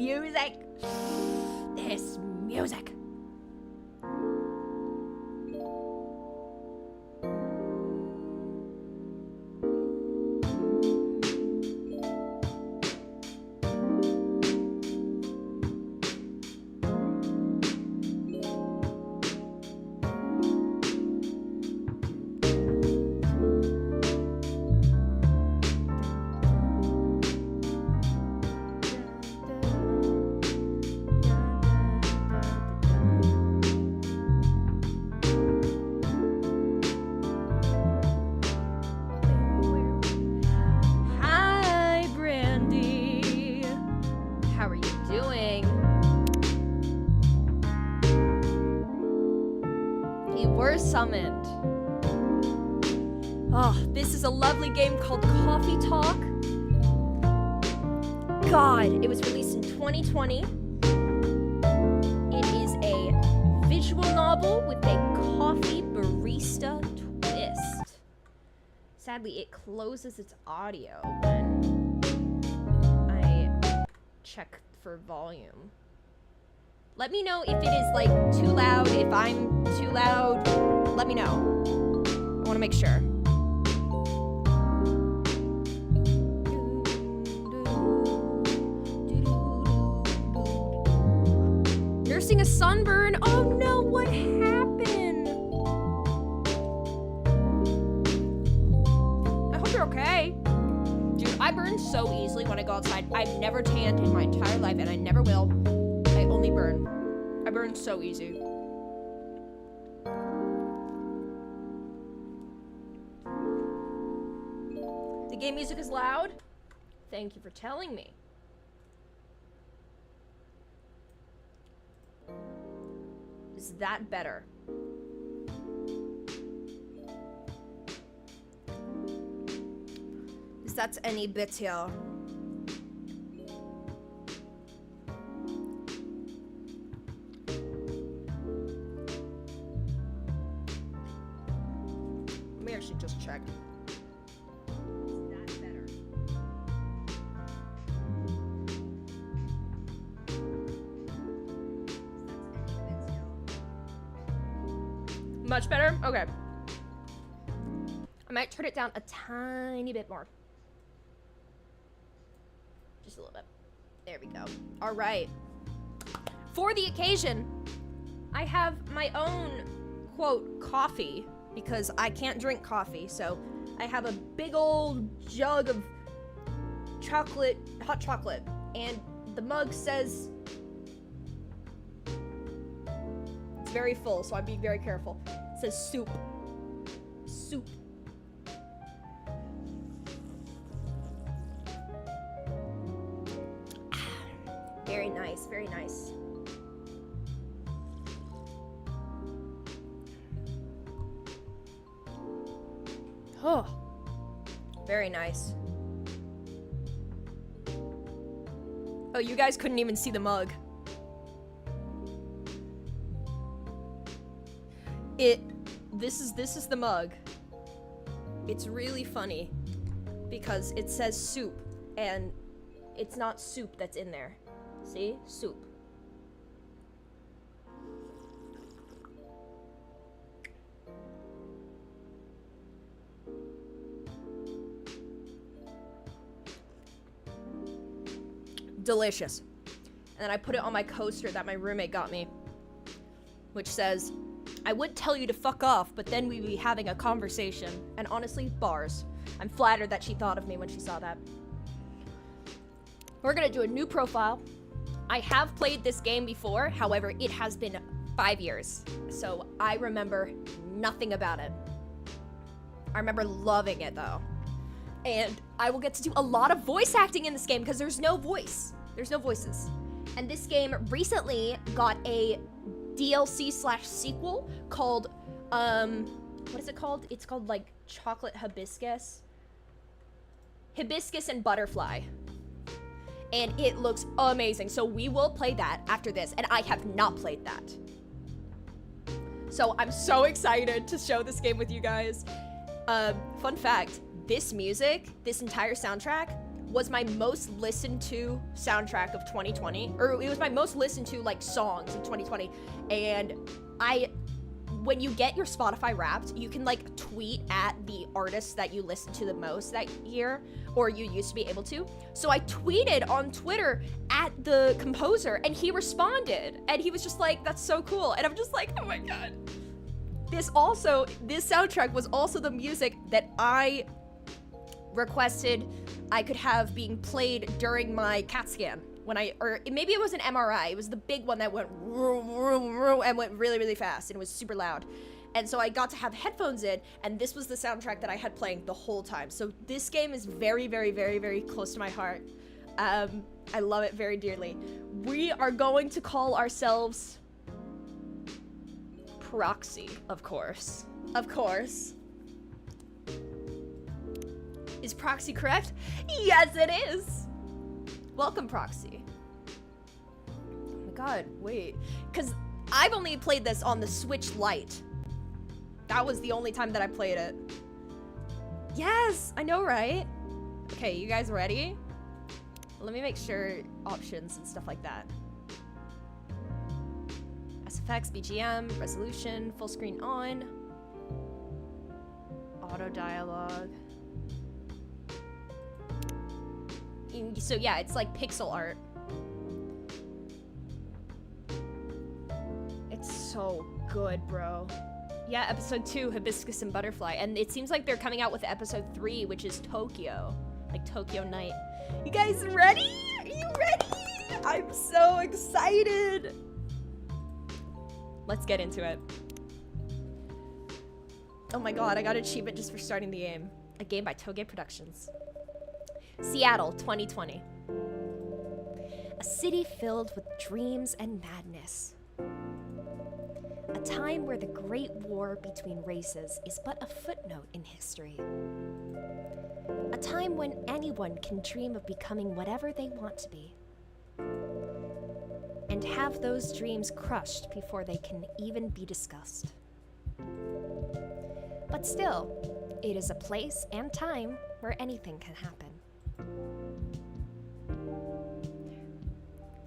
music. This music. Summoned. Oh, this is a lovely game called Coffee Talk. God, it was released in 2020. It is a visual novel with a coffee barista twist. Sadly, it closes its audio when I check for volume. Let me know if it is, like, too loud, if I'm too loud. Let me know. I want to make sure. Nursing a sunburn? Oh no, what happened? I hope you're okay. Dude, I burn so easily when I go outside. I've never tanned in my entire life, and I never will. I only burn. I burn so easy. The game music is loud? Thank you for telling me. Is that better? Is that any better? Let me actually just check. Much better? Okay. I might turn it down a tiny bit more. Just a little bit. There we go. All right. For the occasion, I have my own, quote, coffee, because I can't drink coffee, so I have a big old jug of chocolate, hot chocolate, and the mug says it's very full, so I'm being very careful. It says soup. Soup. Very nice, very nice. Oh, very nice. Oh, you guys couldn't even see the mug. This is the mug. It's really funny because it says soup and it's not soup that's in there. See? Soup. Delicious. And then I put it on my coaster that my roommate got me, which says, I would tell you to fuck off, but then we'd be having a conversation. And honestly, bars. I'm flattered that she thought of me when she saw that. We're gonna do a new profile. I have played this game before, however, it has been 5 years. So I remember nothing about it. I remember loving it though. And I will get to do a lot of voice acting in this game because there's no voice. There's no voices. And this game recently got a DLC/sequel called, what is it called? It's called like Chocolate Hibiscus. Hibiscus and Butterfly. And it looks amazing. So we will play that after this. And I have not played that. So I'm so excited to show this game with you guys. Fun fact, this music, this entire soundtrack was my most listened to soundtrack of 2020, or it was my most listened to like songs of 2020. And when you get your Spotify Wrapped, you can like tweet at the artists that you listen to the most that year, or you used to be able to. So I tweeted on Twitter at the composer, and he responded, and he was just like, that's so cool. And I'm just like, oh my God. This soundtrack was also the music that I requested I could have being played during my CAT scan. Or maybe it was an MRI. It was the big one that went and went really, really fast, and it was super loud. And so I got to have headphones in, and this was the soundtrack that I had playing the whole time. So this game is very, very, very, very close to my heart. I love it very dearly. We are going to call ourselves Proxy, of course. Of course. Is Proxy correct? Yes, it is. Welcome, Proxy. Oh my God, wait. Because I've only played this on the Switch Lite. That was the only time that I played it. Yes, I know, right? Okay, you guys ready? Let me make sure options and stuff like that. SFX, BGM, resolution, full screen on. Auto dialogue. So yeah, it's like pixel art. It's so good, bro. Yeah, episode 2, Hibiscus and Butterfly. And it seems like they're coming out with episode 3, which is Tokyo. Like Tokyo Night. You guys ready? Are you ready? I'm so excited. Let's get into it. Oh my God, I got an achievement just for starting the game. A game by Toge Productions. Seattle, 2020. A city filled with dreams and madness. A time where the Great War between races is but a footnote in history. A time when anyone can dream of becoming whatever they want to be. And have those dreams crushed before they can even be discussed. But still, it is a place and time where anything can happen.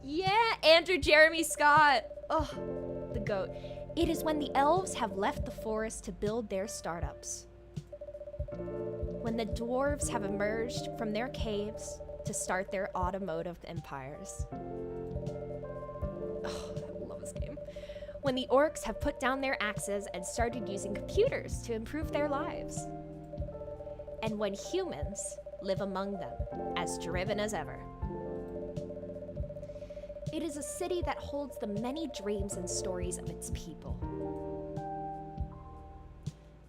Yeah, Andrew Jeremy Scott. Oh, the GOAT. It is when the elves have left the forest to build their startups. When the dwarves have emerged from their caves to start their automotive empires. Oh, I love this game. When the orcs have put down their axes and started using computers to improve their lives. And when humans live among them, as driven as ever. It is a city that holds the many dreams and stories of its people.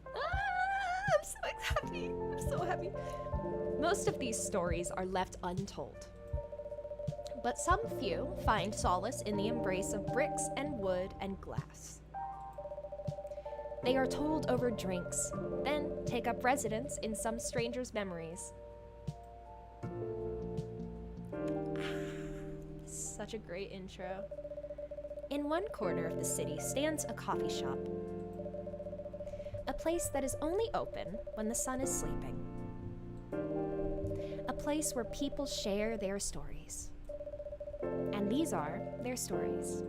I'm so happy. I'm so happy. Most of these stories are left untold. But some few find solace in the embrace of bricks and wood and glass. They are told over drinks, then take up residence in some stranger's memories. Such a great intro. In one corner of the city stands a coffee shop. A place that is only open when the sun is sleeping. A place where people share their stories. And these are their stories.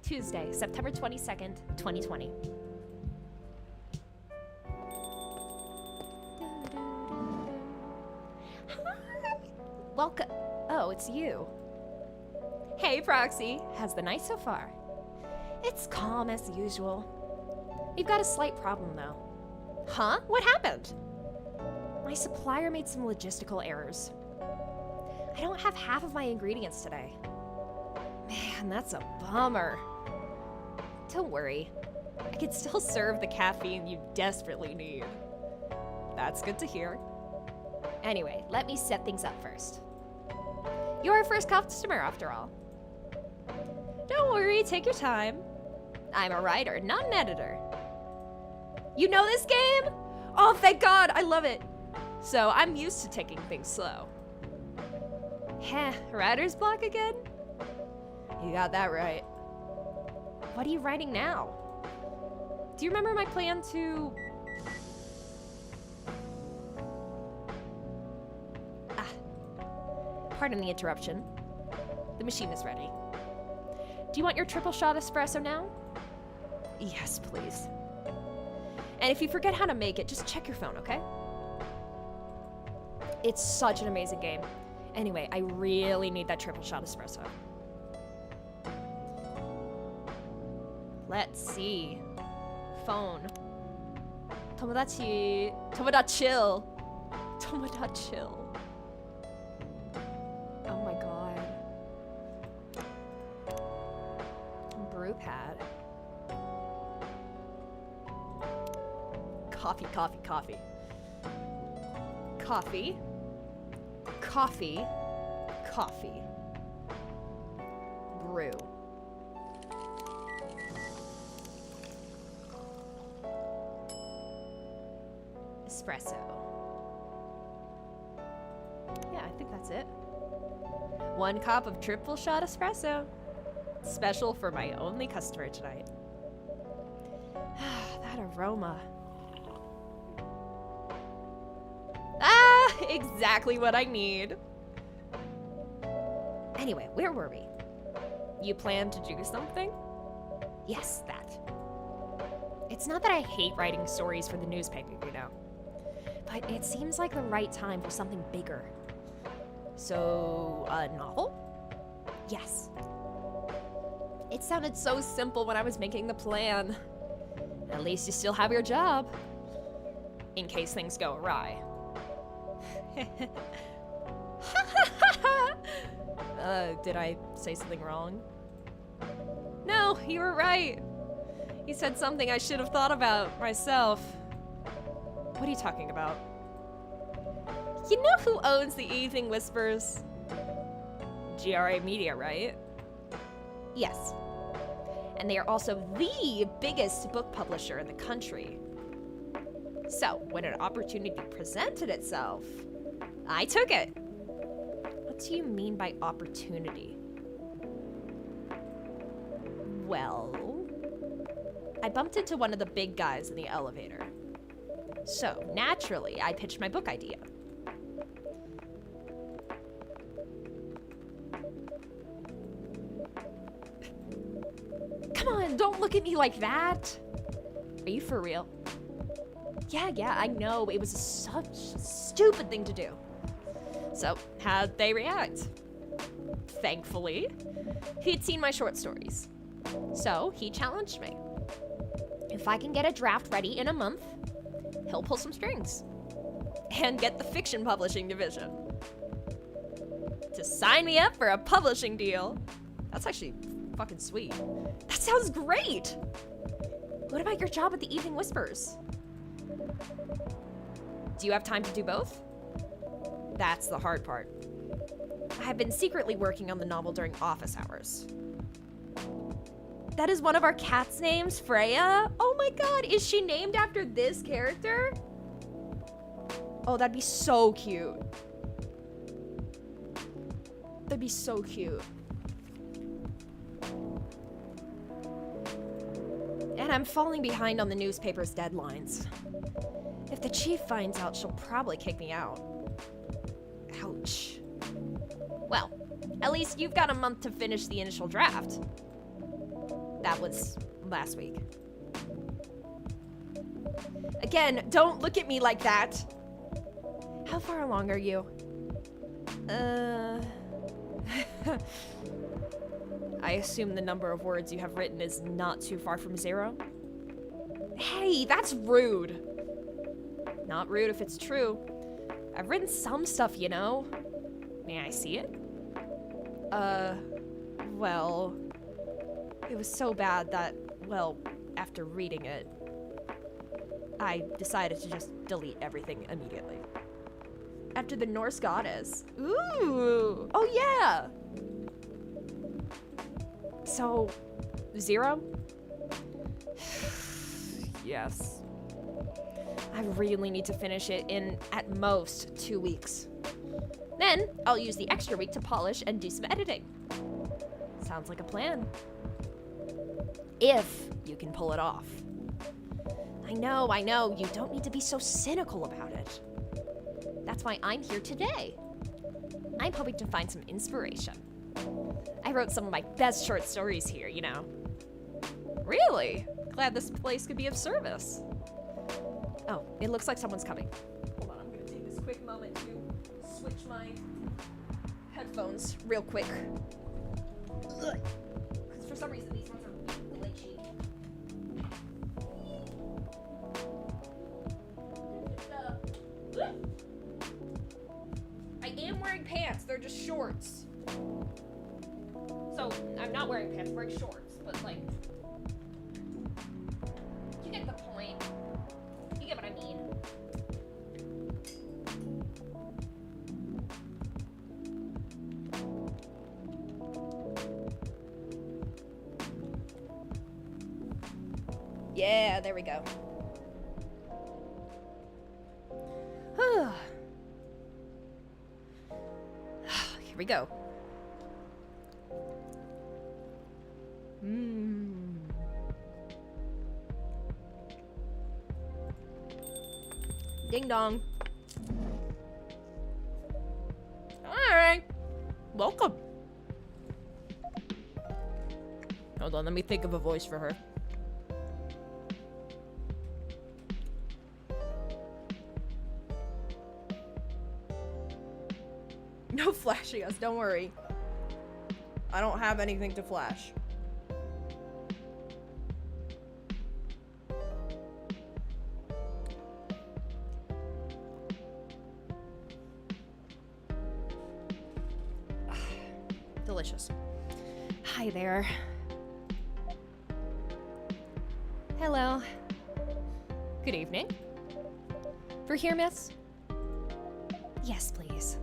Tuesday, September 22nd, 2020. Welcome. Oh, it's you. Hey, Proxy. How's the night so far? It's calm as usual. We've got a slight problem, though. Huh? What happened? My supplier made some logistical errors. I don't have half of my ingredients today. Man, that's a bummer. Don't worry. I can still serve the caffeine you desperately need. That's good to hear. Anyway, let me set things up first. You're our first customer, after all. Don't worry, take your time. I'm a writer, not an editor. You know this game? Oh, thank God, I love it. So I'm used to taking things slow. Heh, writer's block again? You got that right. What are you writing now? Do you remember my plan to... Pardon the interruption. The machine is ready. Do you want your triple shot espresso now? Yes, please. And if you forget how to make it, just check your phone, okay? It's such an amazing game. Anyway, I really need that triple shot espresso. Let's see. Phone. Tomodachi. Tomodachill. Tomodachill. Oh my god. Brew pad. Coffee, coffee, coffee. Coffee. Coffee. Coffee. Brew. Espresso. Yeah, I think that's it. 1 cup of triple shot espresso. Special for my only customer tonight. That aroma. Ah, exactly what I need. Anyway, where were we? You plan to do something? Yes, that. It's not that I hate writing stories for the newspaper, you know. But it seems like the right time for something bigger. So, a novel? Yes. It sounded so simple when I was making the plan. At least you still have your job. In case things go awry. Did I say something wrong? No, you were right. You said something I should have thought about myself. What are you talking about? You know who owns the Evening Whispers? GRA Media, right? Yes. And they are also the biggest book publisher in the country. So, when an opportunity presented itself, I took it. What do you mean by opportunity? Well, I bumped into one of the big guys in the elevator. So, naturally, I pitched my book idea. Come on, don't look at me like that. Are you for real? Yeah, I know. It was such a stupid thing to do. So, how'd they react? Thankfully, he'd seen my short stories. So, he challenged me. If I can get a draft ready in a month, he'll pull some strings. And get the fiction publishing division to sign me up for a publishing deal. That's actually fucking sweet. That sounds great! What about your job at the Evening Whispers? Do you have time to do both? That's the hard part. I've been secretly working on the novel during office hours. That is one of our cats' names, Freya? Oh my god, is she named after this character? Oh, that'd be so cute. That'd be so cute. And I'm falling behind on the newspaper's deadlines. If the chief finds out, she'll probably kick me out. Ouch. Well, at least you've got a month to finish the initial draft. That was last week. Again, don't look at me like that. How far along are you? I assume the number of words you have written is not too far from 0? Hey, that's rude. Not rude if it's true. I've written some stuff, you know. May I see it? Well, it was so bad that, well, after reading it, I decided to just delete everything immediately. After the Norse goddess. Ooh! Oh yeah! So, 0? Yes. I really need to finish it in, at most, 2 weeks. Then, I'll use the extra week to polish and do some editing. Sounds like a plan. If you can pull it off. I know, you don't need to be so cynical about it. That's why I'm here today. I'm hoping to find some inspiration. I wrote some of my best short stories here, you know. Really? Glad this place could be of service. Oh, it looks like someone's coming. Hold on, I'm gonna take this quick moment to switch my headphones real quick. Because for some reason these ones are glitchy. I am wearing pants, they're just shorts. So, I'm not wearing pants, I'm wearing shorts, but like, you get the point. You get what I mean. Yeah, there we go. Here we go. Ding dong. Alright. Welcome. Hold on, let me think of a voice for her. No flashing us, don't worry. I don't have anything to flash. Delicious. Hi there. Hello. Good evening. For here, miss? Yes, please.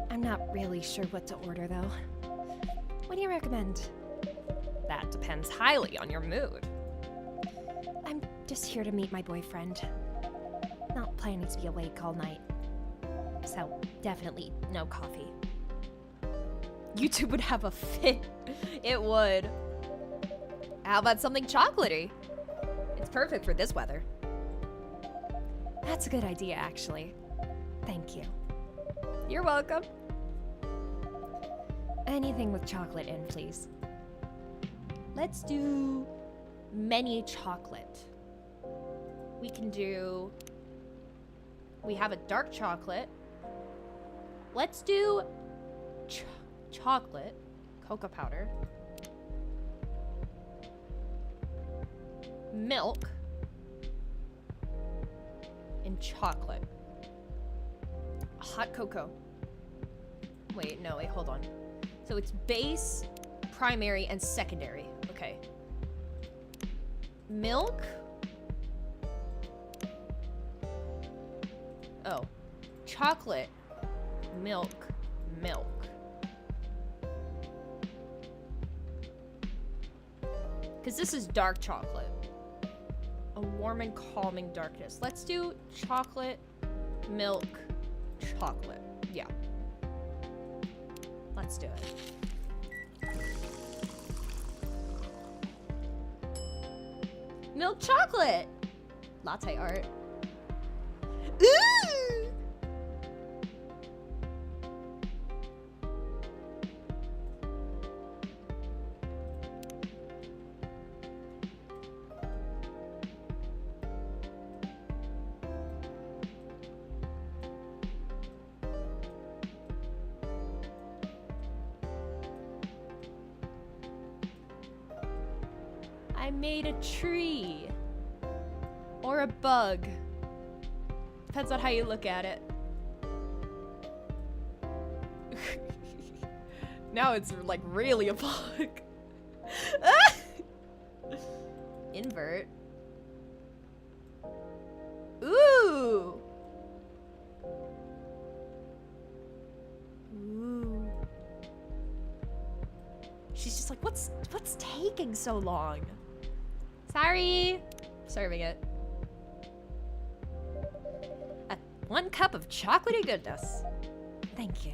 I'm not really sure what to order, though. What do you recommend? That depends highly on your mood. I'm just here to meet my boyfriend. Not planning to be awake all night. So, definitely no coffee. YouTube would have a fit. It would. How about something chocolatey? It's perfect for this weather. That's a good idea, actually. Thank you. You're welcome. Anything with chocolate in, please. Let's do many chocolate. We can do... We have a dark chocolate. Let's do chocolate, cocoa powder, milk, and chocolate. Hot cocoa. Wait, hold on. So it's base, primary, and secondary. Okay. Milk. Oh. Chocolate, milk. Because this is dark chocolate. A warm and calming darkness. Let's do chocolate, milk, chocolate. Yeah. Let's do it. Milk chocolate! Latte art. Ooh! I made a tree. Or a bug. Depends on how you look at it. Now it's like really a bug. Invert. Ooh. Ooh. She's just like, what's taking so long? Sorry. Serving it. 1 cup of chocolatey goodness. Thank you.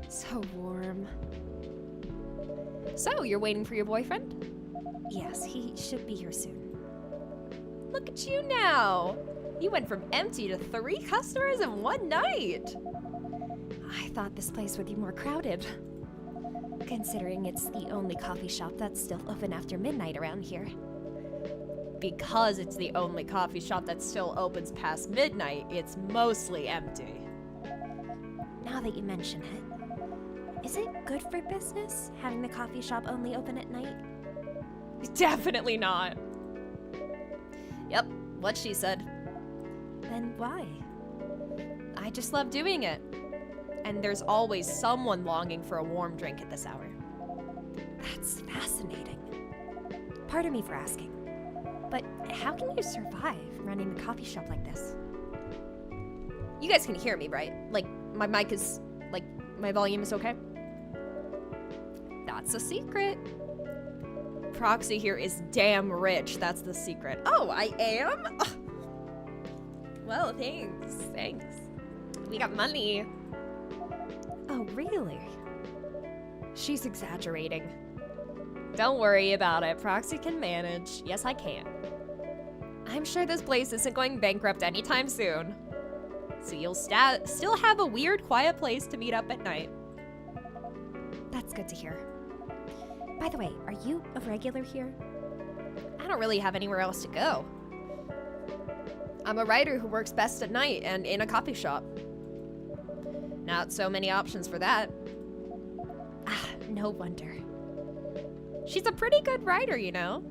So warm. So, you're waiting for your boyfriend? Yes, he should be here soon. Look at you now! You went from empty to 3 customers in one night! I thought this place would be more crowded, considering it's the only coffee shop that's still open after midnight around here. Because it's the only coffee shop that still opens past midnight, it's mostly empty. Now that you mention it, is it good for business having the coffee shop only open at night? Definitely not. Yep, what she said. Then why? I just love doing it. And there's always someone longing for a warm drink at this hour. That's fascinating. Pardon me for asking, but how can you survive running a coffee shop like this? You guys can hear me, right? Like, my mic is, like, my volume is okay? That's a secret. Proxy here is damn rich, that's the secret. Oh, I am? Ugh. Well, thanks. We got money. Oh, really? She's exaggerating. Don't worry about it, Proxy can manage. Yes, I can. I'm sure this place isn't going bankrupt anytime soon. So you'll still have a weird, quiet place to meet up at night. That's good to hear. By the way, are you a regular here? I don't really have anywhere else to go. I'm a writer who works best at night and in a coffee shop. Not so many options for that. Ah, no wonder. She's a pretty good writer, you know.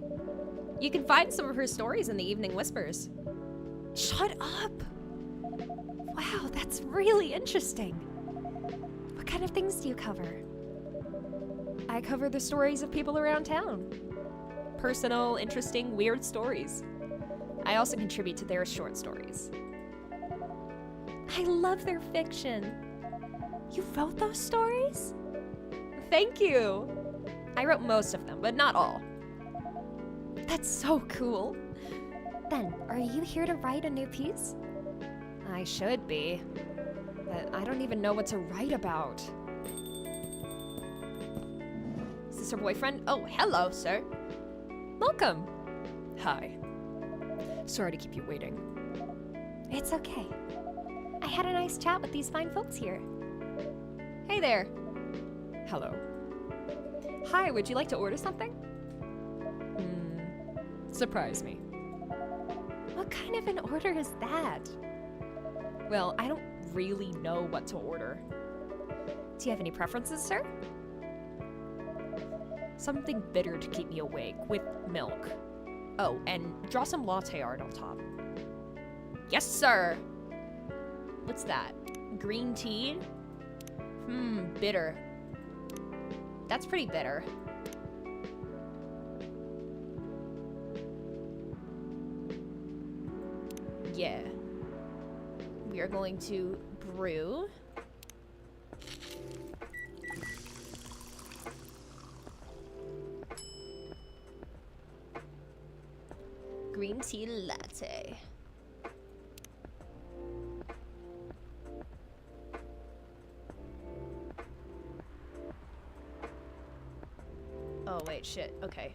You can find some of her stories in the Evening Whispers. Shut up! Wow, that's really interesting. What kind of things do you cover? I cover the stories of people around town. Personal, interesting, weird stories. I also contribute to their short stories. I love their fiction. You wrote those stories? Thank you. I wrote most of them, but not all. That's so cool. Then, are you here to write a new piece? I should be, but I don't even know what to write about. Is this her boyfriend? Oh, hello, sir. Welcome. Hi. Sorry to keep you waiting. It's okay. I had a nice chat with these fine folks here. Hey there. Hello. Hi, would you like to order something? Surprise me. What kind of an order is that? Well, I don't really know what to order. Do you have any preferences, sir? Something bitter to keep me awake, with milk. Oh, and draw some latte art on top. Yes, sir! What's that? Green tea? Bitter. That's pretty bitter. Yeah. We are going to brew. Green tea latte. Oh, wait, shit. Okay.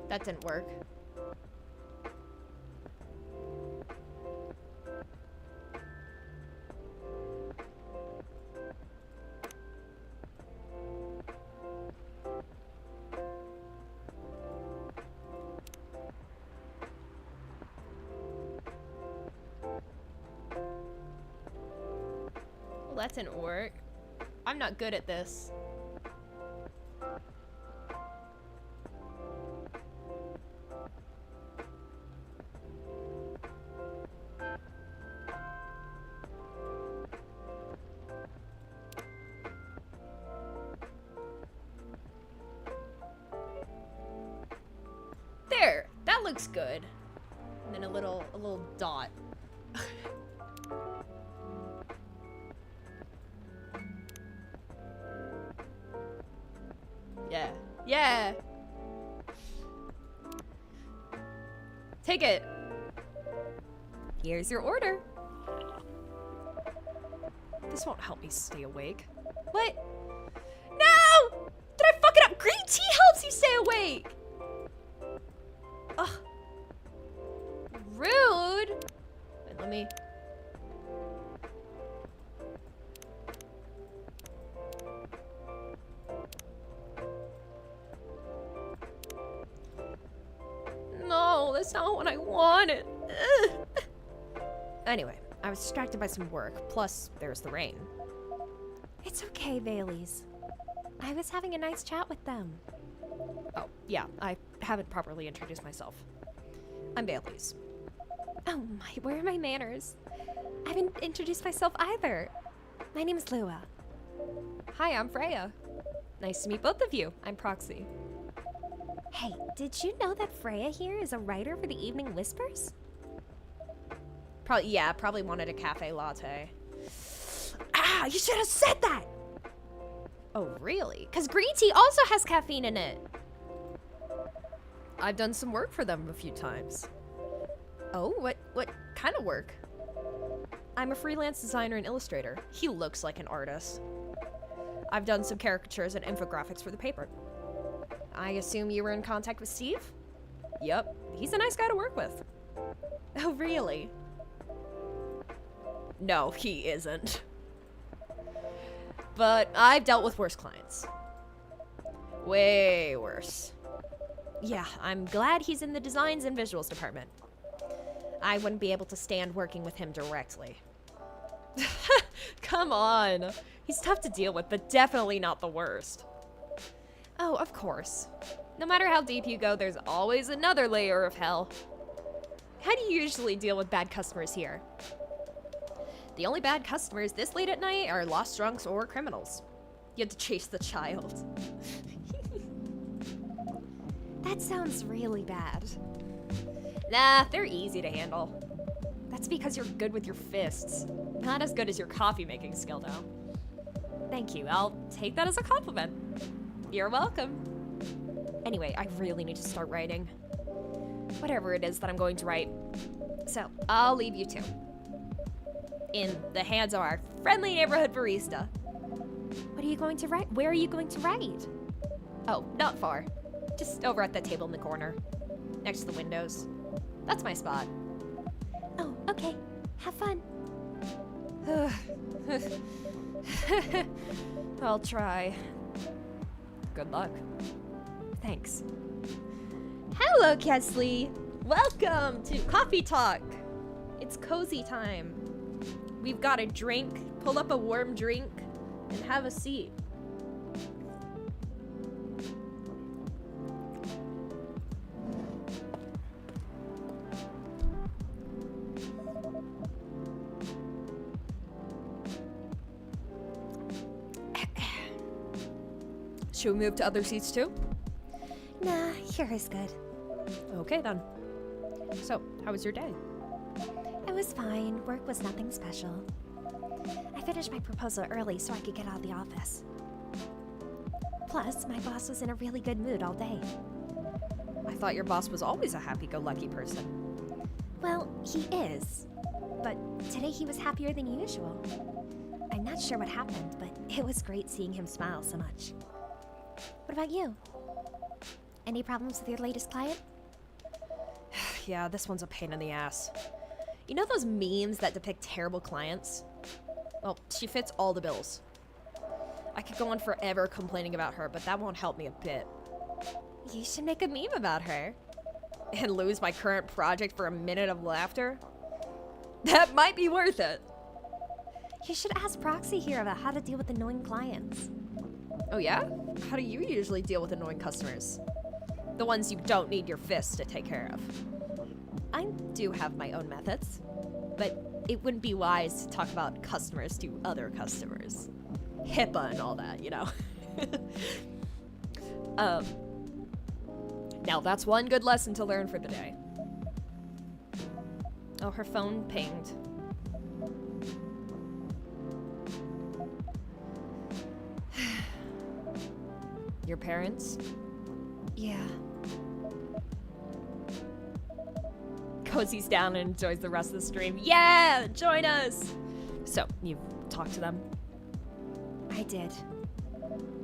That didn't work. Well, that didn't work. I'm not good at this. There, that looks good. And then a little dot. Yeah. Yeah. Take it. Here's your order. This won't help me stay awake. What? No! Did I fuck it up? Green tea helps you stay awake! Ugh. Rude! Wait, let me... No, that's not what I wanted. Anyway, I was distracted by some work, plus there's the rain. It's okay, Baileys. I was having a nice chat with them. Oh, yeah, I haven't properly introduced myself. I'm Bailey's. Oh my, where are my manners? I haven't introduced myself either. My name is Lua. Hi, I'm Freya. Nice to meet both of you. I'm Proxy. Hey, did you know that Freya here is a writer for the Evening Whispers? Probably wanted a cafe latte. Ah, you should have said that! Oh, really? Because green tea also has caffeine in it. I've done some work for them a few times. Oh, what kind of work? I'm a freelance designer and illustrator. He looks like an artist. I've done some caricatures and infographics for the paper. I assume you were in contact with Steve? Yep, he's a nice guy to work with. Oh, really? No, he isn't. But I've dealt with worse clients. Way worse. Yeah, I'm glad he's in the designs and visuals department. I wouldn't be able to stand working with him directly. Come on. He's tough to deal with, but definitely not the worst. Oh, of course. No matter how deep you go, there's always another layer of hell. How do you usually deal with bad customers here? The only bad customers this late at night are lost drunks or criminals. You have to chase the child. That sounds really bad. Nah, they're easy to handle. That's because you're good with your fists. Not as good as your coffee making skill, though. Thank you, I'll take that as a compliment. You're welcome. Anyway, I really need to start writing. Whatever it is that I'm going to write. So, I'll leave you two. In the hands of our friendly neighborhood barista. What are you going to write? Where are you going to write? Oh, not far. Just over at that table in the corner. Next to the windows. That's my spot. Oh, okay. Have fun. I'll try. Good luck. Thanks. Hello, Kesley. Welcome to Coffee Talk. It's cozy time. We've got a drink. Pull up a warm drink and have a seat. Should we move to other seats too? Nah, here is good. Okay then. So, how was your day? It was fine. Work was nothing special. I finished my proposal early so I could get out of the office. Plus, my boss was in a really good mood all day. I thought your boss was always a happy-go-lucky person. Well, he is. But today he was happier than usual. I'm not sure what happened, but it was great seeing him smile so much. What about you? Any problems with your latest client? Yeah, this one's a pain in the ass. You know those memes that depict terrible clients? Well, she fits all the bills. I could go on forever complaining about her, but that won't help me a bit. You should make a meme about her. And lose my current project for a minute of laughter? That might be worth it. You should ask Proxy here about how to deal with annoying clients. Oh yeah? How do you usually deal with annoying customers? The ones you don't need your fists to take care of. I do have my own methods, but it wouldn't be wise to talk about customers to other customers. HIPAA and all that, you know? Now that's one good lesson to learn for the day. Oh, her phone pinged. Your parents? Yeah. cozies down and enjoys the rest of the stream. Yeah, join us. So, you talked to them? I did.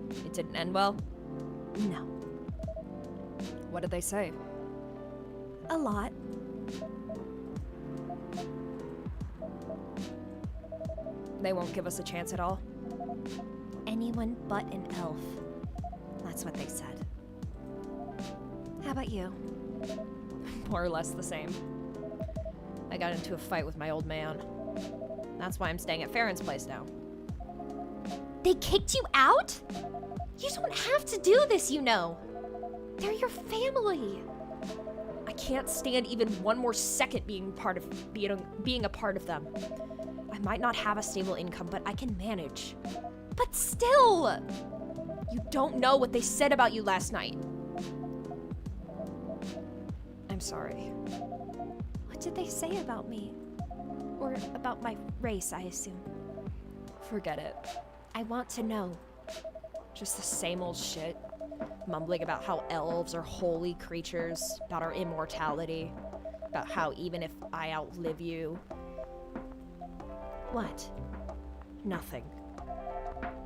It didn't end well? No. What did they say? A lot. They won't give us a chance at all? Anyone but an elf. That's what they said. How about you? More or less the same. I got into a fight with my old man. That's why I'm staying at Farron's place now. They kicked you out? You don't have to do this, you know. They're your family. I can't stand even one more second being a part of them. I might not have a stable income, but I can manage. But still! You don't know what they said about you last night. I'm sorry. What did they say about me? Or about my race, I assume. Forget it. I want to know. Just the same old shit. Mumbling about how elves are holy creatures, about our immortality, about how even if I outlive you... What? Nothing.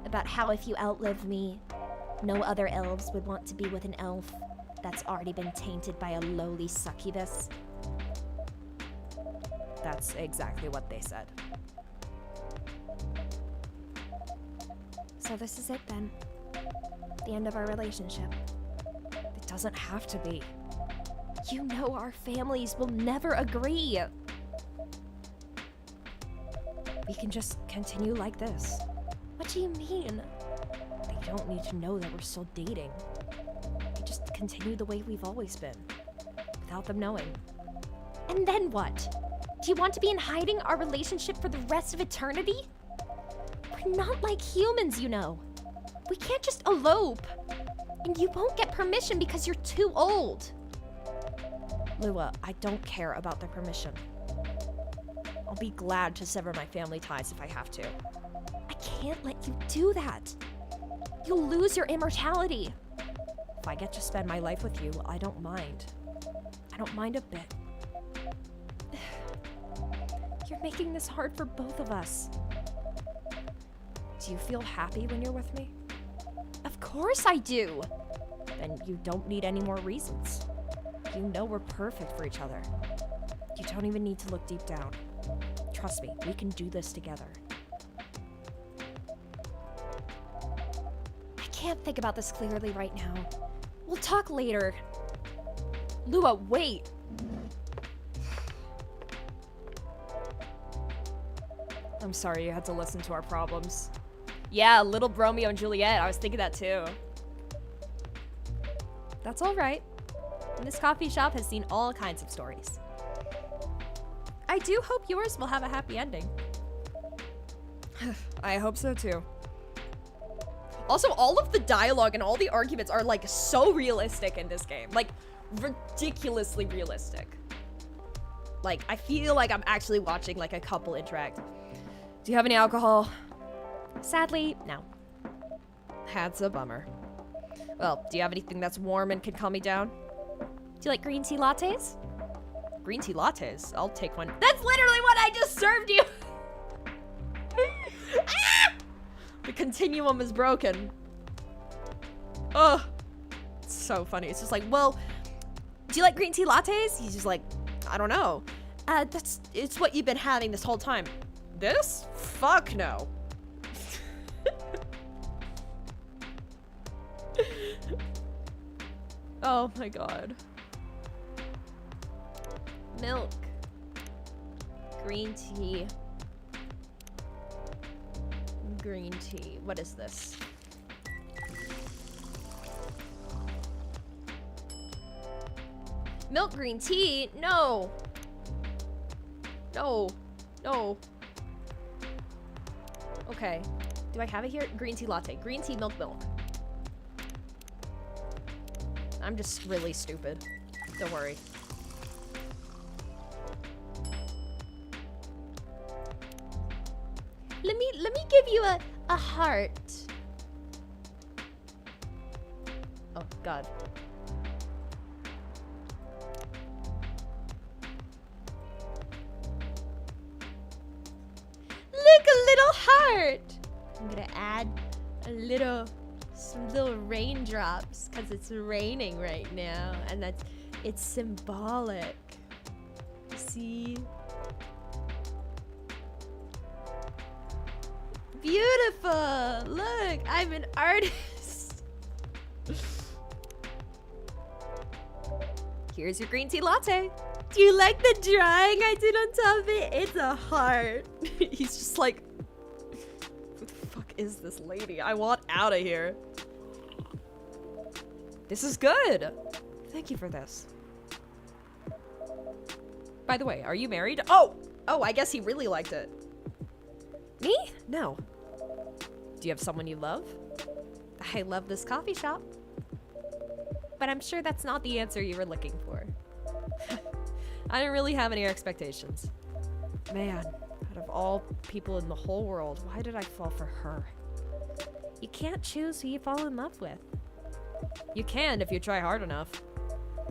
About how if you outlive me, no other elves would want to be with an elf that's already been tainted by a lowly succubus? That's exactly what they said. So this is it then? The end of our relationship? It doesn't have to be. You know our families will never agree. We can just continue like this. What do you mean? They don't need to know that we're still dating. We just continue the way we've always been, without them knowing. And then what? Do you want to be in hiding our relationship for the rest of eternity? We're not like humans, you know. We can't just elope. And you won't get permission because you're too old. Lua, I don't care about the permission. I'll be glad to sever my family ties if I have to. I can't let you do that. You'll lose your immortality. If I get to spend my life with you, I don't mind. I don't mind a bit. You're making this hard for both of us. Do you feel happy when you're with me? Of course I do. Then you don't need any more reasons. You know we're perfect for each other. You don't even need to look deep down. Trust me, we can do this together. I can't think about this clearly right now. We'll talk later. Lua, wait! I'm sorry you had to listen to our problems. Yeah, little Romeo and Juliet, I was thinking that too. That's alright. This coffee shop has seen all kinds of stories. I do hope yours will have a happy ending. I hope so too. Also, all of the dialogue and all the arguments are like so realistic in this game. Like, ridiculously realistic. Like, I feel like I'm actually watching like a couple interact. Do you have any alcohol? Sadly, no. That's a bummer. Well, do you have anything that's warm and can calm me down? Do you like green tea lattes? Green tea lattes? I'll take one. That's literally what I just served you! Ah! The continuum is broken. Ugh. It's so funny. It's just like, well, do you like green tea lattes? He's just like, I don't know. It's what you've been having this whole time. This? Fuck no. Oh my god. Milk. Green tea. Green tea. What is this? Milk green tea? No. No. No. Okay. Do I have it here? Green tea latte. Green tea milk. I'm just really stupid. Don't worry. Let me give you a heart. Oh god. heart. I'm gonna add some little raindrops because it's raining right now, and it's symbolic. See? Beautiful! Look, I'm an artist. Here's your green tea latte. Do you like the drawing I did on top of it? It's a heart. He's just like, who the fuck is this lady? I want out of here. This is good. Thank you for this. By the way, are you married? Oh, I guess he really liked it. Me? No. Do you have someone you love? I love this coffee shop. But I'm sure that's not the answer you were looking for. I didn't really have any expectations. Man, out of all people in the whole world, why did I fall for her? You can't choose who you fall in love with. You can if you try hard enough.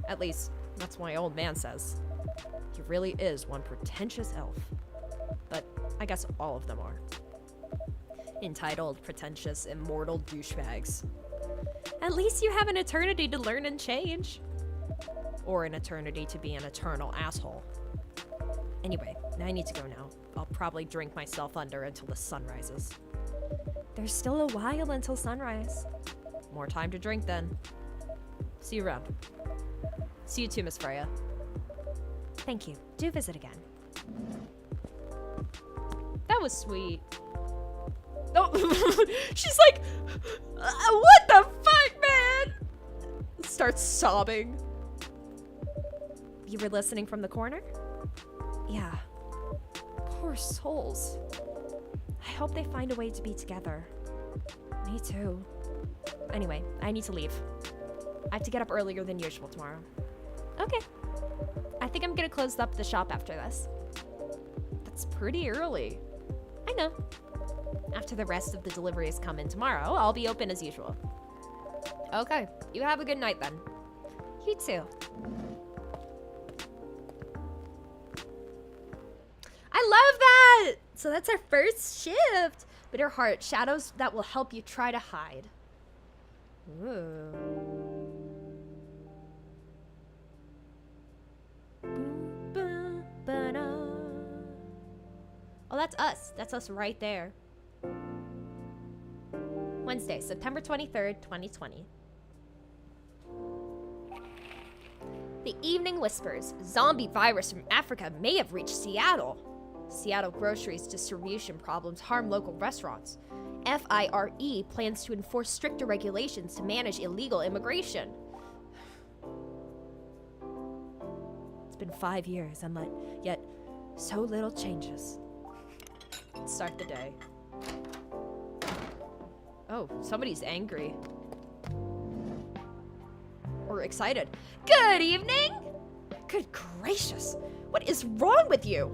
At least, that's what my old man says. He really is one pretentious elf. But I guess all of them are. Entitled, pretentious, immortal douchebags. At least you have an eternity to learn and change. Or an eternity to be an eternal asshole. Anyway, I need to go now. I'll probably drink myself under until the sun rises. There's still a while until sunrise. More time to drink then. See you around. See you too, Miss Freya. Thank you. Do visit again. That was sweet. Oh, she's like, what the fuck, man? Starts sobbing. You were listening from the corner? Yeah. Poor souls. I hope they find a way to be together. Me too. Anyway, I need to leave. I have to get up earlier than usual tomorrow. Okay. I think I'm gonna close up the shop after this. That's pretty early. I know. After the rest of the deliveries come in tomorrow, I'll be open as usual. Okay, you have a good night then. You too. I love that! So that's our first shift. Bitter heart, shadows that will help you try to hide. Ooh. Oh, that's us. That's us right there. Wednesday, September 23rd, 2020. The evening whispers. Zombie virus from Africa may have reached Seattle. Seattle groceries distribution problems harm local restaurants. FIRE plans to enforce stricter regulations to manage illegal immigration. It's been 5 years and yet so little changes. Let's start the day. Oh, somebody's angry. Or excited. Good evening! Good gracious, what is wrong with you?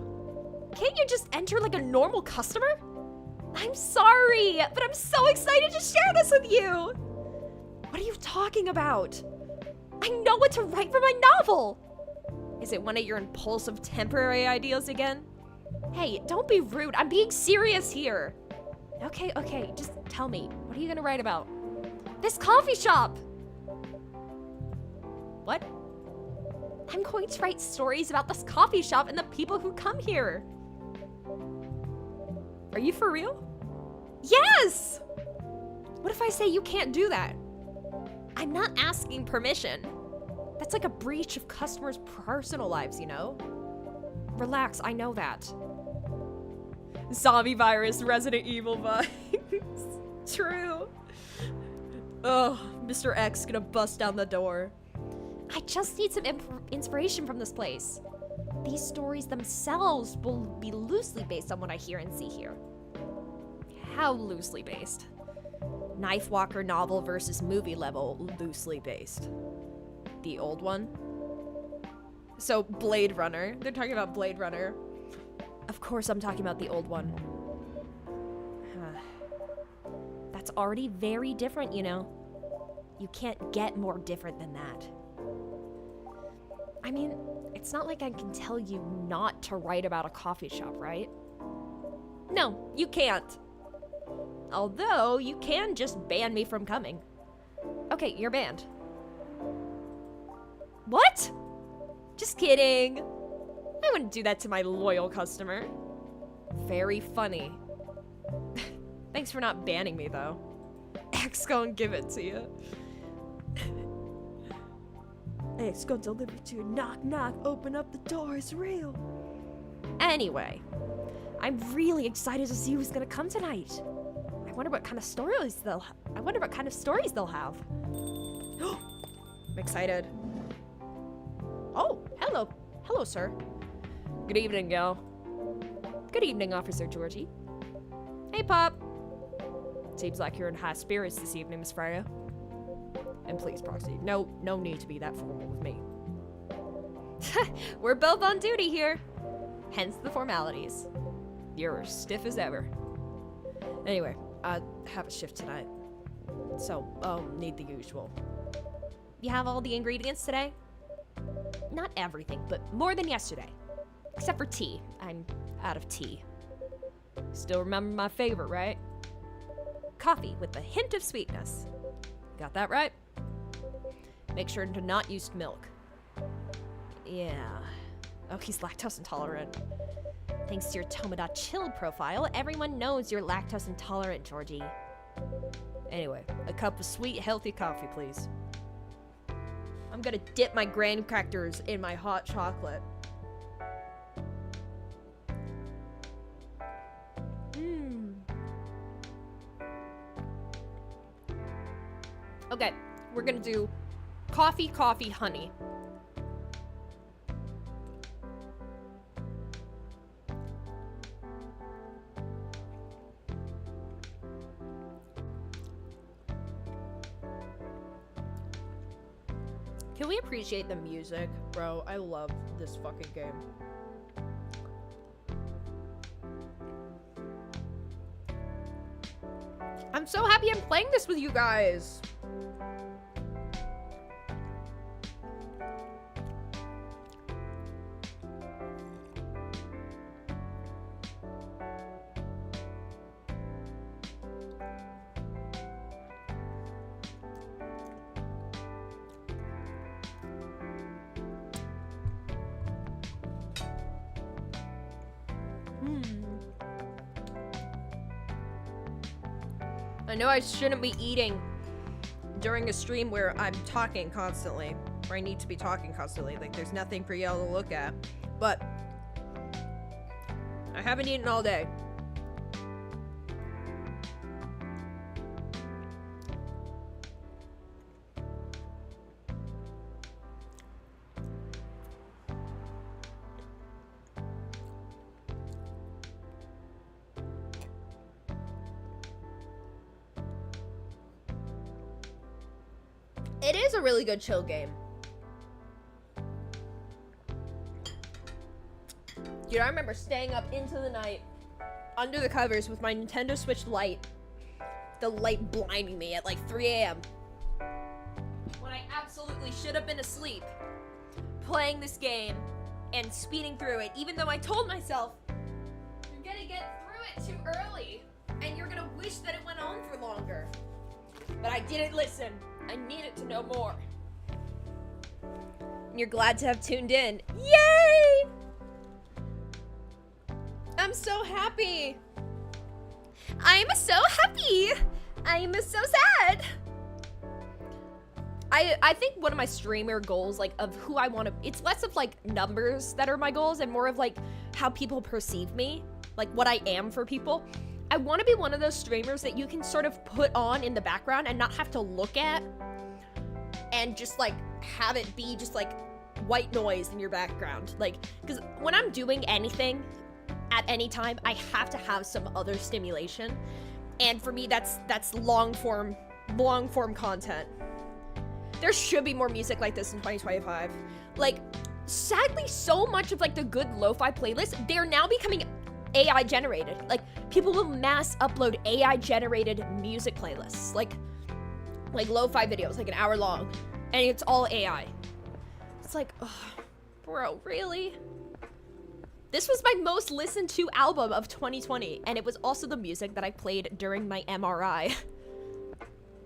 Can't you just enter like a normal customer? I'm sorry, but I'm so excited to share this with you! What are you talking about? I know what to write for my novel! Is it one of your impulsive temporary ideas again? Hey, don't be rude, I'm being serious here! Okay, just tell me, what are you gonna write about? This coffee shop! What? I'm going to write stories about this coffee shop and the people who come here. Are you for real? Yes! What if I say you can't do that? I'm not asking permission. That's like a breach of customers' personal lives, you know? Relax, I know that. Zombie virus, Resident Evil vibes. True. Ugh, Mr. X gonna bust down the door. I just need some inspiration from this place. These stories themselves will be loosely based on what I hear and see here. How loosely based? Knife Walker novel versus movie level loosely based. The old one? So Blade Runner. They're talking about Blade Runner. Of course I'm talking about the old one. That's already very different, you know. You can't get more different than that. I mean, it's not like I can tell you not to write about a coffee shop, right? No, you can't. Although, you can just ban me from coming. Okay, you're banned. What? Just kidding. I wouldn't do that to my loyal customer. Very funny. Thanks for not banning me, though. X gonna give it to you. X gonna deliver to you. Knock, knock. Open up the door. It's real. Anyway, I'm really excited to see who's gonna come tonight. I wonder what kind of stories they'll have. I'm excited. Oh, hello. Hello, sir. Good evening, gal. Good evening, Officer Georgie. Hey, Pop. Seems like you're in high spirits this evening, Miss Freya. And please, Proxy, no need to be that formal with me. We're both on duty here. Hence the formalities. You're as stiff as ever. Anyway, I have a shift tonight. So, need the usual. You have all the ingredients today? Not everything, but more than yesterday. Except for tea. I'm out of tea. Still remember my favorite, right? Coffee with a hint of sweetness. Got that right? Make sure to not use milk. Yeah. Oh, he's lactose intolerant. Thanks to your Tomada chilled profile, everyone knows you're lactose intolerant, Georgie. Anyway, a cup of sweet, healthy coffee, please. I'm gonna dip my graham crackers in my hot chocolate. Okay, we're gonna do coffee, coffee, honey. Can we appreciate the music? Bro, I love this fucking game. I'm so happy I'm playing this with you guys. I know I shouldn't be eating during a stream where I'm talking constantly, or I need to be talking constantly. Like, there's nothing for y'all to look at. But I haven't eaten all day. It is a really good chill game. Dude, I remember staying up into the night under the covers with my Nintendo Switch Lite. The light blinding me at like 3 a.m. when I absolutely should have been asleep. Playing this game and speeding through it, even though I told myself, you're gonna get through it too early and you're gonna wish that it went on for longer. But I didn't listen. I needed to know more. And you're glad to have tuned in. Yay! I'm so happy. I'm so happy. I'm so sad. I think one of my streamer goals, like, of who I want to, it's less of like numbers that are my goals and more of like how people perceive me, like what I am for people. I want to be one of those streamers that you can sort of put on in the background and not have to look at and just like have it be just like white noise in your background. Like, because when I'm doing anything at any time, I have to have some other stimulation. And for me, that's long form content. There should be more music like this in 2025. Like, sadly, so much of like the good lo-fi playlists, they're now becoming AI generated. Like, people will mass upload AI generated music playlists, like lo-fi videos, like an hour long, and it's all AI. It's like, ugh, bro, really? This was my most listened to album of 2020, and it was also the music that I played during my MRI.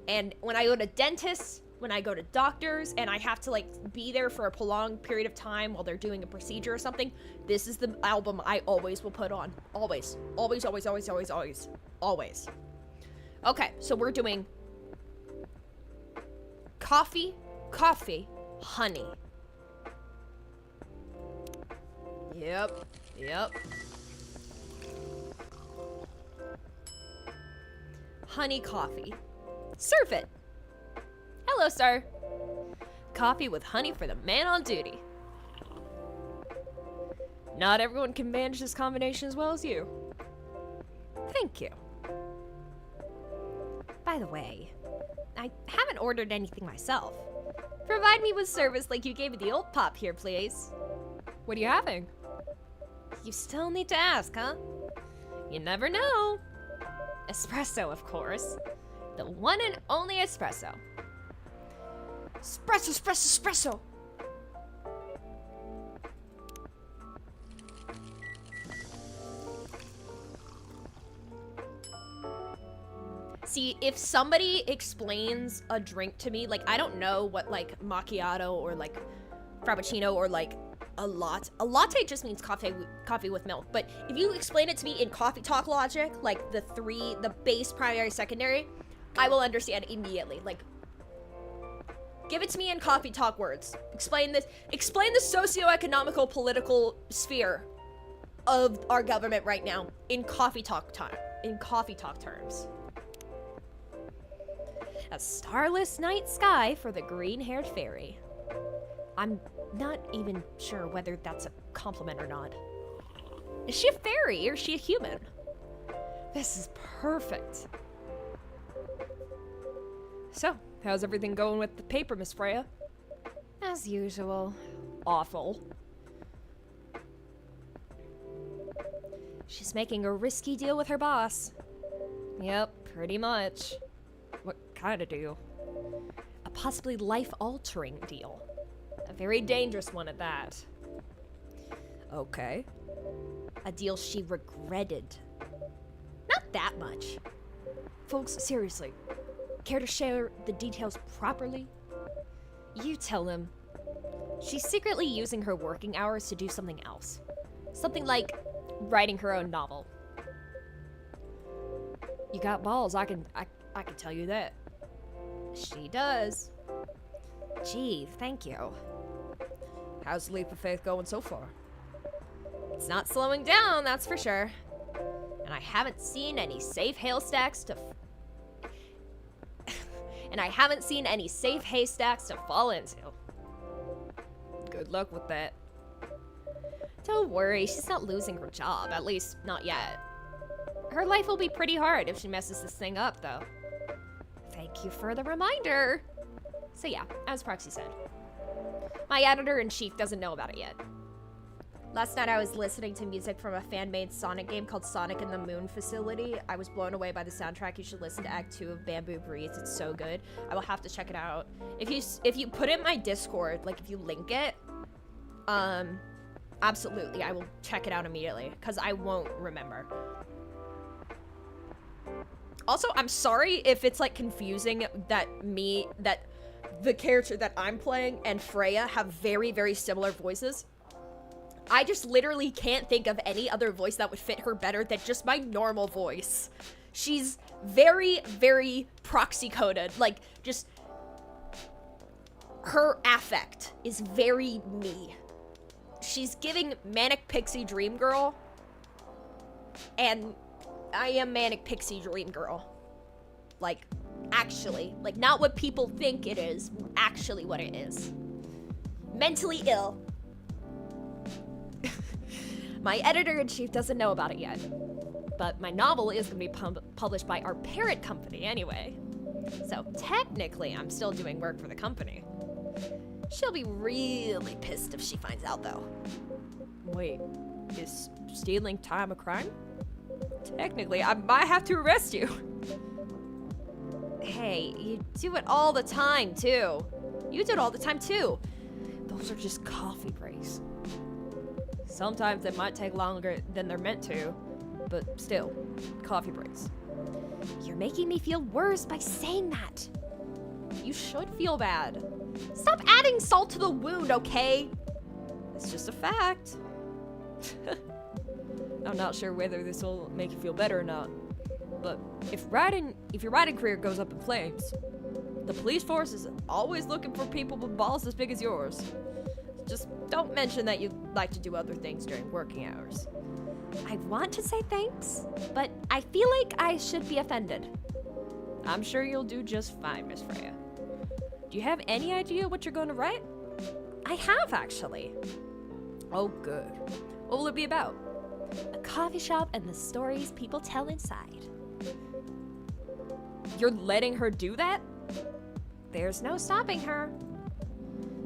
And when I go to dentists, when I go to doctors, and I have to like be there for a prolonged period of time while they're doing a procedure or something, this is the album I always will put on. Always. Always, always, always, always, always. Always. Okay, so we're doing coffee, honey. Yep. Honey coffee. Serve it. Hello, sir. Coffee with honey for the man on duty. Not everyone can manage this combination as well as you. Thank you. By the way, I haven't ordered anything myself. Provide me with service like you gave me the old pop here, please. What are you having? You still need to ask, huh? You never know. Espresso, of course. The one and only espresso. Espresso, espresso, espresso. See, if somebody explains a drink to me, like, I don't know what, like, macchiato or, like, frappuccino or, like, a latte just means coffee with milk. But if you explain it to me in coffee talk logic, like, the base, primary, secondary, I will understand immediately. Like, give it to me in coffee talk words. Explain the socio-economical political sphere of our government right now in coffee talk terms. A starless night sky for the green-haired fairy. I'm not even sure whether that's a compliment or not. Is she a fairy or is she a human? This is perfect. So, how's everything going with the paper, Miss Freya? As usual. Awful. She's making a risky deal with her boss. Yep, pretty much. What kind of deal? A possibly life-altering deal. A very dangerous one at that. Okay. A deal she regretted. Not that much. Folks, seriously. Care to share the details properly? You tell him. She's secretly using her working hours to do something else. Something like writing her own novel. You got balls, I can tell you that. She does. Gee, thank you. How's the leap of faith going so far? It's not slowing down, that's for sure. And I haven't seen any safe haystacks to fall into. Good luck with that. Don't worry, she's not losing her job, at least not yet. Her life will be pretty hard if she messes this thing up, though. Thank you for the reminder. So yeah, as Proxy said, my editor-in-chief doesn't know about it yet. Last night I was listening to music from a fan-made Sonic game called Sonic and the Moon Facility. I was blown away by the soundtrack. You should listen to Act 2 of Bamboo Breeze. It's so good. I will have to check it out. If you put it in my Discord, like if you link it, absolutely, I will check it out immediately, because I won't remember. Also, I'm sorry if it's like confusing that the character that I'm playing and Freya have very, very similar voices. I just literally can't think of any other voice that would fit her better than just my normal voice. She's very, very proxy coded. Like, just her affect is very me. She's giving Manic Pixie Dream Girl, and I am Manic Pixie Dream Girl. Like, actually. Like, not what people think it is, actually what it is. Mentally ill. My editor-in-chief doesn't know about it yet, but my novel is going to be published by our parent company anyway. So technically, I'm still doing work for the company. She'll be really pissed if she finds out, though. Wait, is stealing time a crime? Technically, I might have to arrest you. Hey, you do it all the time, too. You do it all the time, too. Those are just coffee breaks. Sometimes they might take longer than they're meant to, but still, coffee breaks. You're making me feel worse by saying that. You should feel bad. Stop adding salt to the wound, okay? It's just a fact. I'm not sure whether this will make you feel better or not, but if your writing career goes up in flames, the police force is always looking for people with balls as big as yours. Just don't mention that you like to do other things during working hours. I want to say thanks, but I feel like I should be offended. I'm sure you'll do just fine, Miss Freya. Do you have any idea what you're going to write? I have, actually. Oh, good. What will it be about? A coffee shop and the stories people tell inside. You're letting her do that? There's no stopping her.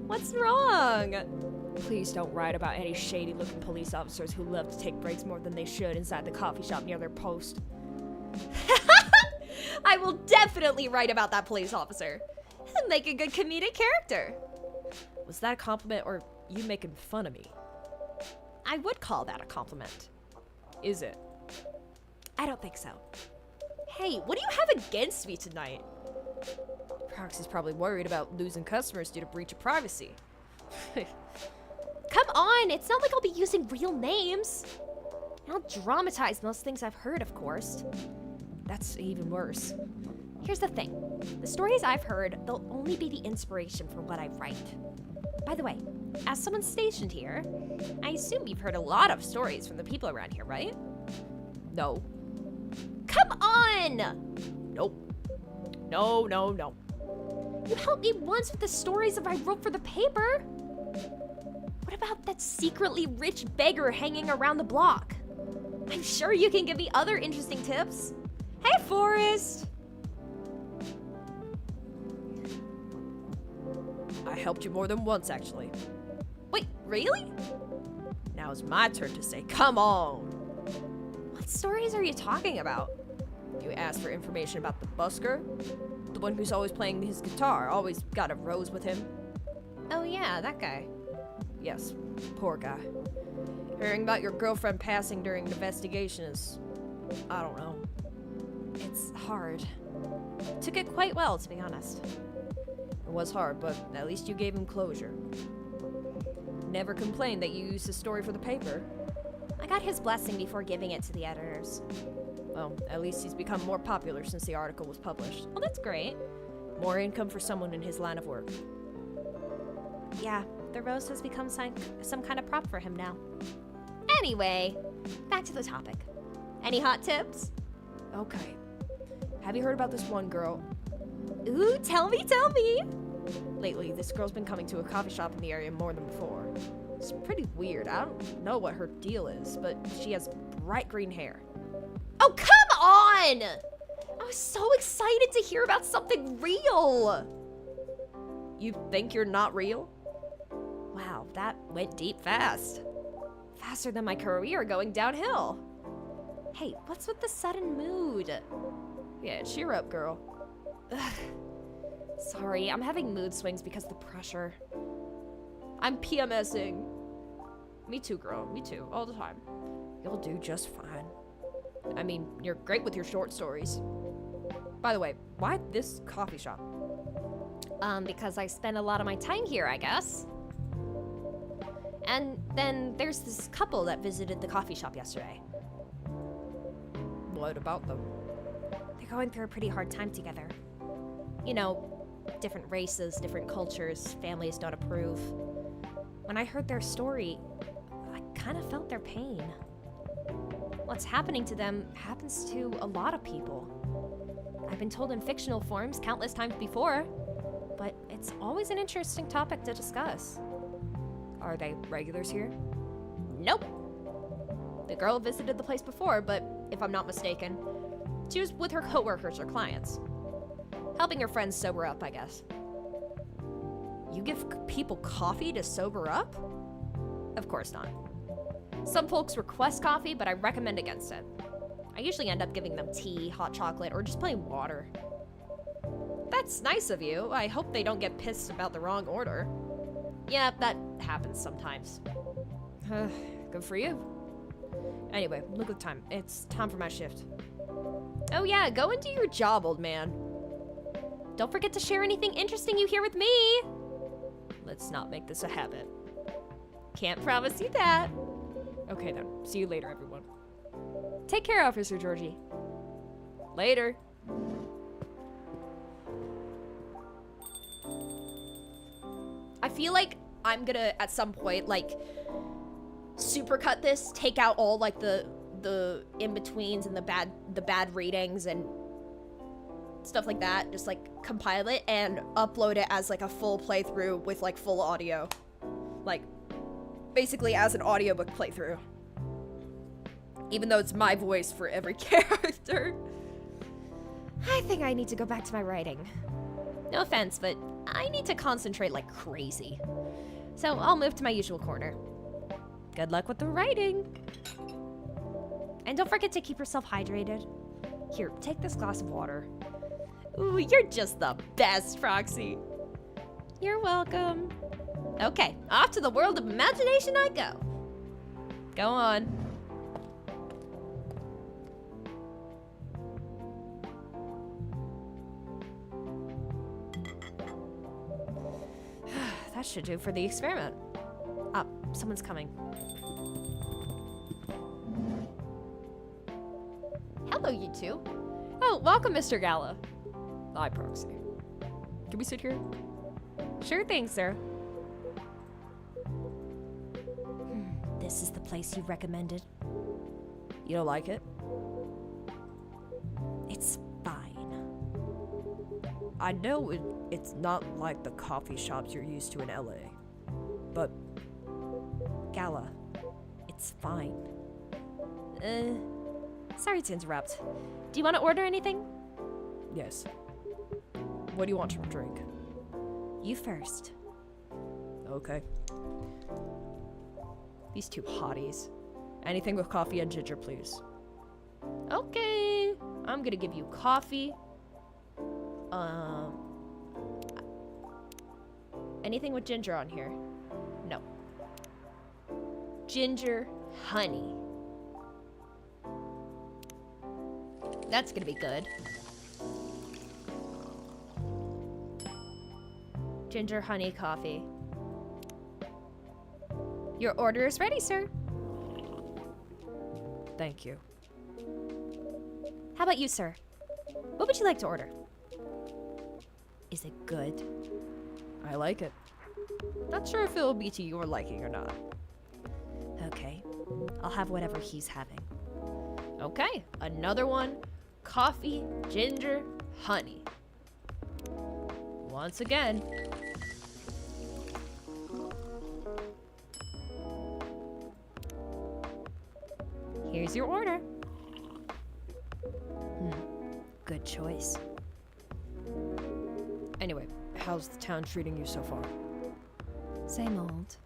What's wrong? Please don't write about any shady-looking police officers who love to take breaks more than they should inside the coffee shop near their post. I will definitely write about that police officer. He'll make a good comedic character. Was that a compliment or you making fun of me? I would call that a compliment. Is it? I don't think so. Hey, what do you have against me tonight? Proxy's probably worried about losing customers due to breach of privacy. Come on, it's not like I'll be using real names. And I'll dramatize most things I've heard, of course. That's even worse. Here's the thing. The stories I've heard, they'll only be the inspiration for what I write. By the way, as someone stationed here, I assume you've heard a lot of stories from the people around here, right? No. Come on! Nope. No. You helped me once with the stories that I wrote for the paper. What about that secretly rich beggar hanging around the block? I'm sure you can give me other interesting tips. Hey, Forrest! I helped you more than once, actually. Wait, really? Now it's my turn to say, come on! What stories are you talking about? You asked for information about the busker? The one who's always playing his guitar, always got a rose with him. Oh yeah, that guy. Yes, poor guy. Hearing about your girlfriend passing during an investigation is, I don't know. It's hard. Took it quite well, to be honest. It was hard, but at least you gave him closure. Never complained that you used his story for the paper. I got his blessing before giving it to the editors. Well, at least he's become more popular since the article was published. Well, that's great. More income for someone in his line of work. Yeah, the rose has become some kind of prop for him now. Anyway, back to the topic. Any hot tips? Okay. Have you heard about this one girl? Ooh, tell me! Lately, this girl's been coming to a coffee shop in the area more than before. It's pretty weird. I don't know what her deal is, but she has bright green hair. Oh, come on! I was so excited to hear about something real! You think you're not real? Wow, that went deep fast. Faster than my career going downhill. Hey, what's with the sudden mood? Yeah, cheer up, girl. Ugh. Sorry, I'm having mood swings because of the pressure. I'm PMSing. Me too, girl. Me too. All the time. You'll do just fine. I mean, you're great with your short stories. By the way, why this coffee shop? Because I spend a lot of my time here, I guess. And then there's this couple that visited the coffee shop yesterday. What about them? They're going through a pretty hard time together. You know, different races, different cultures, families don't approve. When I heard their story, I kind of felt their pain. What's happening to them happens to a lot of people. I've been told in fictional forms countless times before, but it's always an interesting topic to discuss. Are they regulars here? Nope. The girl visited the place before, but if I'm not mistaken, she was with her coworkers or clients. Helping her friends sober up, I guess. You give people coffee to sober up? Of course not. Some folks request coffee, but I recommend against it. I usually end up giving them tea, hot chocolate, or just plain water. That's nice of you. I hope they don't get pissed about the wrong order. Yeah, that happens sometimes. Good for you. Anyway, look at the time. It's time for my shift. Oh yeah, go and do your job, old man. Don't forget to share anything interesting you hear with me. Let's not make this a habit. Can't promise you that. Okay then, see you later, everyone. Take care, Officer Georgie. Later. I feel like I'm gonna, at some point, like, supercut this, take out all, like, the in-betweens and the bad ratings and stuff like that, just, like, compile it and upload it as, like, a full playthrough with, like, full audio. Like, basically as an audiobook playthrough. Even though it's my voice for every character. I think I need to go back to my writing. No offense, but I need to concentrate like crazy. So I'll move to my usual corner. Good luck with the writing. And don't forget to keep yourself hydrated. Here, take this glass of water. Ooh, you're just the best, Roxy. You're welcome. Okay, off to the world of imagination I go. Go on. That should do for the experiment. Ah, someone's coming. Hello, you two. Oh, welcome, Mr. Gala. Hi, Proxy. Can we sit here? Sure thing, sir. This is the place you recommended. You don't like it? It's fine. I know it's not like the coffee shops you're used to in LA, but Gala, it's fine. Sorry to interrupt. Do you want to order anything? yes. What do you want to drink? You first. Okay. These two hotties. Anything with coffee and ginger, please. Okay. I'm gonna give you coffee. Anything with ginger on here? No. Ginger honey. That's gonna be good. Ginger honey coffee. Your order is ready, sir. Thank you. How about you, sir? What would you like to order? Is it good? I like it. Not sure if it'll be to your liking or not. Okay. I'll have whatever he's having. Okay, another one. Coffee, ginger, honey. Once again. Here's your order. Good choice. Anyway, how's the town treating you so far? Same old.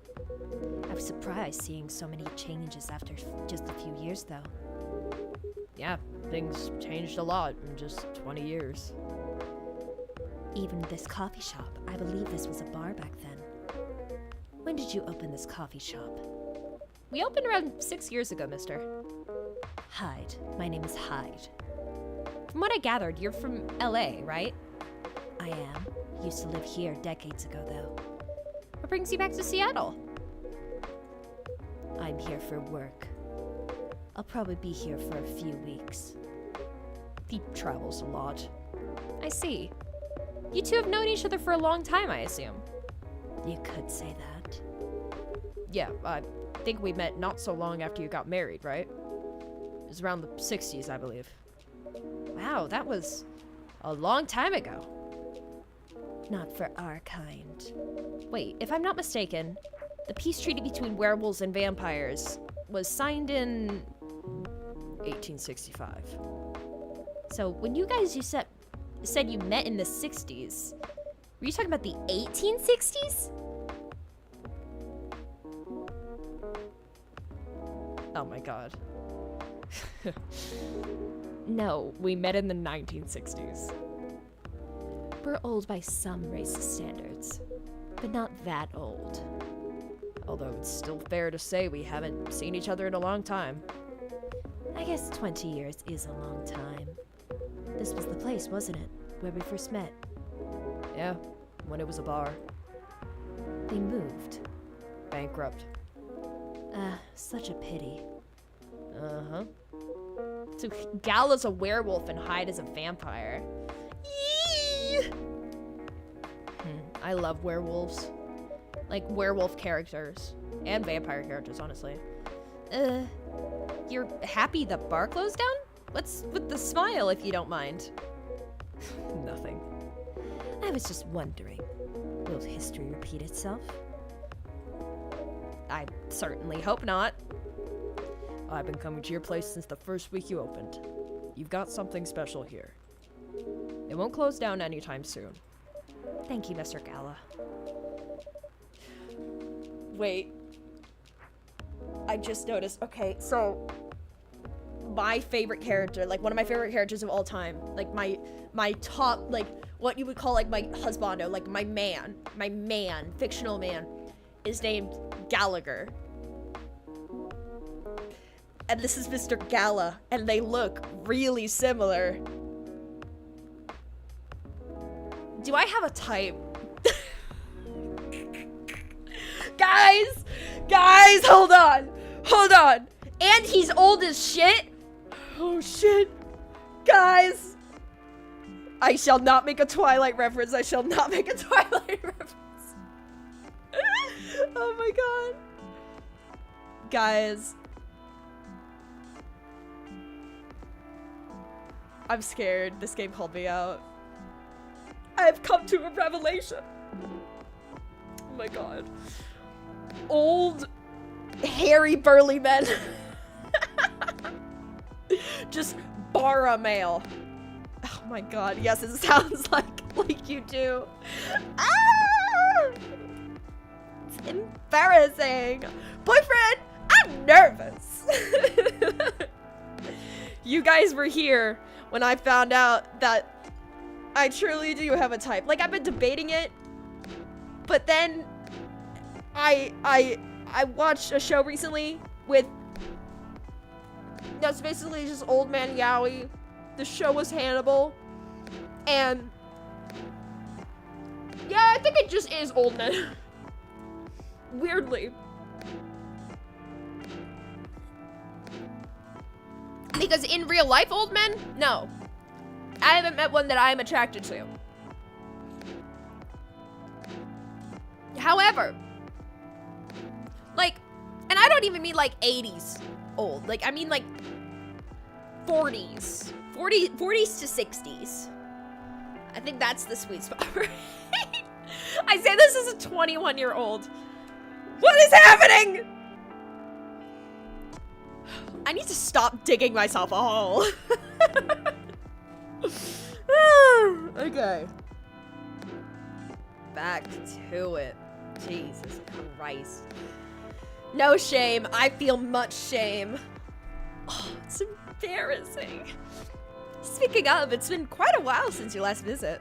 I was surprised seeing so many changes after just a few years, though. Yeah, things changed a lot in just 20 years. Even this coffee shop, I believe this was a bar back then. When did you open this coffee shop? We opened around 6 years ago, mister. Hyde. My name is Hyde. From what I gathered, you're from LA, right? I am. Used to live here decades ago, though. What brings you back to Seattle? I'm here for work. I'll probably be here for a few weeks. He travels a lot. I see. You two have known each other for a long time, I assume. You could say that. Yeah, I think we met not so long after you got married, right? It was around the 60s, I believe. Wow, that was a long time ago. Not for our kind. Wait, if I'm not mistaken, the peace treaty between werewolves and vampires was signed in 1865. So when you guys said you met in the 60s, were you talking about the 1860s? Oh my god. No, we met in the 1960s. We're old by some racist standards, but not that old. Although it's still fair to say we haven't seen each other in a long time. I guess 20 years is a long time. This was the place, wasn't it? Where we first met. Yeah, when it was a bar. They moved. Bankrupt. Such a pity. Uh-huh. So Gala's a werewolf and Hyde is a vampire. Yee! I love werewolves. Like werewolf characters. And vampire characters, honestly. You're happy the bar closed down? What's with the smile, if you don't mind? Nothing. I was just wondering, will history repeat itself? I certainly hope not. I've been coming to your place since the first week you opened. You've got something special here. It won't close down anytime soon. Thank you, Mr. Gala. Wait. I just noticed. Okay, so my favorite character, like one of my favorite characters of all time, like my top, like what you would call like my husbando, like my man, fictional man, is named Gallagher. And this is Mr. Gala, and they look really similar. Do I have a type? Guys, hold on. And he's old as shit. Oh shit. Guys. I shall not make a Twilight reference. Oh my god. Guys. I'm scared. This game called me out. I've come to a revelation. Oh my god. Old, hairy, burly men. Just borrow mail. Oh my god, yes, it sounds like you do. Ah! It's embarrassing. Boyfriend, I'm nervous. You guys were here when I found out that I truly do have a type. Like, I've been debating it, but then I watched a show recently with that's basically just old man yaoi. The show was Hannibal, and yeah, I think it just is old men. Weirdly. Because in real life, old men? No. I haven't met one that I'm attracted to. However, like, and I don't even mean like 80s old. Like, I mean like 40s. 40s to 60s. I think that's the sweet spot. I say this as a 21-year-old. What is happening? I need to stop digging myself a hole. Okay. Back to it. Jesus Christ. No shame. I feel much shame. Oh, it's embarrassing. Speaking of, it's been quite a while since your last visit.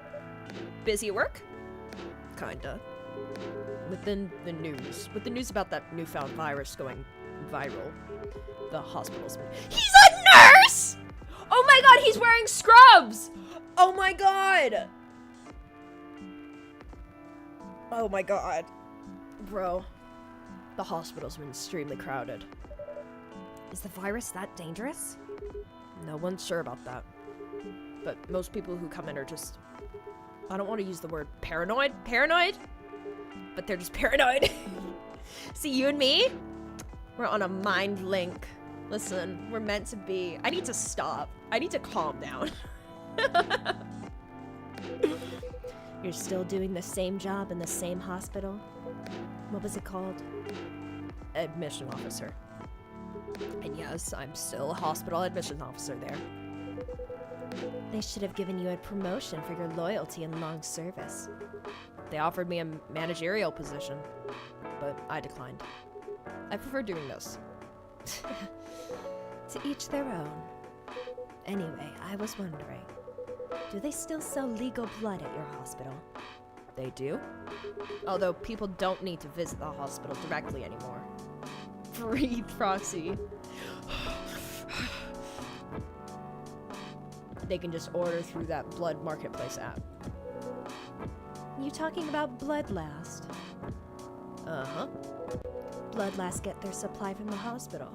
Busy at work? Kinda. With the news about that newfound virus going viral. The hospital's been— He's a nurse! Oh my god, he's wearing scrubs! Oh my god! Oh my god. Bro, the hospital's been extremely crowded. Is the virus that dangerous? No one's sure about that. But most people who come in are just— I don't want to use the word paranoid, but they're just paranoid. See, you and me, we're on a mind link. Listen, we're meant to be. I need to stop. I need to calm down. You're still doing the same job in the same hospital? What was it called? Admission officer. And yes, I'm still a hospital admission officer there. They should have given you a promotion for your loyalty and long service. They offered me a managerial position, but I declined. I prefer doing this. To each their own. Anyway, I was wondering, do they still sell legal blood at your hospital? They do? Although people don't need to visit the hospital directly anymore. Breathe, Proxy. They can just order through that Blood Marketplace app. You talking about Bloodlast? Uh-huh. Bloodlast get their supply from the hospital.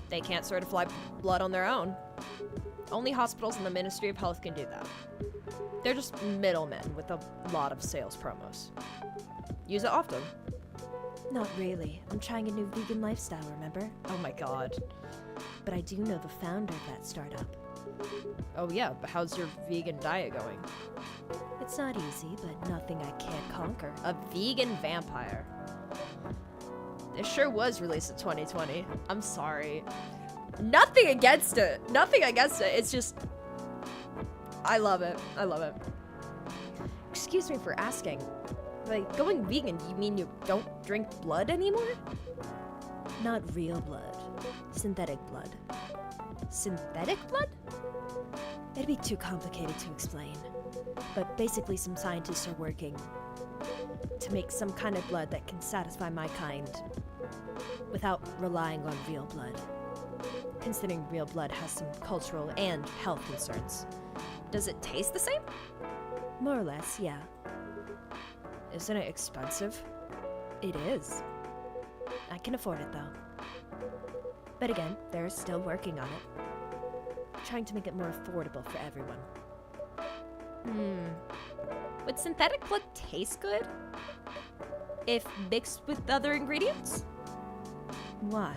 They can't certify blood on their own. Only hospitals and the Ministry of Health can do that. They're just middlemen with a lot of sales promos. Use it often. Not really. I'm trying a new vegan lifestyle, remember? Oh my god. But I do know the founder of that startup. Oh yeah, but how's your vegan diet going? It's not easy, but nothing I can't conquer. A vegan vampire. This sure was released in 2020. I'm sorry. Nothing against it. Nothing against it. It's just... I love it. I love it. Excuse me for asking. Like, going vegan, do you mean you don't drink blood anymore? Not real blood. Synthetic blood. Synthetic blood? It'd be too complicated to explain. But basically some scientists are working to make some kind of blood that can satisfy my kind without relying on real blood. Considering real blood has some cultural and health concerns. Does it taste the same? More or less, yeah. Isn't it expensive? It is. I can afford it though. But again, they're still working on it. Trying to make it more affordable for everyone. Would synthetic blood taste good? If mixed with other ingredients? Why?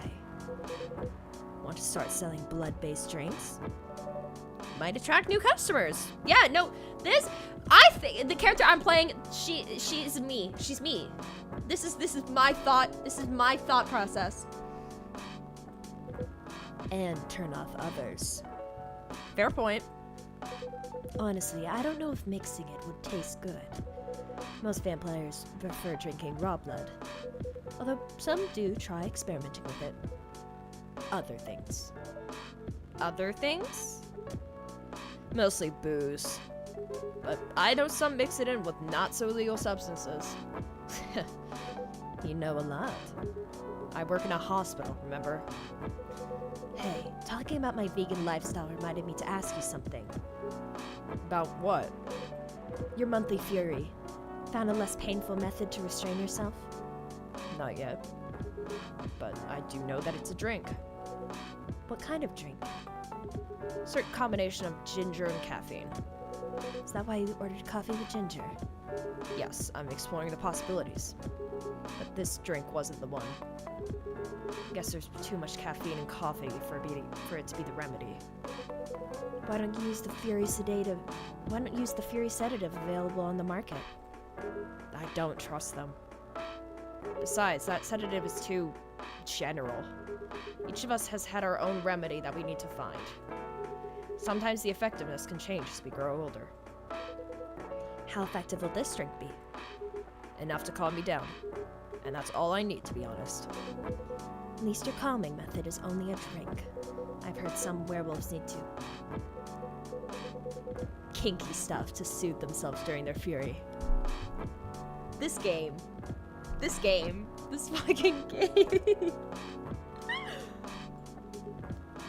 Want to start selling blood-based drinks? Might attract new customers. Yeah, no, I think the character I'm playing, she's me. She's me. This is my thought process. And turn off others. Fair point. Honestly, I don't know if mixing it would taste good. Most vampires prefer drinking raw blood. Although some do try experimenting with it. Other things. Other things? Mostly booze. But I know some mix it in with not so legal substances. You know a lot. I work in a hospital, remember? Hey, talking about my vegan lifestyle reminded me to ask you something. About what? Your monthly fury. Found a less painful method to restrain yourself? Not yet. But I do know that it's a drink. What kind of drink? Certain combination of ginger and caffeine. Is that why you ordered coffee with ginger? Yes, I'm exploring the possibilities. But this drink wasn't the one. Guess there's too much caffeine in coffee for it to be the remedy. Why don't you use the fury sedative? Why don't you use the fury sedative available on the market? I don't trust them. Besides, that sedative is too general. Each of us has had our own remedy that we need to find. Sometimes the effectiveness can change as we grow older. How effective will this drink be? Enough to calm me down. And that's all I need, to be honest. At least your calming method is only a drink. I've heard some werewolves need to kinky stuff to soothe themselves during their fury. This fucking game.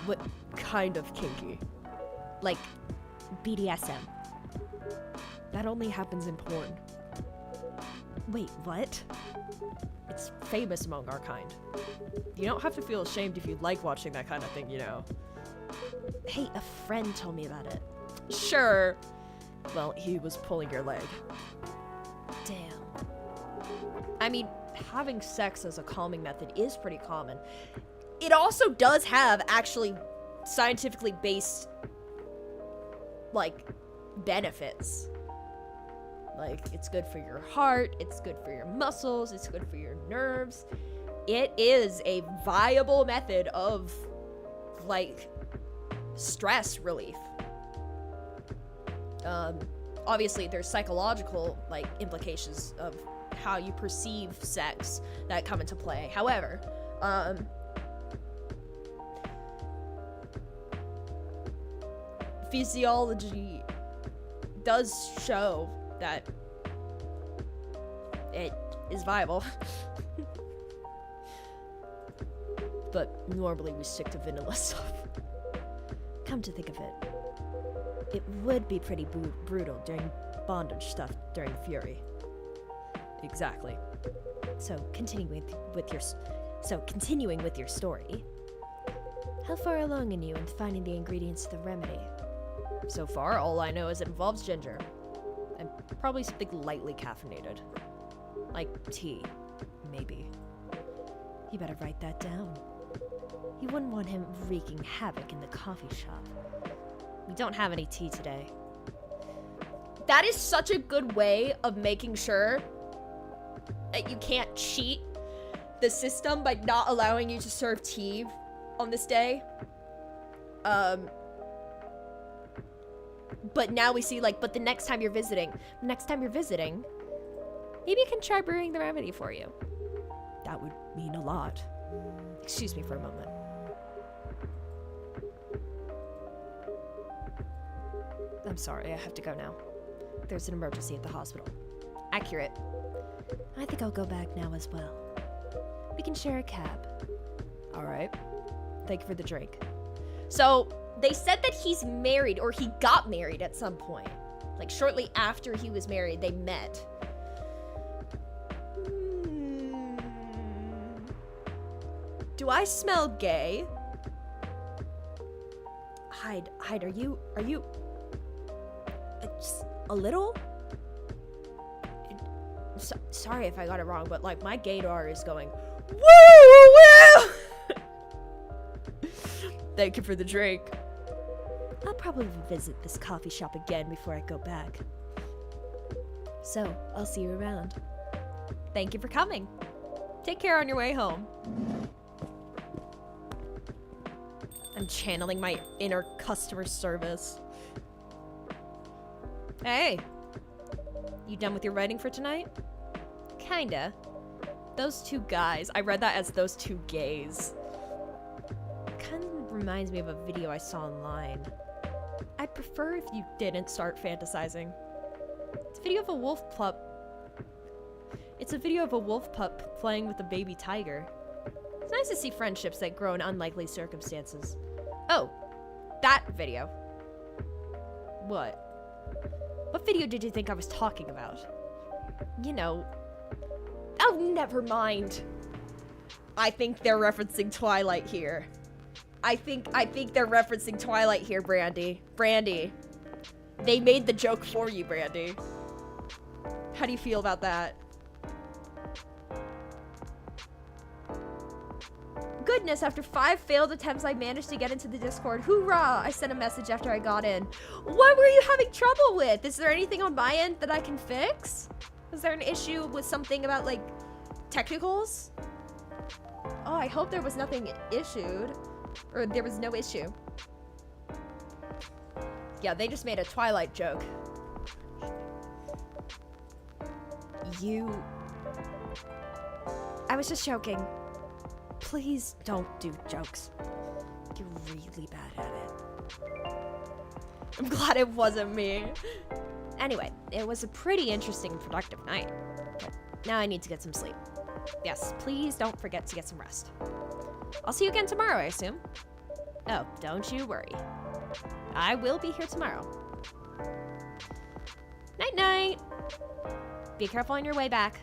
What kind of kinky? Like BDSM. That only happens in porn. Wait, what? It's famous among our kind. You don't have to feel ashamed if you like watching that kind of thing, you know. Hey, a friend told me about it. Sure. Well, he was pulling your leg. Damn. I mean, having sex as a calming method is pretty common. It also does have actually scientifically based, like, benefits. Like, it's good for your heart, it's good for your muscles, it's good for your nerves. It is a viable method of, like, stress relief. Obviously, there's psychological, like, implications of how you perceive sex that come into play. However, physiology does show that it is viable. But normally we stick to vanilla stuff. Come to think of it, it would be pretty brutal during bondage stuff during Fury. Exactly. So continuing with your story, how far along are you in finding the ingredients to the remedy? So far, all I know is it involves ginger. And probably something lightly caffeinated. Like tea, maybe. You better write that down. You wouldn't want him wreaking havoc in the coffee shop. We don't have any tea today. That is such a good way of making sure that you can't cheat the system by not allowing you to serve tea on this day. But now we see, like, but the next time you're visiting, maybe you can try brewing the remedy for you. That would mean a lot. Excuse me for a moment. I'm sorry, I have to go now. There's an emergency at the hospital. Accurate. I think I'll go back now as well. We can share a cab. All right. Thank you for the drink. So, they said that he's married, or he got married at some point. Like, shortly after he was married, they met. Do I smell gay? Hyde, are you just a little? Sorry if I got it wrong, but like my gaydar is going woo woo. Thank you for the drink. I'll probably visit this coffee shop again before I go back. So, I'll see you around. Thank you for coming. Take care on your way home. I'm channeling my inner customer service. Hey, you done with your writing for tonight? Kinda. Those two guys, I read that as those two gays. Kind of reminds me of a video I saw online. I'd prefer if you didn't start fantasizing. It's a video of a wolf pup. It's a video of a wolf pup playing with a baby tiger. It's nice to see friendships that grow in unlikely circumstances. Oh, that video. What? What video did you think I was talking about? You know. Oh, never mind. I think they're referencing Twilight here. I think they're referencing Twilight here, Brandy. Brandy. They made the joke for you, Brandy. How do you feel about that? Goodness, after 5 failed attempts, I managed to get into the Discord. Hoorah! I sent a message after I got in. What were you having trouble with? Is there anything on my end that I can fix? Is there an issue with something about, like, technicals? Oh, I hope there was nothing issued. Or there was no issue. Yeah, they just made a Twilight joke. I was just joking. Please don't do jokes. You're really bad at it. I'm glad it wasn't me. Anyway, it was a pretty interesting and productive night. But now I need to get some sleep. Yes, please don't forget to get some rest. I'll see you again tomorrow, I assume. Oh, don't you worry. I will be here tomorrow. Night-night. Be careful on your way back.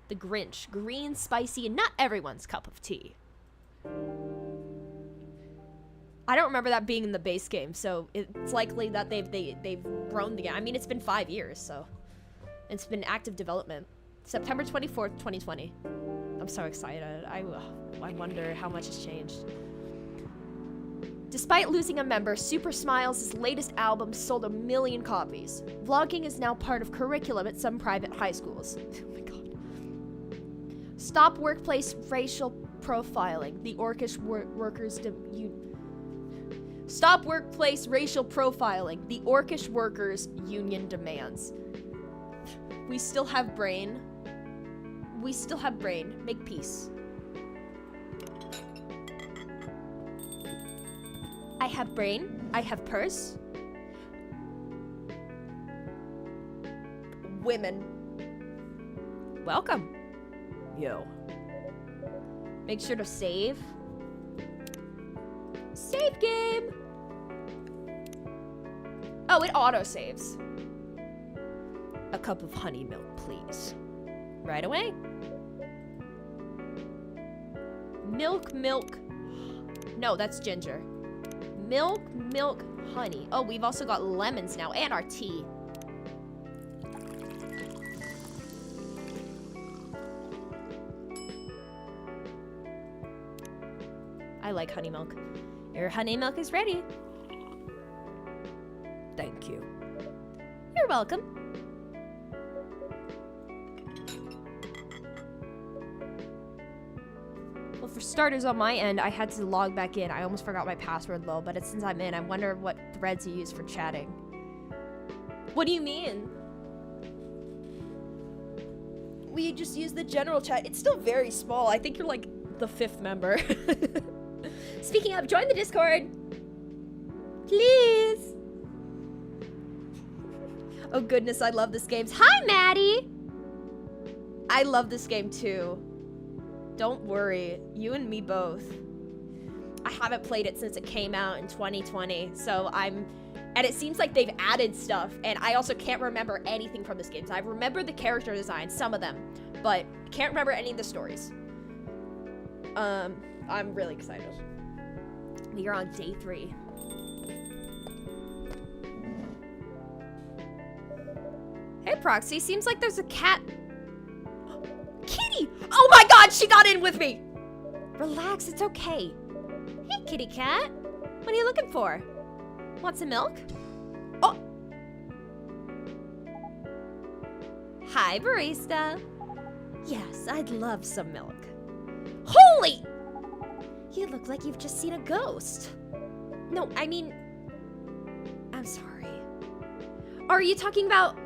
The Grinch. Green, spicy, and not everyone's cup of tea. I don't remember that being in the base game, so it's likely that they've grown the game. I mean, it's been 5 years, so it's been active development. September 24th, 2020. I'm so excited. I wonder how much has changed. Despite losing a member, Super Smiles' latest album sold 1 million copies. Vlogging is now part of curriculum at some private high schools. Oh my god. Stop workplace racial profiling. The Orcish workers Stop workplace racial profiling. The Orcish workers union demands. We still have brain. We still have brain. Make peace. I have brain. I have purse. Women. Welcome. Yo. Make sure to save. Save game. Oh, it auto saves. A cup of honey milk, please. Right away. Milk. No, that's ginger. Milk, honey. Oh, we've also got lemons now and our tea. I like honey milk. Your honey milk is ready. Thank you. You're welcome. Well, for starters, on my end, I had to log back in. I almost forgot my password, though, but since I'm in, I wonder what threads you use for chatting. What do you mean? We just use the general chat. It's still very small. I think you're like the 5th member. Speaking of, join the Discord. Please. Oh goodness, I love this game. Hi, Maddie. I love this game too. Don't worry, you and me both. I haven't played it since it came out in 2020, so and it seems like they've added stuff, and I also can't remember anything from this game. So I remember the character design, some of them, but can't remember any of the stories. I'm really excited. We are on day 3. Hey, Proxy, seems like there's a cat. Kitty! Oh my god, she got in with me! Relax, it's okay. Hey, kitty cat. What are you looking for? Want some milk? Oh! Hi, Barista. Yes, I'd love some milk. Holy! You look like you've just seen a ghost. No, I mean... I'm sorry. Are you talking about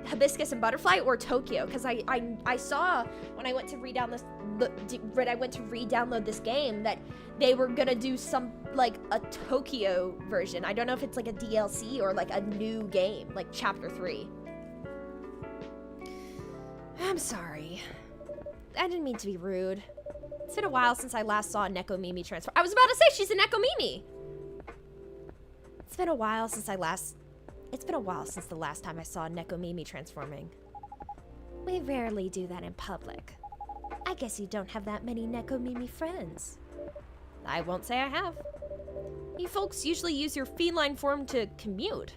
Hibiscus and Butterfly or Tokyo? Because I saw when I went to re-download this game that they were gonna do some like a Tokyo version. I don't know if it's like a DLC or like a new game, like chapter 3. I'm sorry. I didn't mean to be rude. It's been a while since I last saw a Neko Mimi transform. I was about to say she's a Neko Mimi. It's been a while since the last time I saw a Neko Mimi transforming. We rarely do that in public. I guess you don't have that many Neko Mimi friends. I won't say I have. You folks usually use your feline form to commute,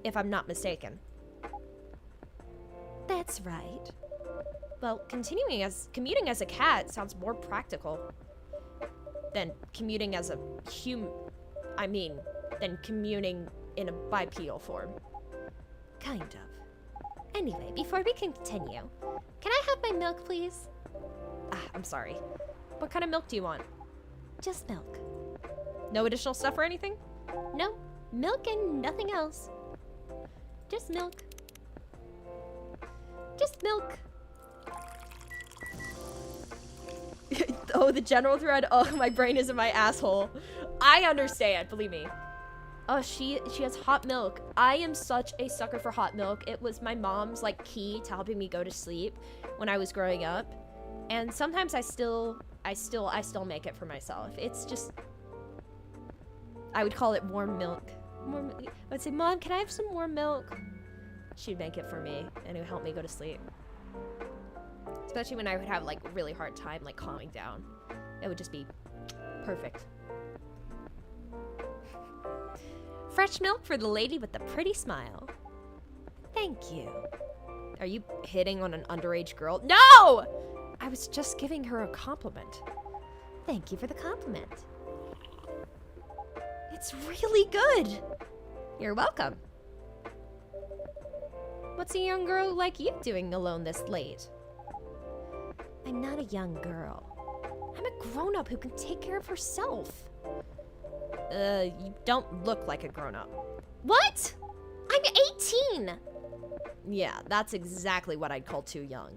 if I'm not mistaken. That's right. Well, commuting as a cat sounds more practical than commuting as a than commuting in a bipedal form. Kind of. Anyway, before we continue, can I have my milk, please? I'm sorry. What kind of milk do you want? Just milk. No additional stuff or anything? No, milk and nothing else. Just milk. Just milk. Oh, the general thread. Oh, my brain is in my asshole. I understand, believe me. Oh, she has hot milk. I am such a sucker for hot milk. It was my mom's like key to helping me go to sleep when I was growing up. And sometimes I still make it for myself. It's just, I would call it warm milk. I'd say, Mom, can I have some warm milk? She'd make it for me and it would help me go to sleep. Especially when I would have like a really hard time like calming down. It would just be perfect. Fresh milk for the lady with the pretty smile. Thank you. Are you hitting on an underage girl? No! I was just giving her a compliment. Thank you for the compliment. It's really good. You're welcome. What's a young girl like you doing alone this late? I'm not a young girl. I'm a grown-up who can take care of herself. You don't look like a grown-up. What? I'm 18! Yeah, that's exactly what I'd call too young.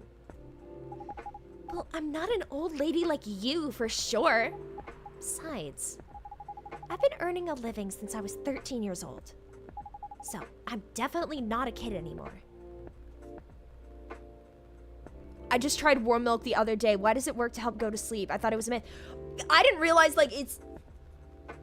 Well, I'm not an old lady like you, for sure. Besides, I've been earning a living since I was 13 years old. So, I'm definitely not a kid anymore. I just tried warm milk the other day. Why does it work to help go to sleep? I thought it was a myth. I didn't realize, like,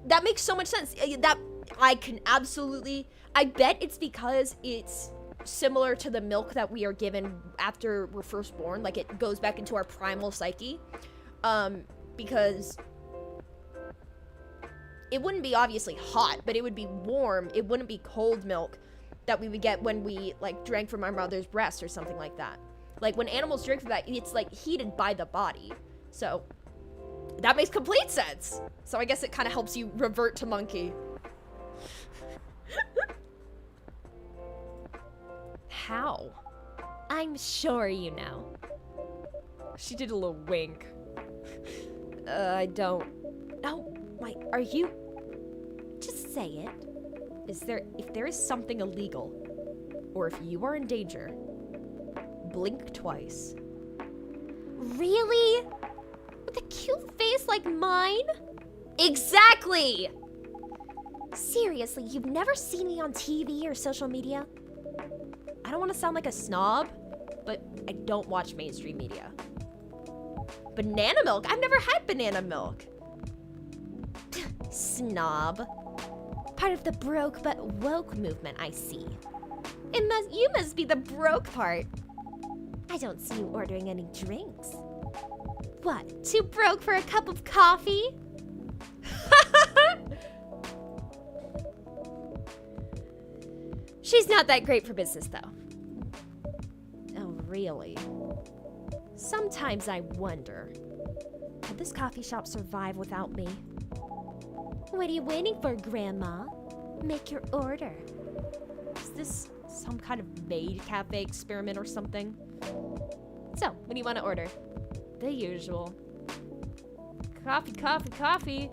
that makes so much sense. That I can absolutely, I bet it's because it's similar to the milk that we are given after we're first born. Like, it goes back into our primal psyche. Because it wouldn't be obviously hot, but it would be warm. It wouldn't be cold milk that we would get when we, like, drank from our mother's breast or something like that. Like, when animals drink from that, it's, like, heated by the body. So, that makes complete sense. So I guess it kind of helps you revert to monkey. How? I'm sure you know. She did a little wink. I don't. Oh, wait, are you? Just say it. If there is something illegal, or if you are in danger, blink twice. Really? With a cute face like mine? Exactly! Seriously, you've never seen me on TV or social media? I don't want to sound like a snob, but I don't watch mainstream media. Banana milk? I've never had banana milk. Snob. Part of the broke but woke movement, I see. You must be the broke part. I don't see you ordering any drinks. What, too broke for a cup of coffee? She's not that great for business, though. Oh, really? Sometimes I wonder, could this coffee shop survive without me? What are you waiting for, Grandma? Make your order. Is this some kind of maid cafe experiment or something? So, what do you want to order? The usual. Coffee, coffee, coffee.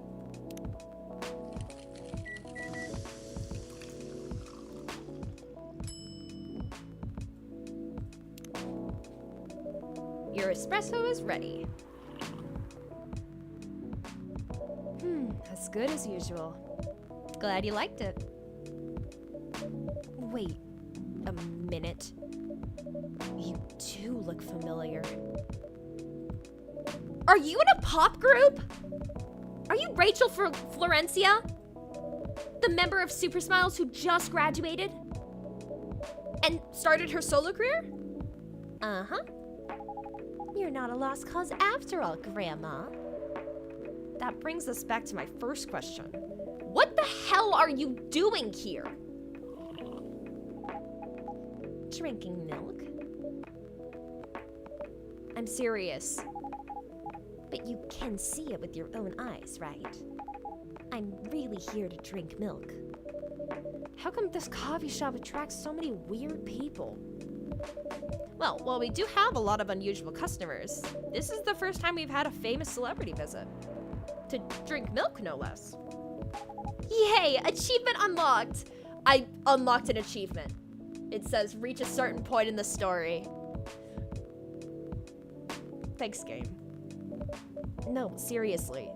Your espresso is ready. As good as usual. Glad you liked it. Wait a minute. You do look familiar. Are you in a pop group? Are you Rachel Florencia? The member of Super Smiles who just graduated? And started her solo career? Uh-huh. You're not a lost cause after all, Grandma. That brings us back to my first question. What the hell are you doing here? Drinking milk. I'm serious. But you can see it with your own eyes, right? I'm really here to drink milk. How come this coffee shop attracts so many weird people? Well, while we do have a lot of unusual customers, this is the first time we've had a famous celebrity visit. To drink milk, no less. Yay! Achievement unlocked! I unlocked an achievement. It says, reach a certain point in the story. Thanks, game. No, seriously.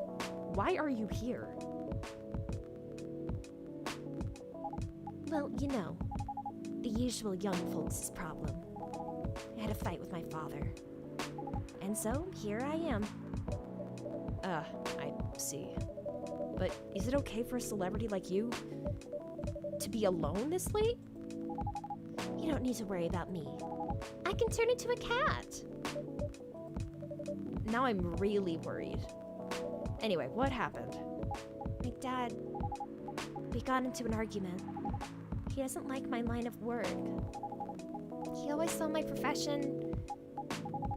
Why are you here? Well, you know, the usual young folks' problem. I had a fight with my father. And so, here I am. I see. But is it okay for a celebrity like you to be alone this late? You don't need to worry about me. I can turn into a cat. Now I'm really worried. Anyway, what happened? My dad, we got into an argument. He doesn't like my line of work. He always saw my profession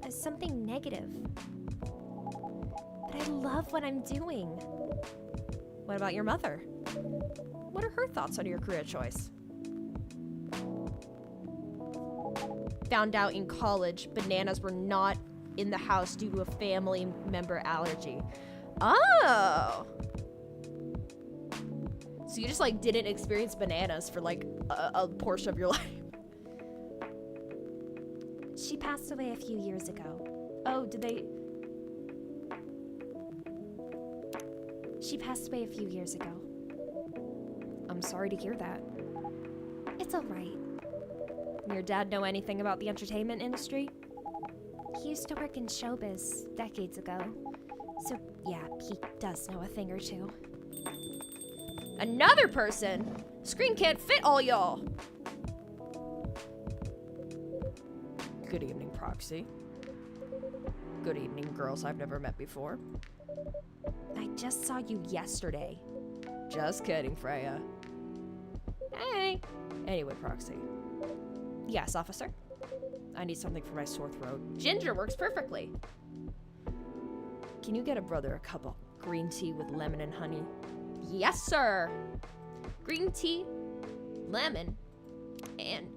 as something negative. But I love what I'm doing. What about your mother? What are her thoughts on your career choice? Found out in college bananas were not in the house due to a family member allergy. Oh! So you just like didn't experience bananas for like a portion of your life. She passed away a few years ago. Oh, did they? She passed away a few years ago. sorry to hear that. It's alright. Your dad know anything about the entertainment industry? He used to work in showbiz decades ago. So, yeah, he does know a thing or two. Another person? Screen can't fit all y'all. Good evening, Proxy. Good evening, girls I've never met before. I just saw you yesterday. Just kidding, Freya. Hey. Anyway, Proxy. Yes, officer? I need something for my sore throat. Ginger works perfectly. Can you get a brother a cup of green tea with lemon and honey? Yes, sir. Green tea, lemon, and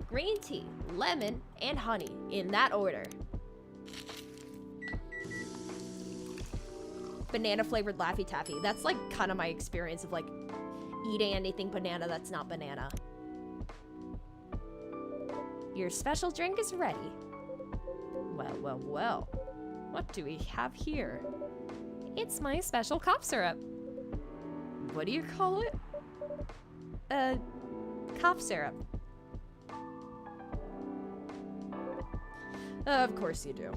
green tea, lemon, and honey in that order. Banana flavored Laffy Taffy. That's like kind of my experience of like eating anything banana that's not banana. Your special drink is ready. Well, well, well. What do we have here? It's my special cough syrup. What do you call it? Cough syrup. Of course you do.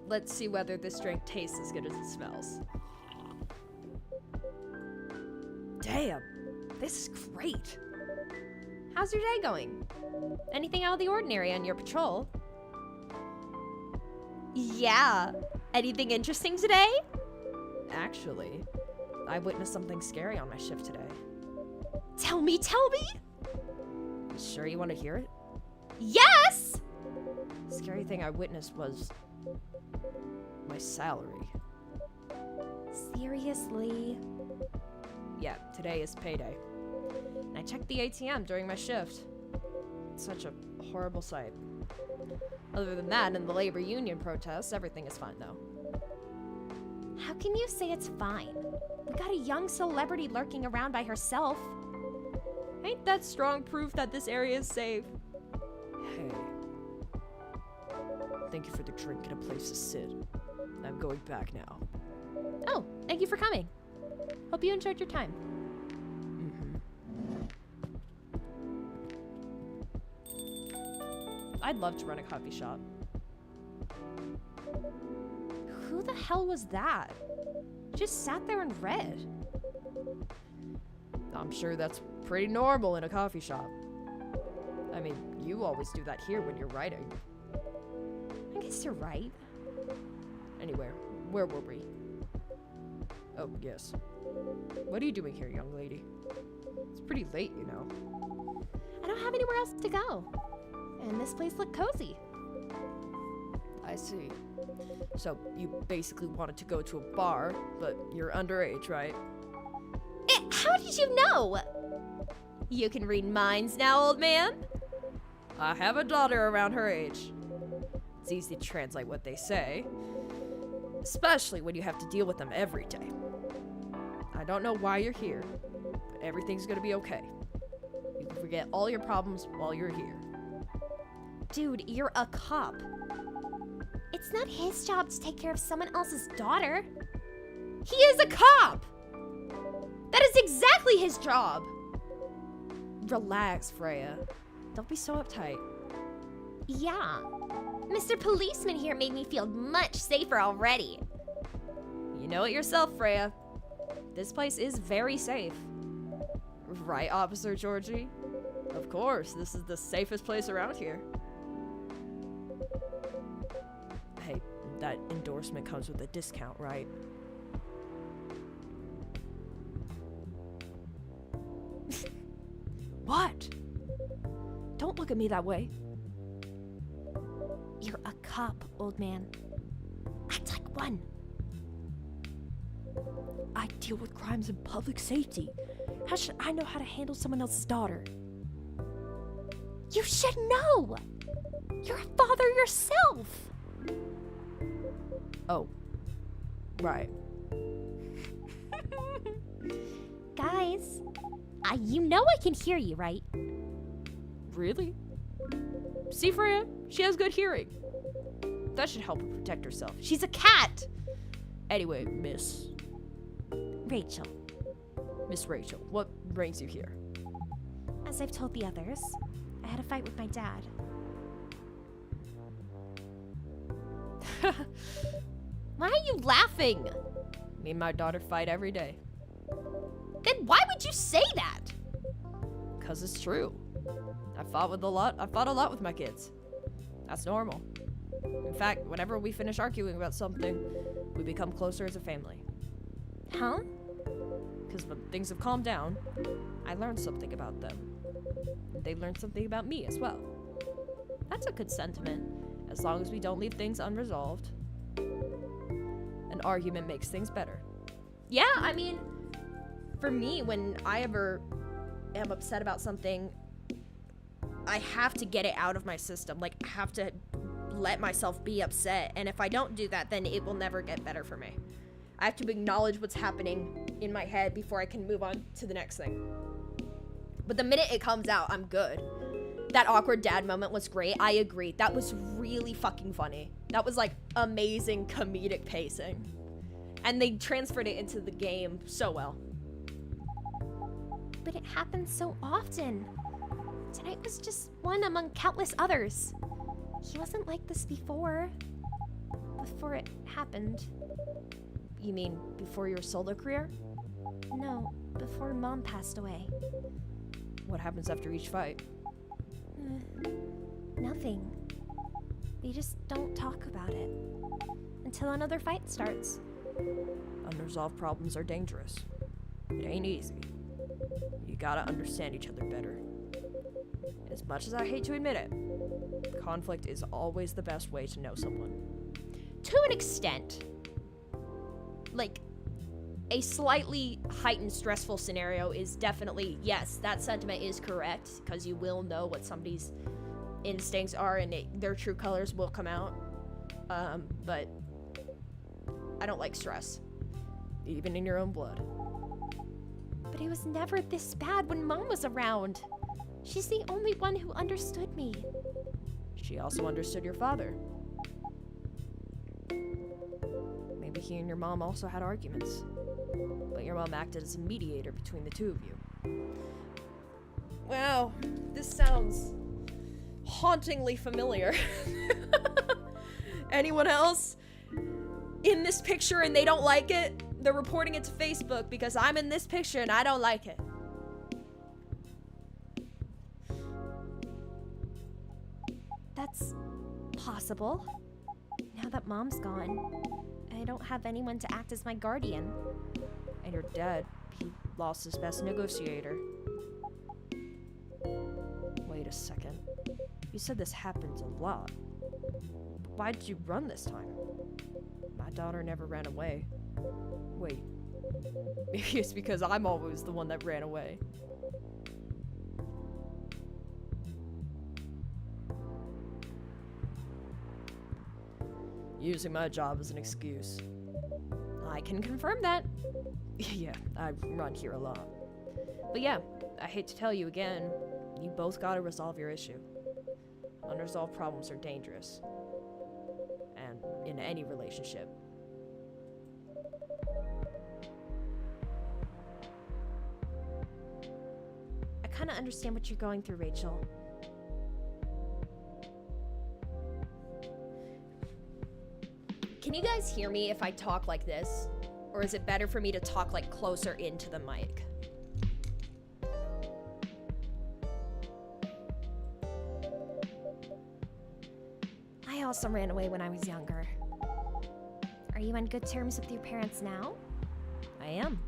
Let's see whether this drink tastes as good as it smells. Damn, this is great. How's your day going? Anything out of the ordinary on your patrol? Yeah. Anything interesting today? Actually, I witnessed something scary on my shift today. Tell me, tell me! You sure you want to hear it? Yes! The scary thing I witnessed was my salary. Seriously? Yeah, today is payday. And I checked the ATM during my shift. It's such a horrible sight. Other than that, and the labor union protests, everything is fine though. How can you say it's fine? We got a young celebrity lurking around by herself. Ain't that strong proof that this area is safe? Hey. Thank you for the drink and a place to sit. I'm going back now. Oh, thank you for coming. Hope you enjoyed your time. I'd love to run a coffee shop. Who the hell was that? Just sat there and read. I'm sure that's pretty normal in a coffee shop. I mean, you always do that here when you're writing. I guess you're right. Anyway, where were we? Oh, yes. What are you doing here, young lady? It's pretty late, you know. I don't have anywhere else to go. And this place looked cozy. I see. So, you basically wanted to go to a bar, but you're underage, right? How did you know? You can read minds now, old man. I have a daughter around her age. It's easy to translate what they say, especially when you have to deal with them every day. I don't know why you're here, but everything's gonna be okay. You can forget all your problems while you're here. Dude, you're a cop. It's not his job to take care of someone else's daughter. He is a cop! That is exactly his job! Relax, Freya. Don't be so uptight. Yeah. Mr. Policeman here made me feel much safer already. You know it yourself, Freya. This place is very safe. Right, Officer Georgie? Of course, this is the safest place around here. Hey, that endorsement comes with a discount, right? What? Don't look at me that way. You're a cop, old man. Act like one. I deal with crimes in public safety. How should I know how to handle someone else's daughter? You should know! You're a father yourself! Oh. Right. Guys, you know I can hear you, right? Really? See, Freya? She has good hearing. That should help her protect herself. She's a cat! Anyway, miss. Rachel, Miss Rachel, what brings you here? As I've told the others, I had a fight with my dad. Why are you laughing? Me and my daughter fight every day. Then why would you say that? Cause it's true. I fought a lot with my kids. That's normal. In fact, whenever we finish arguing about something, we become closer as a family. Huh? Because when things have calmed down, I learned something about them. And they learned something about me as well. That's a good sentiment, as long as we don't leave things unresolved. An argument makes things better. Yeah, I mean, for me, when I ever am upset about something, I have to get it out of my system. Like, I have to let myself be upset. And if I don't do that, then it will never get better for me. I have to acknowledge what's happening in my head before I can move on to the next thing. But the minute it comes out, I'm good. That awkward dad moment was great. I agree. That was really fucking funny. That was like amazing comedic pacing. And they transferred it into the game so well. But it happens so often. Tonight was just one among countless others. He wasn't like this before. Before it happened. You mean before your solo career? No, before Mom passed away. What happens after each fight? Nothing. They just don't talk about it. Until another fight starts. Unresolved problems are dangerous. It ain't easy. You gotta understand each other better. As much as I hate to admit it, conflict is always the best way to know someone. To an extent. Like, a slightly heightened stressful scenario is definitely, yes, that sentiment is correct, because you will know what somebody's instincts are and their true colors will come out. But I don't like stress. Even in your own blood. But it was never this bad when Mom was around. She's the only one who understood me. She also understood your father. Maybe he and your mom also had arguments. But your mom acted as a mediator between the two of you. Wow, this sounds hauntingly familiar. Anyone else in this picture and they don't like it? They're reporting it to Facebook because I'm in this picture and I don't like it. That's possible. Now that Mom's gone, I don't have anyone to act as my guardian. And your dad, he lost his best negotiator. Wait a second. You said this happens a lot. Why did you run this time? My daughter never ran away. Wait. Maybe it's because I'm always the one that ran away. Using my job as an excuse. I can confirm that. Yeah, I run here a lot. But yeah, I hate to tell you again, you both gotta resolve your issue. Unresolved problems are dangerous. And in any relationship. I kind of understand what you're going through, Rachel. Can you guys hear me if I talk like this? Or is it better for me to talk like closer into the mic? I also ran away when I was younger. Are you on good terms with your parents now? I am.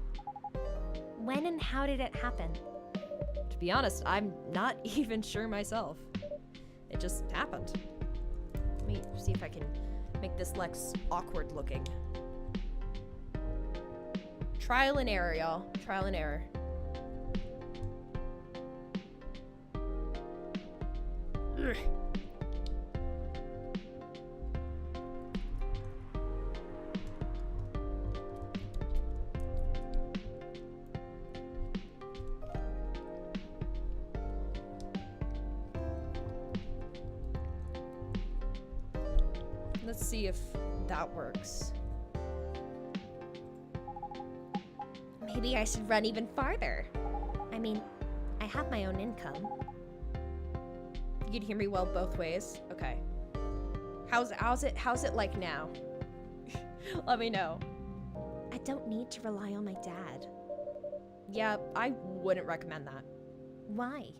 When and how did it happen? To be honest, I'm not even sure myself. It just happened. Let me see if I can make this less awkward looking. Trial and error, y'all. Trial and error. Ugh. Let's see if that works. Maybe Maybe I should run even farther. I mean, I have my own income. You can hear me well both ways. Okay. How's it like now? Let me know. I don't need to rely on my dad. Yeah, I wouldn't recommend that. Why?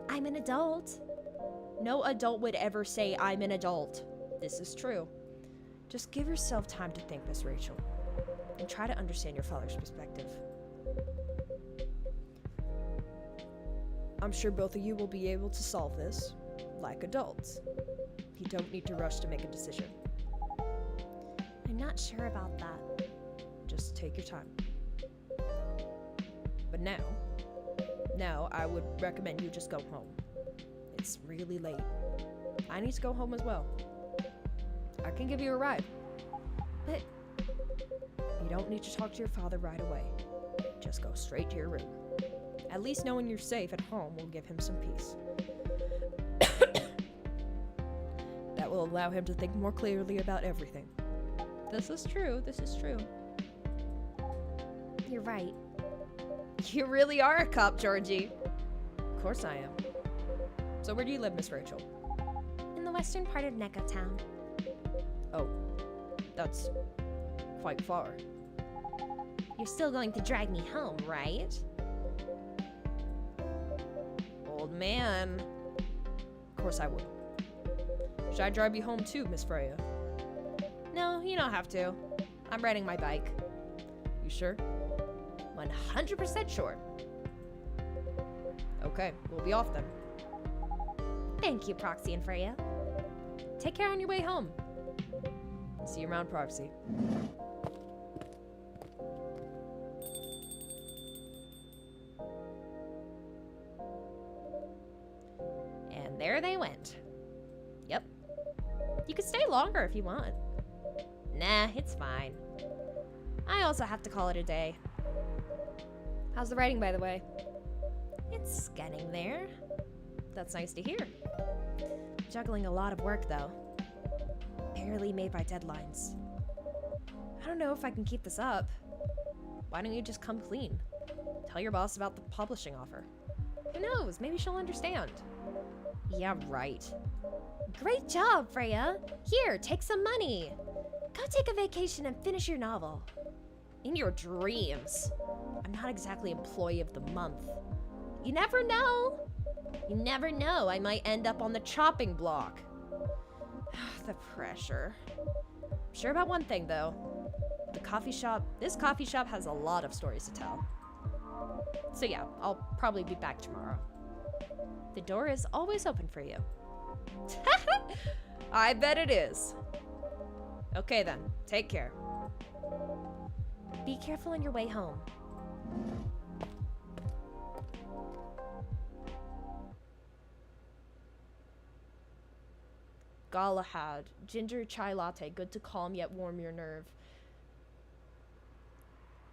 I'm an adult. No adult would ever say I'm an adult. This is true. Just give yourself time to think, Miss Rachel, and try to understand your father's perspective. I'm sure both of you will be able to solve this like adults. You don't need to rush to make a decision. I'm not sure about that. Just take your time. But now I would recommend you just go home. It's really late. I need to go home as well. I can give you a ride. But You don't need to talk to your father right away. Just go straight to your room. At least knowing you're safe at home will give him some peace. That will allow him to think more clearly about everything. This is true. you're right. You really are a cop, Georgie. Of course I am. So where do you live, Miss Rachel? In the western part of Neko Town. Oh, that's quite far. You're still going to drag me home, right? Old man. Of course I will. Should I drive you home too, Miss Freya? No, you don't have to. I'm riding my bike. You sure? 100% sure. Okay, we'll be off then. Thank you, Proxy and Freya. Take care on your way home. See you around, Proxy. And there they went. Yep. You could stay longer if you want. Nah, it's fine. I also have to call it a day. How's the writing, by the way? It's getting there. That's nice to hear. Juggling a lot of work, though. Barely made my deadlines. I don't know if I can keep this up. Why don't you just come clean? Tell your boss about the publishing offer. Who knows? Maybe she'll understand. Yeah, right. Great job, Freya. Here, take some money. Go take a vacation and finish your novel. In your dreams. I'm not exactly employee of the month. You never know. You never know. I might end up on the chopping block. The pressure. I'm sure about one thing, though. This coffee shop has a lot of stories to tell. So yeah, I'll probably be back tomorrow. The door is always open for you. I bet it is. Okay then, take care. Be careful on your way home. Galahad, ginger chai latte, good to calm yet warm your nerve.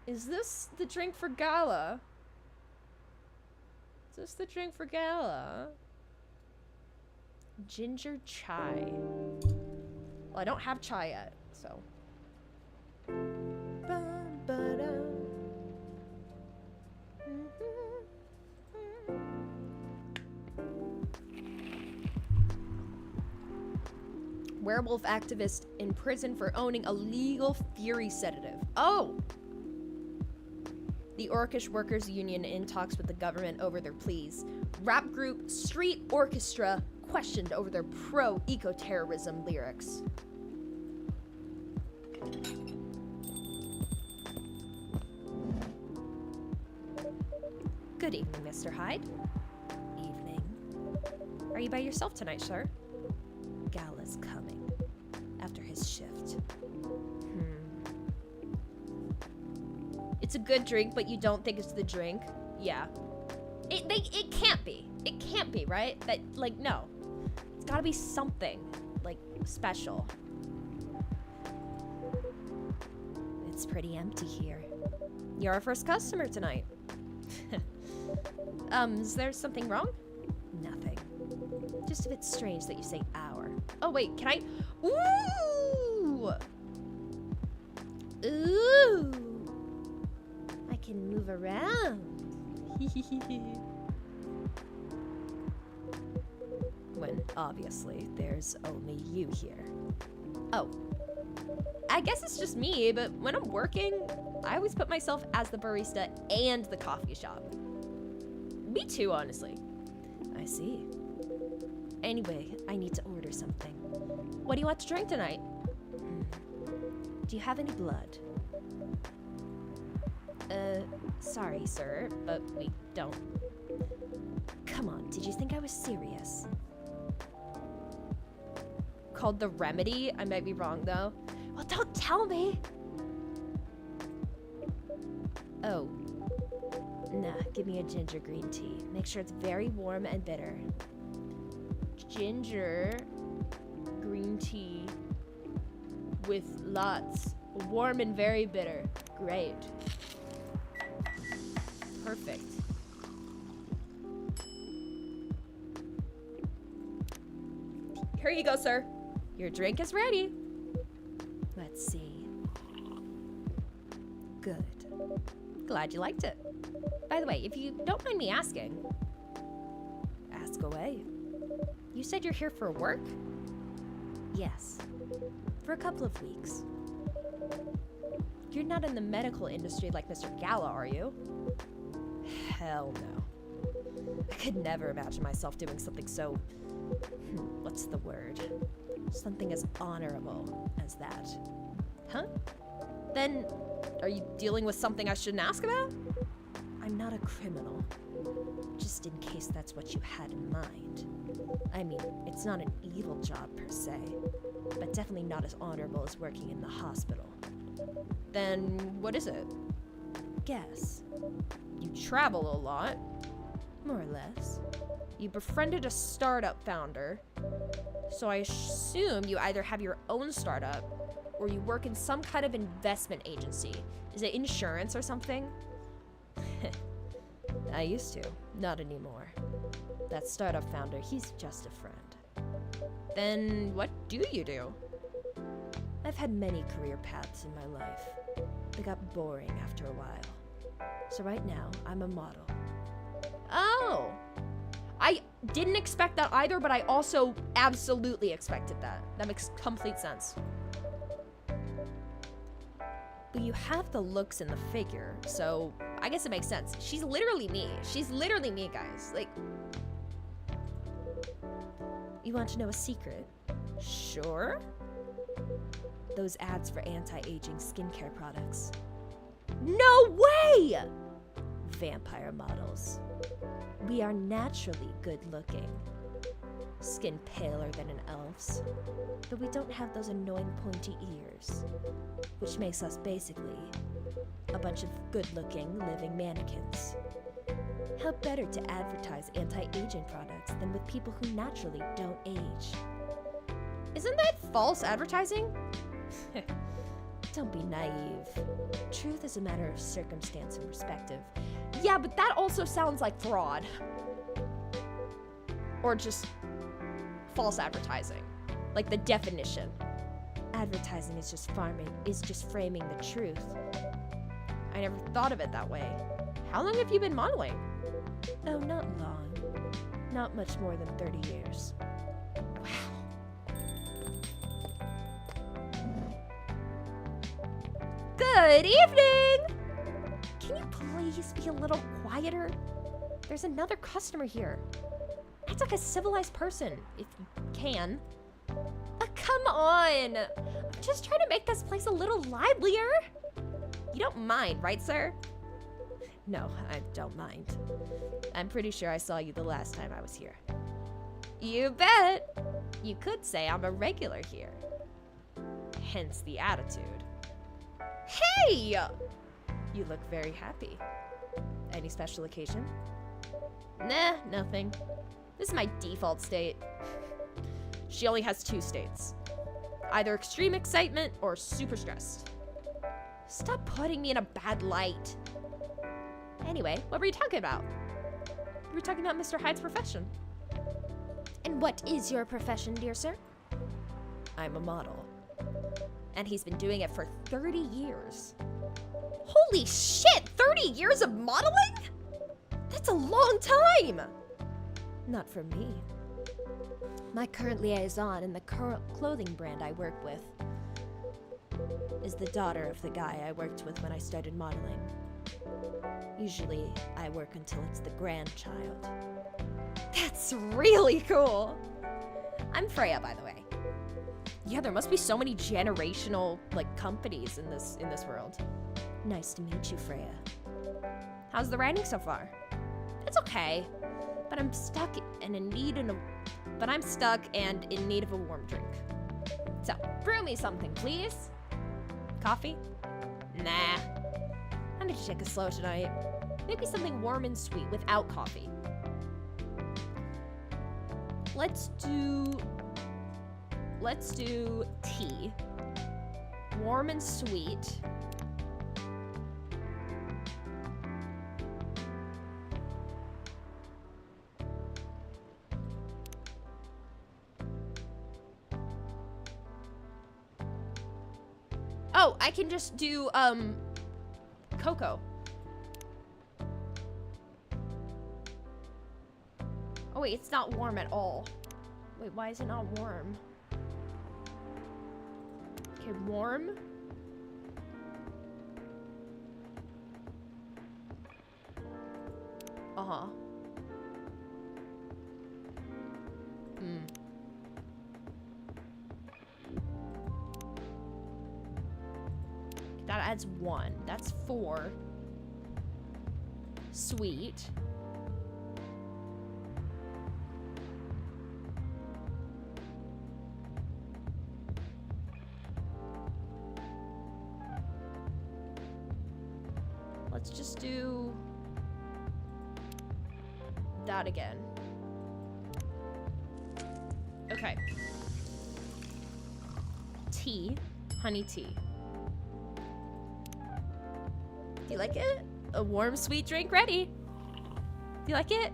Is this the drink for Gala? Is this the drink for Gala? Ginger chai. Well, I don't have chai yet, so. Werewolf activist in prison for owning a legal fury sedative. Oh! The Orcish Workers Union in talks with the government over their pleas. Rap group Street Orchestra questioned over their pro-eco-terrorism lyrics. Good evening, Mr. Hyde. Evening. Are you by yourself tonight, sir? Gala's coming. After his shift. It's a good drink, but you don't think it's the drink? Yeah. It can't be. It can't be, right? That, like, no. It's gotta be something, like, special. It's pretty empty here. You're our first customer tonight. Is there something wrong? Nothing. Just a bit strange that you say our. Oh, wait, can I? Ooh! Ooh! I can move around. When obviously there's only you here. Oh, I guess it's just me, but when I'm working, I always put myself as the barista and the coffee shop. Me too, honestly. I see. Anyway, I need to order something. What do you want to drink tonight? Do you have any blood? Sorry, sir, but we don't. Come on, did you think I was serious? Called the remedy? I might be wrong, though. Well, don't tell me! Oh, Nah, give me a ginger green tea. Make sure it's very warm and bitter. ginger green tea with lots. Warm and very bitter. Great. Perfect. Here you go, sir. Your drink is ready. Let's see. Good. Glad you liked it. By the way, if you don't mind me asking, Ask away. you said you're here for work? Yes. For a couple of weeks. You're not in the medical industry like Mr. Gala, are you? Hell no. I could never imagine myself doing something so... what's the word? Something as honorable as that. Huh? Then, are you dealing with something I shouldn't ask about? I'm not a criminal. Just in case that's what you had in mind. I mean, it's not an evil job per se, but definitely not as honorable as working in the hospital. Then, what is it? Guess. You travel a lot. More or less. You befriended a startup founder. So I assume you either have your own startup or you work in some kind of investment agency. Is it insurance or something? I used to. Not anymore. That startup founder, he's just a friend. Then what do you do? I've had many career paths in my life. They got boring after a while. So right now, I'm a model. Oh. I didn't expect that either, but I also absolutely expected that. That makes complete sense. Well, you have the looks and the figure, so I guess it makes sense. She's literally me. She's literally me, guys. Like, You want to know a secret? sure? Those ads for anti-aging skincare products. No way! Vampire models. We are naturally good looking. Skin paler than an elf's. But we don't have those annoying pointy ears. Which makes us basically a bunch of good looking living mannequins. How better to advertise anti-aging products than with people who naturally don't age? Isn't that false advertising? Don't be naive. Truth is a matter of circumstance and perspective. Yeah, but that also sounds like fraud. Or just false advertising. Like the definition. Advertising is just framing the truth. I never thought of it that way. How long have you been modeling? Oh, not long. Not much more than 30 years. Good evening! Can you please be a little quieter? There's another customer here. Act like a civilized person, if you can. Come on! I'm just trying to make this place a little livelier. You don't mind, right, sir? No, I don't mind. I'm pretty sure I saw you the last time I was here. You bet! You could say I'm a regular here. Hence the attitude. Hey! You look very happy. Any special occasion? Nah, nothing. This is my default state. She only has 2 states. Either extreme excitement or super stressed. Stop putting me in a bad light. Anyway, what were you talking about? We were talking about Mr. Hyde's profession. And what is your profession, dear sir? I'm a model. And he's been doing it for 30 years. Holy shit, 30 years of modeling? That's a long time! Not for me. My current liaison in the clothing brand I work with is the daughter of the guy I worked with when I started modeling. Usually, I work until it's the grandchild. That's really cool. I'm Freya, by the way. Yeah, there must be so many generational, like, companies in this world. Nice to meet you, Freya. How's the writing so far? It's okay, but I'm stuck and in need of a warm drink. So, brew me something, please. Coffee? Nah. I need to take it slow tonight. Maybe something warm and sweet without coffee. Let's do tea. Warm and sweet. Oh, I can just do cocoa. Oh wait, it's not warm at all. Wait, why is it not warm? Okay, warm. Uh-huh. That adds 1. That's 4. Sweet. Let's just do that again. Okay. Tea. Honey tea. Do you like it? A warm, sweet drink ready. Do you like it?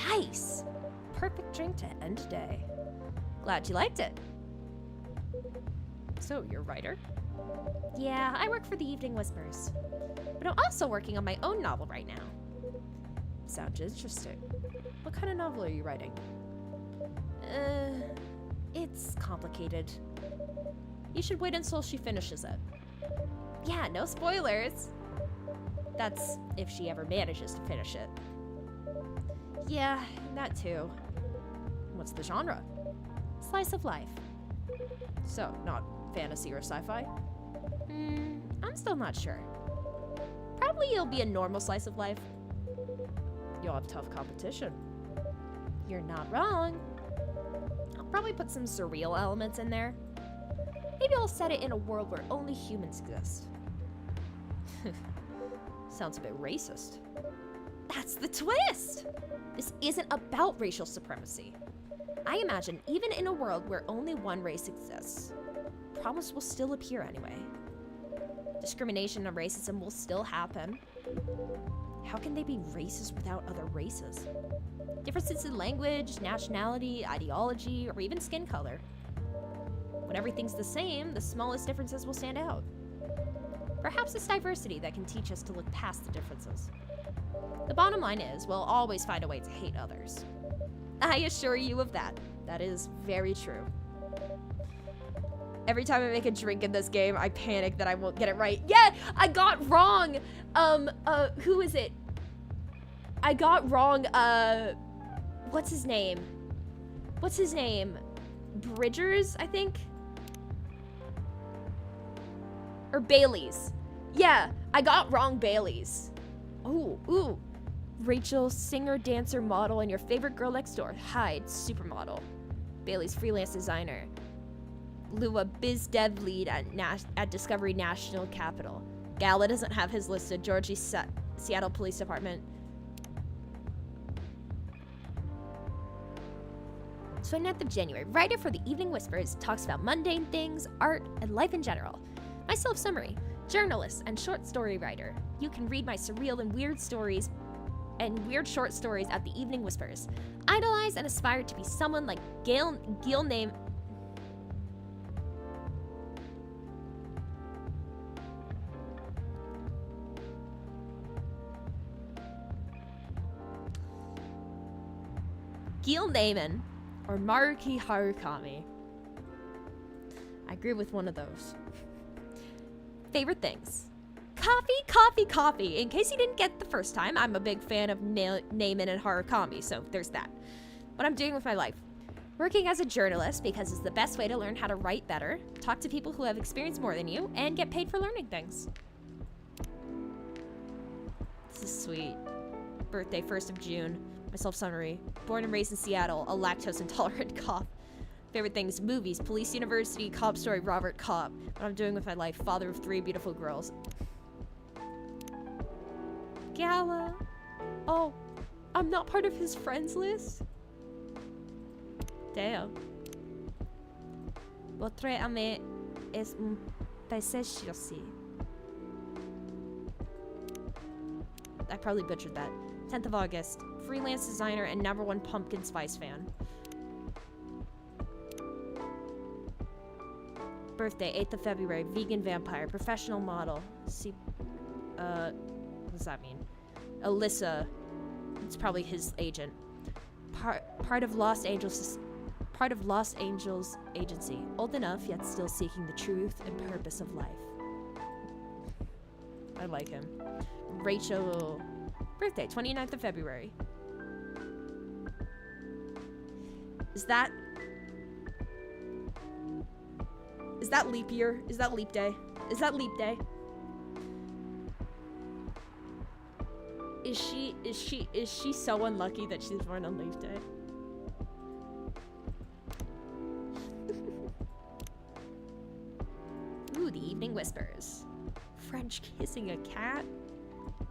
Nice. Perfect drink to end the day. Glad you liked it. So, you're a writer? Yeah, I work for the Evening Whispers. But I'm also working on my own novel right now. Sounds interesting. What kind of novel are you writing? It's complicated. You should wait until she finishes it. Yeah, no spoilers. That's if she ever manages to finish it. Yeah, that too. What's the genre? Slice of life. So, not fantasy or sci-fi? I'm still not sure. Probably it'll be a normal slice of life. You'll have tough competition. You're not wrong. I'll probably put some surreal elements in there. Maybe I'll set it in a world where only humans exist. Sounds a bit racist. That's the twist! This isn't about racial supremacy. I imagine even in a world where only one race exists, problems will still appear anyway. Discrimination and racism will still happen. How can they be racist without other races? Differences in language, nationality, ideology, or even skin color. When everything's the same, the smallest differences will stand out. Perhaps it's diversity that can teach us to look past the differences. The bottom line is, we'll always find a way to hate others. I assure you of that. That is very true. Every time I make a drink in this game, I panic that I won't get it right. Yeah, I got wrong. Who is it? I got wrong, what's his name? What's his name? Bridgers, I think? Or Bailey's. Yeah, I got wrong Bailey's. Ooh. Rachel, singer, dancer, model, and your favorite girl next door. Hyde, supermodel. Bailey's freelance designer. Lua, biz dev lead at Discovery National Capital. Gala doesn't have his listed. Georgie, Seattle Police Department. 29th of January, writer for the Evening Whispers, talks about mundane things, art, and life in general. My self-summary, journalist and short story writer. You can read my surreal and weird stories and weird short stories at the Evening Whispers. Idolize and aspire to be someone like Gail name. Gil Naiman or Maruki Harukami. I agree with one of those. Favorite things. Coffee, coffee, coffee. In case you didn't get the first time, I'm a big fan of Naiman and Harukami, so there's that. What I'm doing with my life. Working as a journalist because it's the best way to learn how to write better, talk to people who have experienced more than you, and get paid for learning things. This is sweet. Birthday, 1st of June. Myself summary. Born and raised in Seattle, a lactose intolerant cop. Favorite things, movies, Police University, Cop Story, Robert Cop. What I'm doing with my life, father of 3 beautiful girls. Gala. Oh, I'm not part of his friends list? Damn. Votre ami es un paysager. I probably butchered that. 10th of August. Freelance designer and #1 pumpkin spice fan. Birthday, 8th of February. Vegan vampire. Professional model. See, what does that mean? Alyssa. It's probably his agent. Part of Los Angeles agency. Old enough, yet still seeking the truth and purpose of life. I like him. Rachel. Birthday, 29th of February. Is that leap year? Is that leap day? Is that leap day? Is she so unlucky that she's born on leap day? Ooh, the evening whispers. French kissing a cat?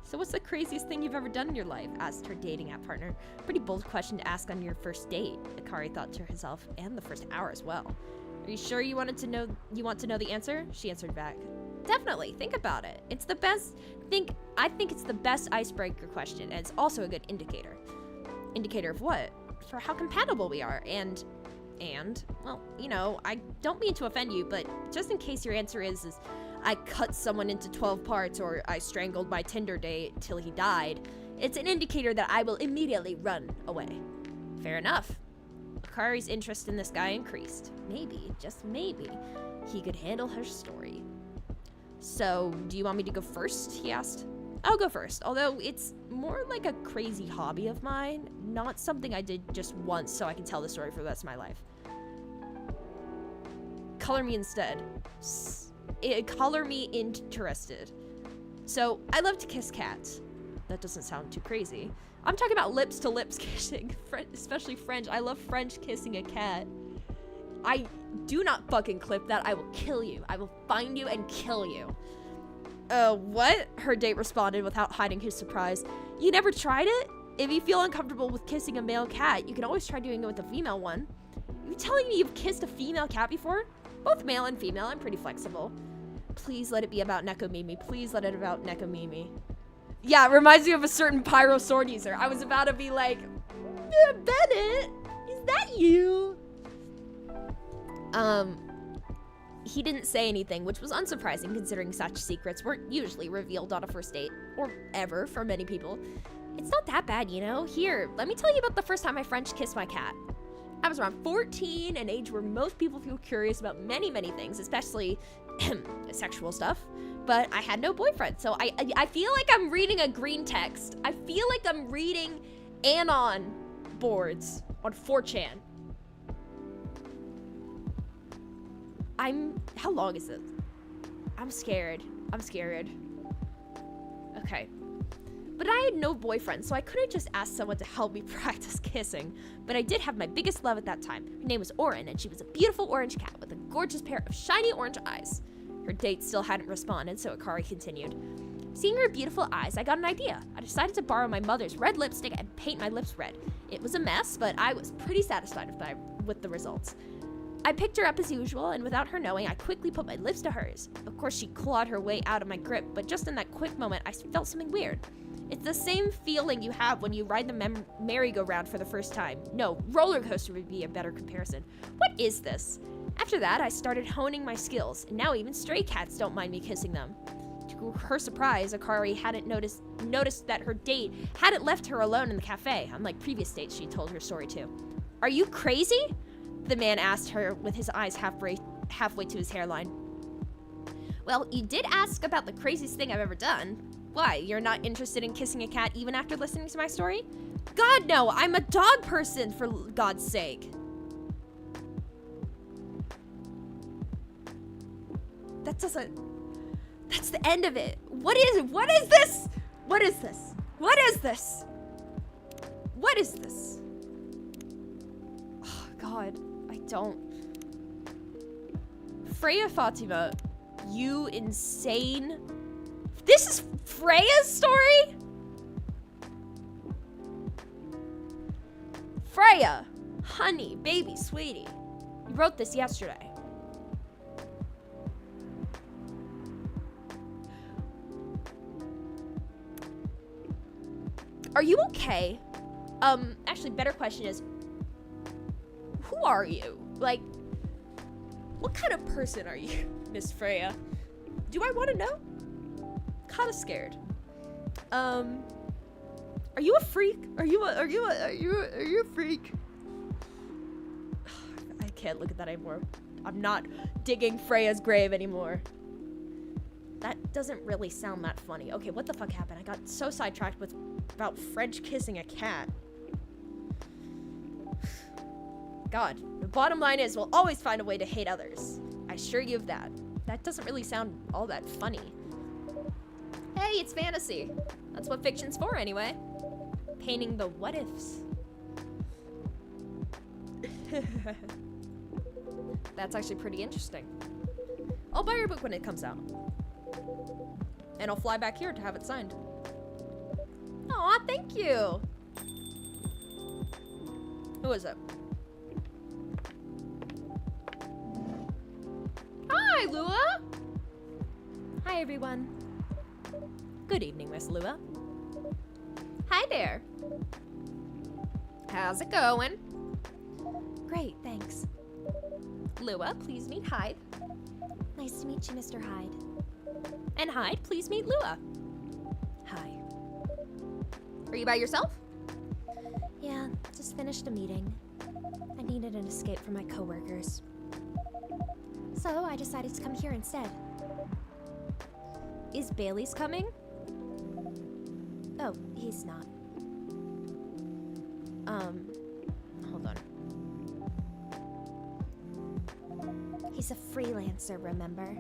So what's the craziest thing you've ever done in your life? Asked her dating app partner. Pretty bold question to ask on your first date, Akari thought to herself, and the first hour as well. Are you sure you want to know the answer? She answered back. Definitely, think about it. It's the best I think it's the best icebreaker question, and it's also a good indicator. Indicator of what? For how compatible we are, and well, you know, I don't mean to offend you, but just in case your answer is I cut someone into 12 parts or I strangled my Tinder date till he died, it's an indicator that I will immediately run away. Fair enough. Akari's interest in this guy increased. Maybe, just maybe, he could handle her story. So, do you want me to go first? He asked. I'll go first, although it's more like a crazy hobby of mine, not something I did just once so I can tell the story for the rest of my life. Color me instead. Color me interested. So, I love to kiss cats. That doesn't sound too crazy. I'm talking about lips to lips kissing, especially French. I love French kissing a cat. I do not fucking clip that. I will kill you. I will find you and kill you. What? Her date responded without hiding his surprise. You never tried it? If you feel uncomfortable with kissing a male cat, you can always try doing it with a female one. Are you telling me you've kissed a female cat before? Both male and female, I'm pretty flexible. Please let it be about Nekomimi. Please let it about Nekomimi. Yeah, it reminds me of a certain pyro sword user. I was about to be like, Bennett, is that you? He didn't say anything, which was unsurprising considering such secrets weren't usually revealed on a first date, or ever for many people. It's not that bad, you know? Here, let me tell you about the first time I French kissed my cat. I was around 14, an age where most people feel curious about many, many things, especially sexual stuff. But I had no boyfriend, so I feel like I'm reading a green text. I feel like I'm reading Anon boards on 4chan. How long is it? I'm scared. Okay. But I had no boyfriend, so I couldn't just ask someone to help me practice kissing. But I did have my biggest love at that time. Her name was Orin, and she was a beautiful orange cat with a gorgeous pair of shiny orange eyes. Her date still hadn't responded, so Akari continued. Seeing her beautiful eyes, I got an idea. I decided to borrow my mother's red lipstick and paint my lips red. It was a mess, but I was pretty satisfied with the results. I picked her up as usual, and without her knowing, I quickly put my lips to hers. Of course, she clawed her way out of my grip, but just in that quick moment, I felt something weird. It's the same feeling you have when you ride the merry-go-round for the first time. No, roller coaster would be a better comparison. What is this? After that, I started honing my skills, and now even stray cats don't mind me kissing them. To her surprise, Akari hadn't noticed that her date hadn't left her alone in the cafe, unlike previous dates she told her story to. Are you crazy? The man asked her with his eyes halfway to his hairline. Well, you did ask about the craziest thing I've ever done. Why, you're not interested in kissing a cat even after listening to my story? God, no, I'm a dog person, for God's sake. That's the end of it. What is this? What is this? What is this? What is this? Oh, God, I don't. Freya Fatima, you insane. This is Freya's story? Freya, honey, baby, sweetie. You wrote this yesterday. Are you okay? Actually, better question is, who are you? Like, what kind of person are you, Miss Freya? Do I want to know? Kinda scared. Are you a freak? Are you a freak? I can't look at that anymore. I'm not digging Freya's grave anymore. That doesn't really sound that funny. Okay, what the fuck happened? I got so sidetracked about French kissing a cat. God, the bottom line is we'll always find a way to hate others. I assure you of that. That doesn't really sound all that funny. Hey, it's fantasy. That's what fiction's for anyway. Painting the what ifs. That's actually pretty interesting. I'll buy your book when it comes out. And I'll fly back here to have it signed. Aw, thank you. Who is it? Hi, Lua. Hi, everyone. Good evening, Miss Lua. Hi there. How's it going? Great, thanks. Lua, please meet Hyde. Nice to meet you, Mr. Hyde. And Hyde, please meet Lua. Hi. Are you by yourself? Yeah, just finished a meeting. I needed an escape from my coworkers. So I decided to come here instead. Is Bailey's coming? Oh, he's not. Hold on. He's a freelancer, remember?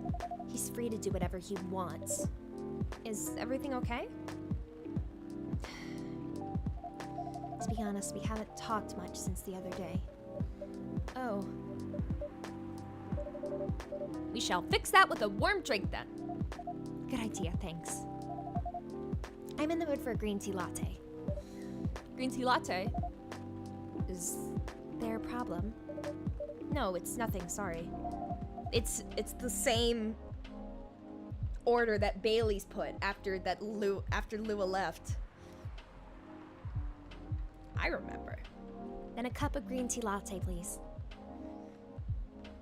He's free to do whatever he wants. Is everything okay? To be honest, we haven't talked much since the other day. Oh. We shall fix that with a warm drink then. Good idea, thanks. I'm in the mood for a green tea latte. Green tea latte? Is there a problem? No, it's nothing, sorry. It's the same order that Bailey's put after Lua left. I remember. Then a cup of green tea latte, please.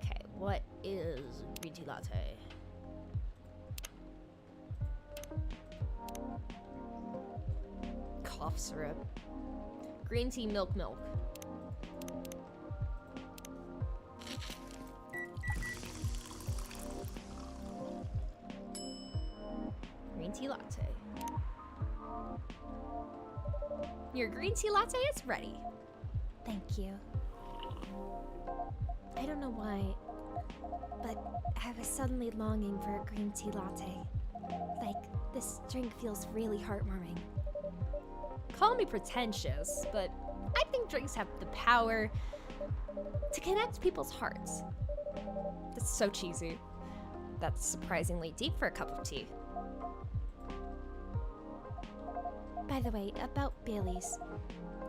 Okay, what is green tea latte? Cough syrup. Green tea milk. Green tea latte. Your green tea latte is ready. Thank you. I don't know why, but I was suddenly longing for a green tea latte. Like, this drink feels really heartwarming. Call me pretentious, but I think drinks have the power to connect people's hearts. That's so cheesy. That's surprisingly deep for a cup of tea. By the way, about Bailey's.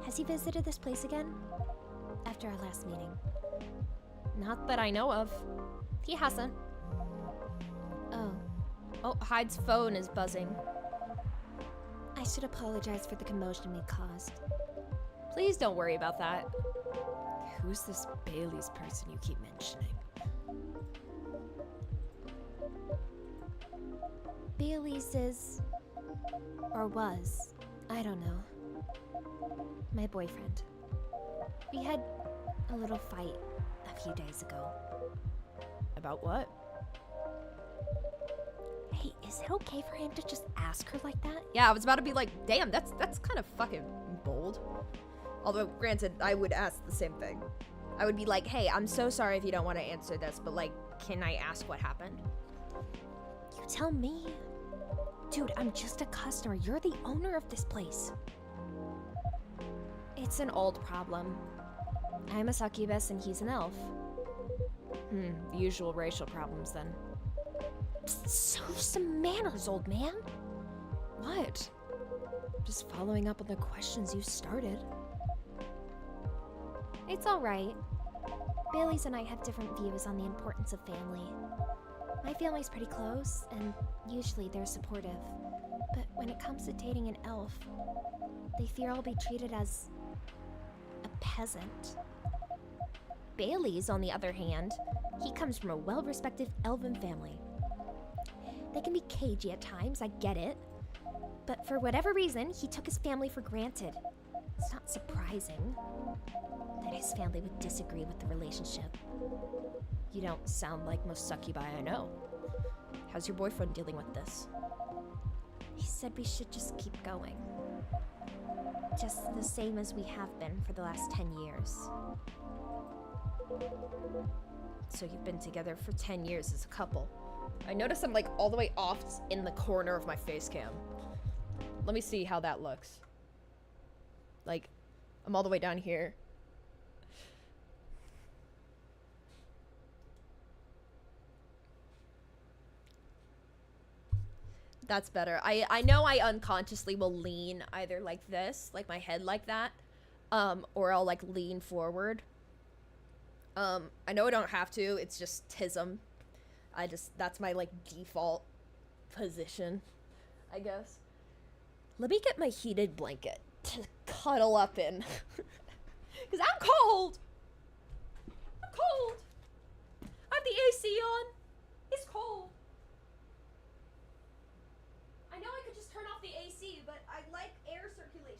Has he visited this place again? After our last meeting. Not that I know of. He hasn't. Oh, Hyde's phone is buzzing. I should apologize for the commotion we caused. Please don't worry about that. Who's this Bailey's person you keep mentioning? Bailey's is... or was, I don't know, my boyfriend. We had a little fight a few days ago. About what? Hey, is it okay for him to just ask her like that? Yeah, I was about to be like, damn, that's kind of fucking bold. Although, granted, I would ask the same thing. I would be like, hey, I'm so sorry if you don't want to answer this, but like, can I ask what happened? You tell me. Dude, I'm just a customer. You're the owner of this place. It's an old problem. I'm a succubus and he's an elf. The usual racial problems then. So some manners, old man. What? Just following up on the questions you started. It's alright. Bailey's and I have different views on the importance of family. My family's pretty close, and usually they're supportive. But when it comes to dating an elf, they fear I'll be treated as a peasant. Bailey's, on the other hand, he comes from a well-respected elven family. They can be cagey at times, I get it. But for whatever reason, he took his family for granted. It's not surprising that his family would disagree with the relationship. You don't sound like most succubi I know. How's your boyfriend dealing with this? He said we should just keep going. Just the same as we have been for the last 10 years. So you've been together for 10 years as a couple. I notice I'm like all the way off in the corner of my face cam. Let me see how that looks. Like, I'm all the way down here. That's better. I know I unconsciously will lean either like this, like my head like that, or I'll like lean forward. I know I don't have to, it's just tism. That's my like default position, I guess. Let me get my heated blanket to cuddle up in. Cause I'm cold! I'm cold! I have the AC on. It's cold. I know I could just turn off the AC, but I like air circulation.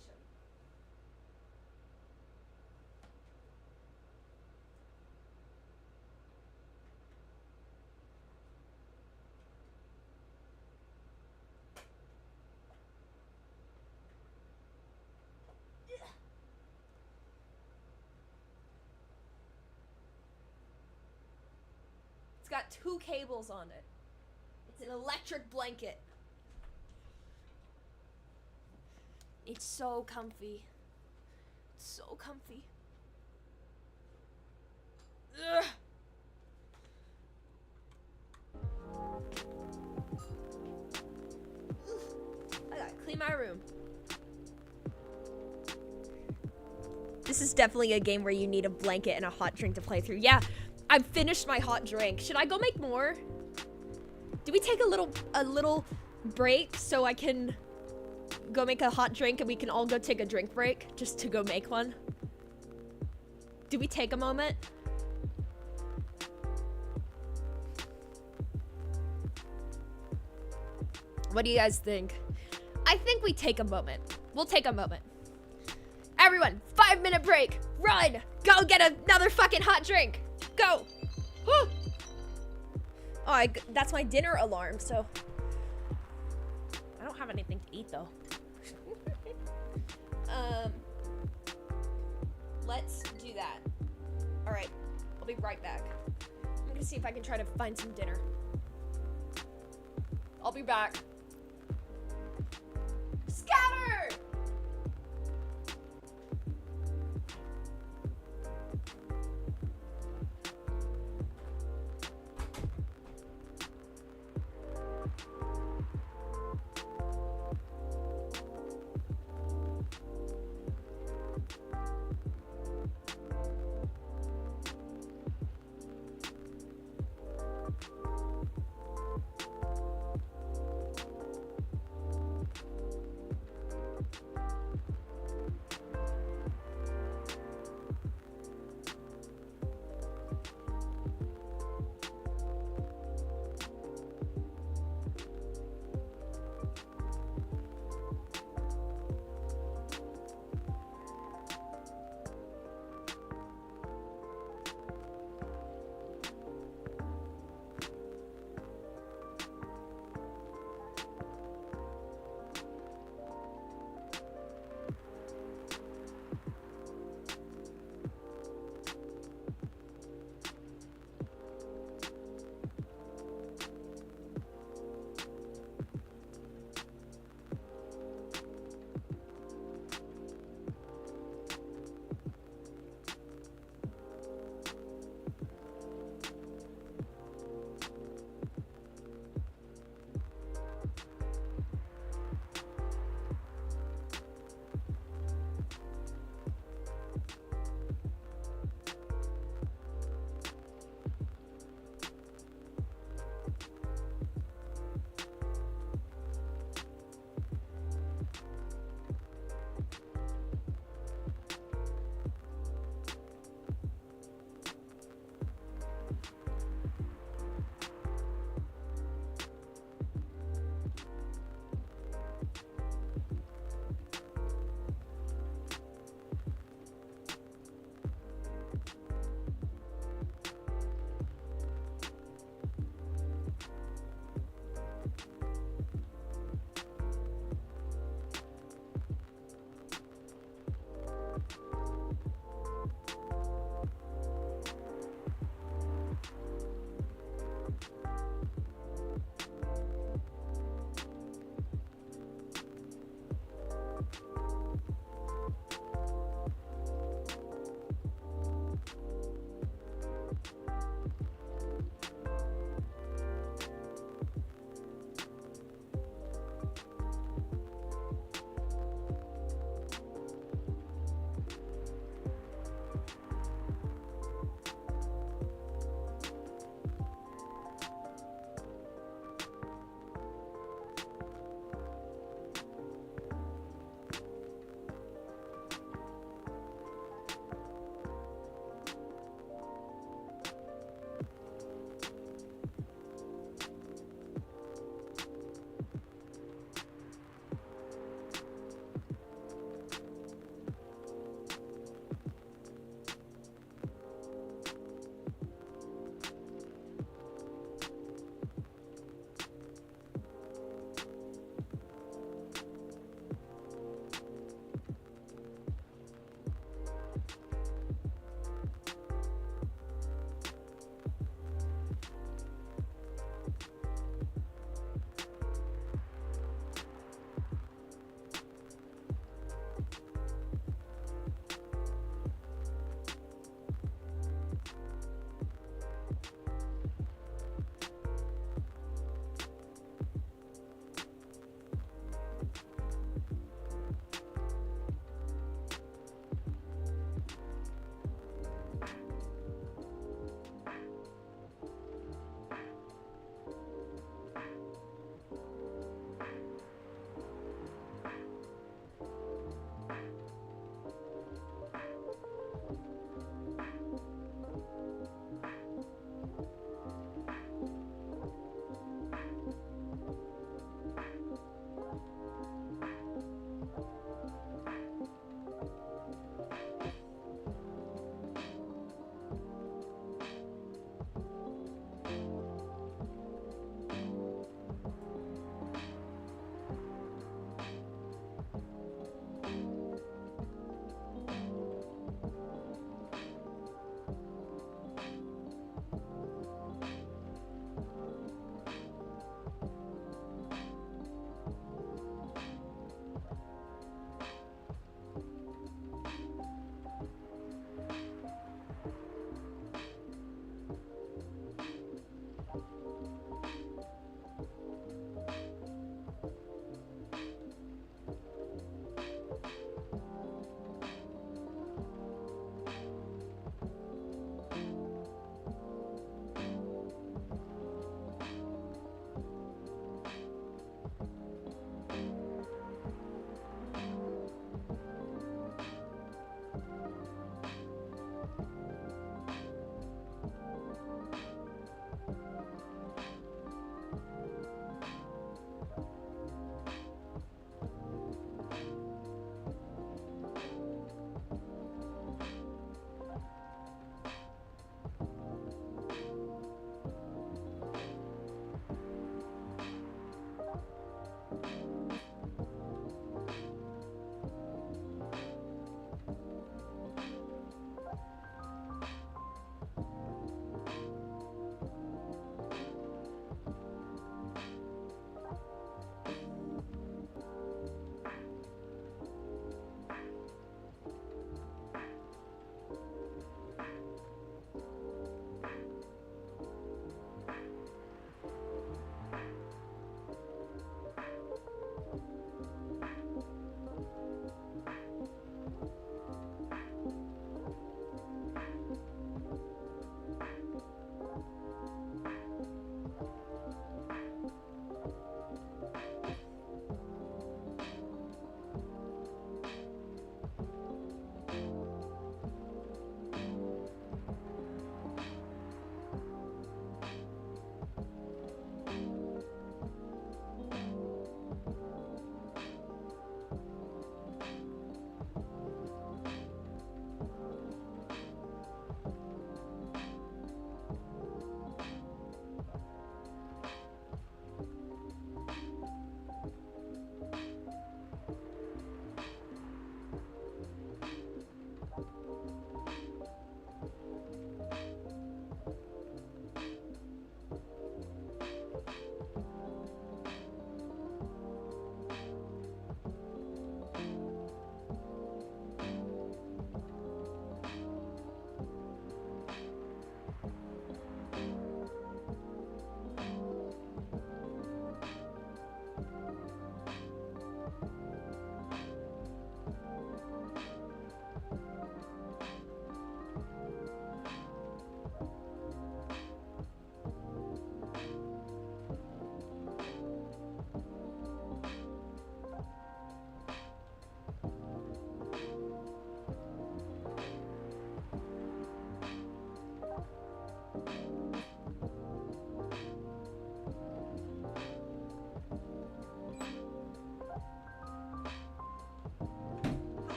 It's got 2 cables on it. It's an electric blanket. It's so comfy. It's so comfy. Ugh. I gotta clean my room. This is definitely a game where you need a blanket and a hot drink to play through. Yeah, I've finished my hot drink. Should I go make more? Do we take a little break so I can go make a hot drink and we can all go take a drink break just to go make one? Do we take a moment? What do you guys think? I think we take a moment. We'll take a moment. Everyone, 5-minute break. Run. Go get another fucking hot drink. Go. Woo. Oh, that's my dinner alarm, so. I don't have anything to eat, though. Let's do that. All right, I'll be right back. I'm gonna see if I can try to find some dinner. I'll be back. Scatter!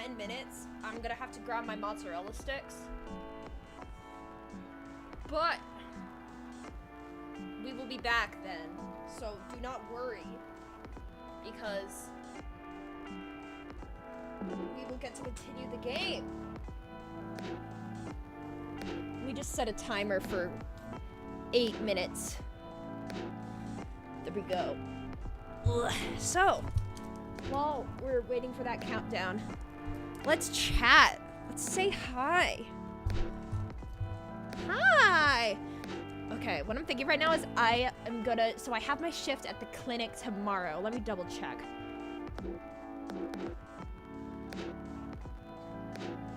10 minutes, I'm gonna have to grab my mozzarella sticks. But we will be back then, so do not worry, because we will get to continue the game. We just set a timer for 8 minutes. There we go. Ugh. So, while we're waiting for that countdown, let's chat. Let's say hi. Hi! Okay, what I'm thinking right now is I have my shift at the clinic tomorrow. Let me double check.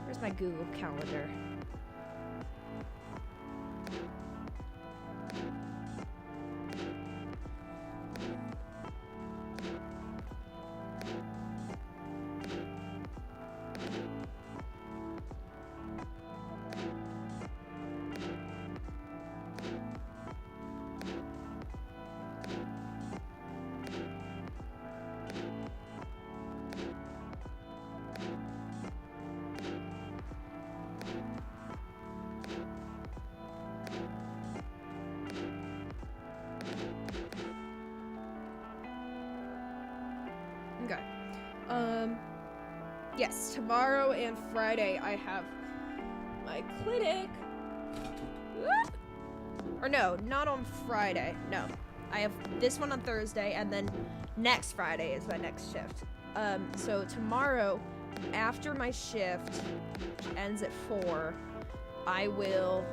Where's my Google Calendar? Okay. Yes, tomorrow and Friday I have my clinic. Or no, not on Friday. No. I have this one on Thursday, and then next Friday is my next shift. So tomorrow, after my shift, which ends at 4, I'll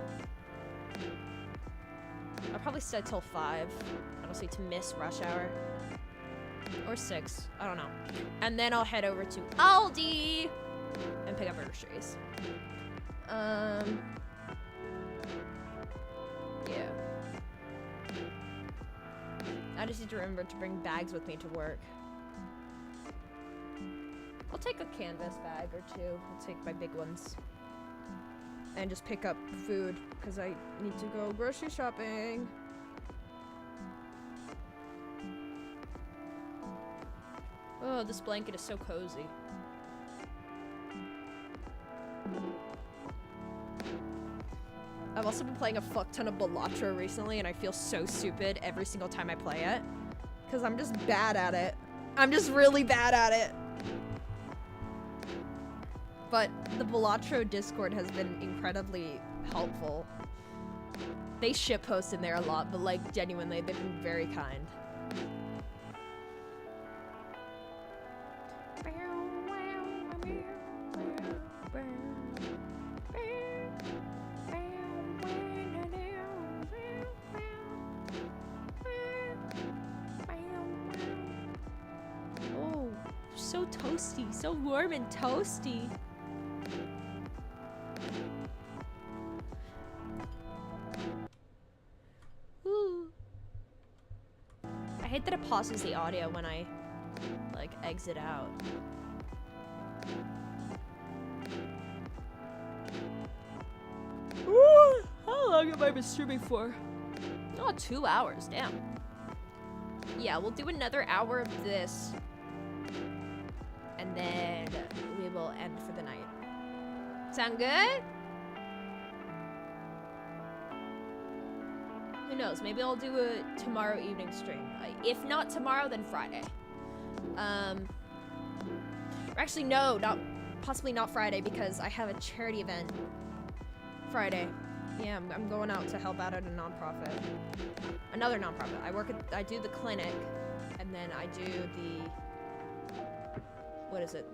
probably stay till 5, honestly, to miss rush hour. Or 6, I don't know. And then I'll head over to Aldi and pick up groceries. Yeah. I just need to remember to bring bags with me to work. I'll take a canvas bag or 2. I'll take my big ones. And just pick up food, because I need to go grocery shopping. Oh, this blanket is so cozy. I've also been playing a fuck ton of Balatro recently, and I feel so stupid every single time I play it. Because I'm just bad at it. I'm just really bad at it. But the Balatro Discord has been incredibly helpful. They shitpost in there a lot, but like genuinely, they've been very kind. Oh, so toasty, so warm and toasty. Ooh. I hate that it pauses the audio when I, like, exit out. Ooh, how long have I been streaming for? Oh, 2 hours, damn. Yeah, we'll do another hour of this. And then we will end for the night. Sound good? Who knows? Maybe I'll do a tomorrow evening stream. If not tomorrow, then Friday. Or actually, no, possibly not Friday, because I have a charity event Friday. Yeah, I'm going out to help out at a nonprofit. Another nonprofit. I do the clinic, and then I do the, what is it?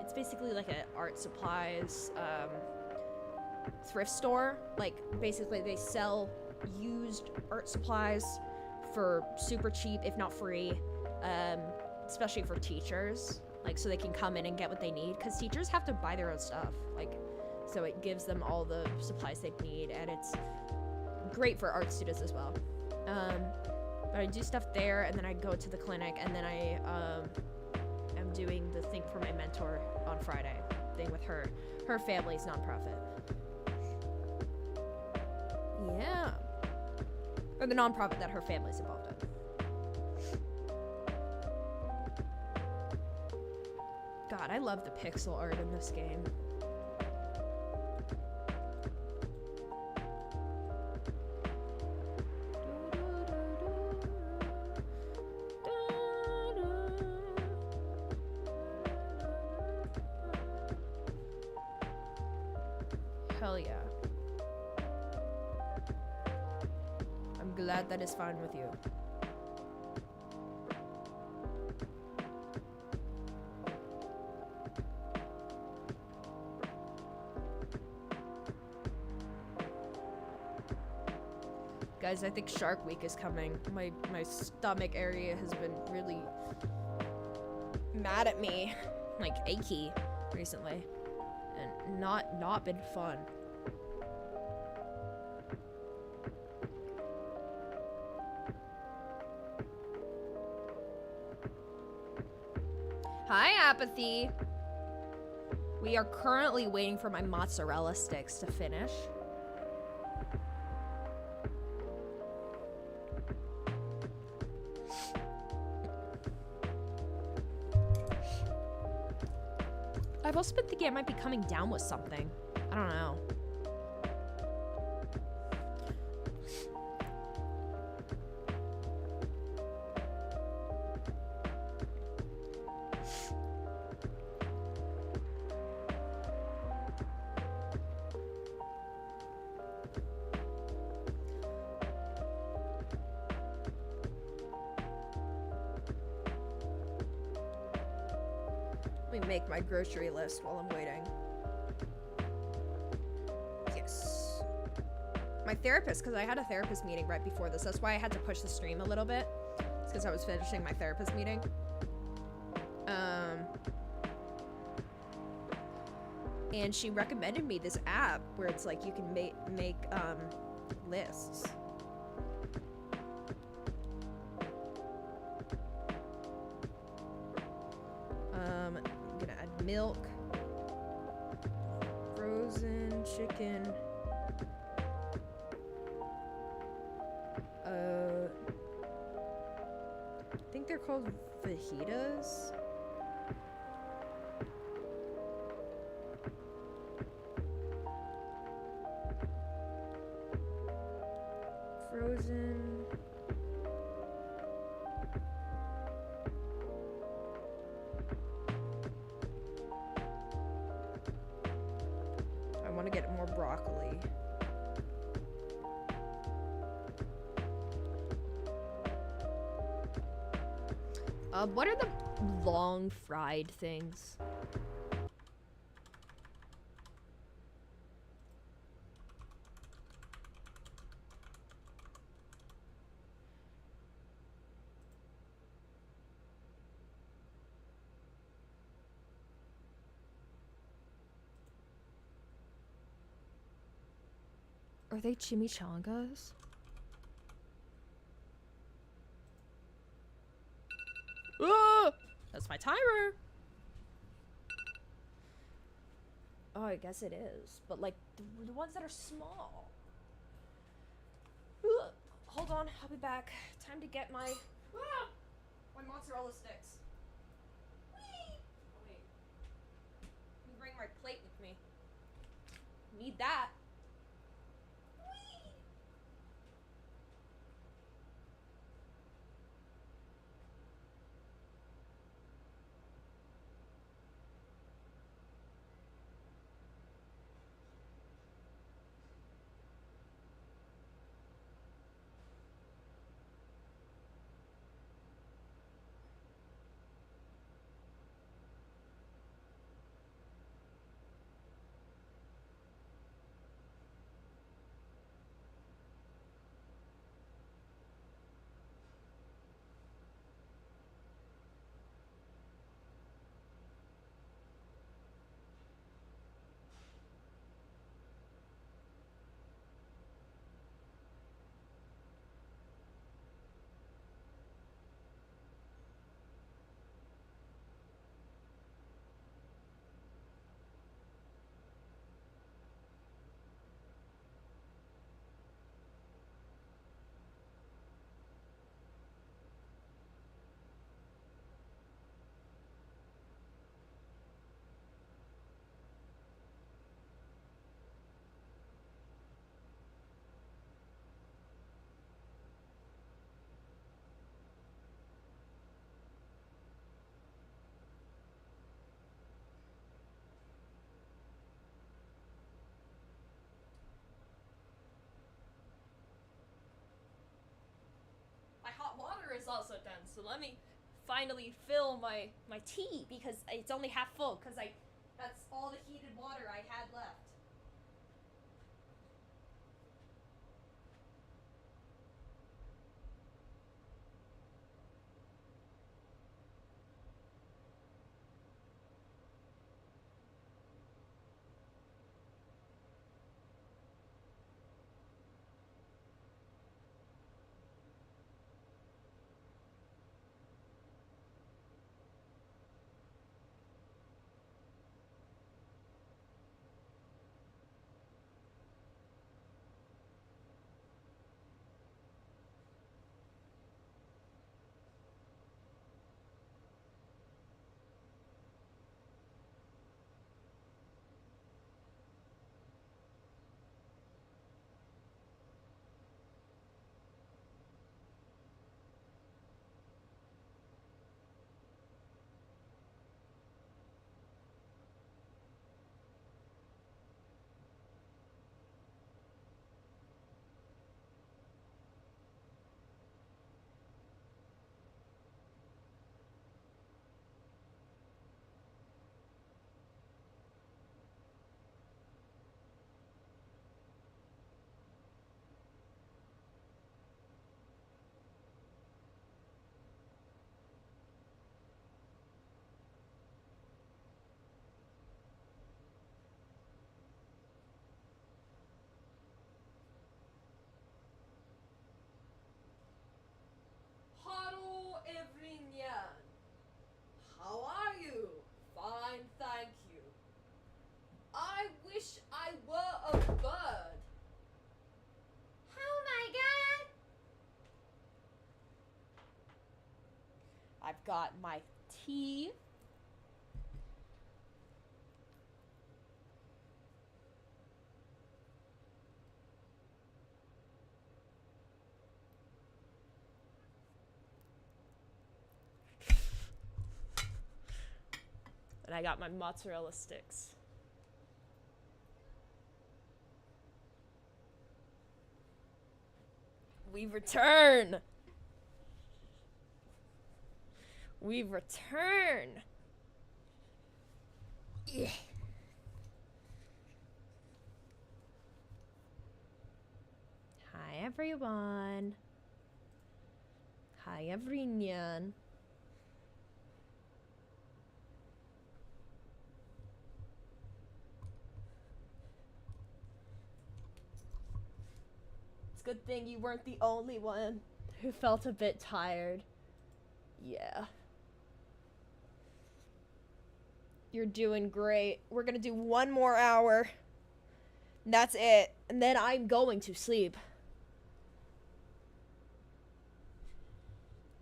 It's basically like an art supplies thrift store. Like, basically they sell used art supplies for super cheap, if not free, especially for teachers, like, so they can come in and get what they need, because teachers have to buy their own stuff, like, so it gives them all the supplies they need, and it's great for art students as well. But I do stuff there, and then I go to the clinic, and then I am doing the thing for my mentor on Friday, thing with her family's nonprofit. Yeah. Or the nonprofit that her family's involved in. God, I love the pixel art in this game. Hell yeah. I'm glad that is fine with you. Guys, I think Shark Week is coming. My stomach area has been really mad at me, like achy recently, and not been fun. Hi, Apathy. We are currently waiting for my mozzarella sticks to finish. I've also been thinking I might be coming down with something. I don't know. Let me make my grocery list while I'm waiting. Yes. My therapist, because I had a therapist meeting right before this. That's why I had to push the stream a little bit. It's because I was finishing my therapist meeting. And she recommended me this app where it's like you can make lists. I'm gonna add milk, frozen chicken, I think they're called fajitas. Frozen. I want to get more broccoli. What are the long fried things? Are they chimichangas? Ah! That's my timer. Oh, I guess it is. But like the ones that are small. Ugh. Hold on, I'll be back. Time to get my my mozzarella sticks. Whee! Oh wait. Let me bring my plate with me. Need that. also done. So let me finally fill my tea because it's only half full because that's all the heated water I had left. Hello, everyone. How are you? Fine, thank you. I wish I were a bird. Oh my god! I've got my tea. And I got my mozzarella sticks. We return. We return. Yeah. Hi, everyone. Hi, everyone. It's a good thing you weren't the only one who felt a bit tired. Yeah. You're doing great. We're gonna do one more hour. And that's it. And then I'm going to sleep.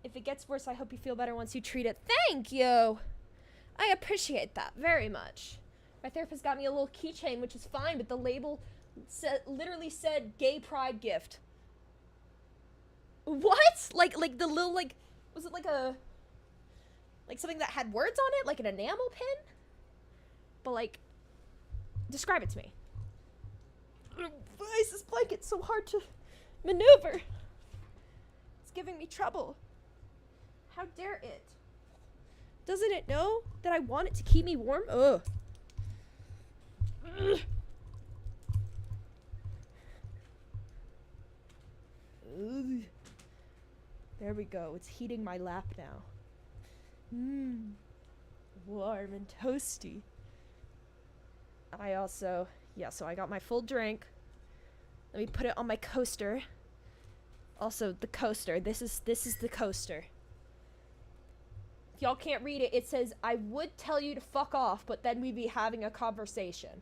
If it gets worse, I hope you feel better once you treat it. Thank you! I appreciate that very much. My therapist got me a little keychain, which is fine, but the label literally said gay pride gift. What? Like the little, like, was it like something that had words on it? Like an enamel pin? But like, describe it to me. Why is this blanket so hard to maneuver? It's giving me trouble. How dare it? Doesn't it know that I want it to keep me warm? Ugh. Ugh. Ugh. There we go. It's heating my lap now. Mmm. Warm and toasty. I also, yeah, so I got my full drink. Let me put it on my coaster. Also, the coaster. This is the coaster. If y'all can't read it, it says, I would tell you to fuck off, but then we'd be having a conversation.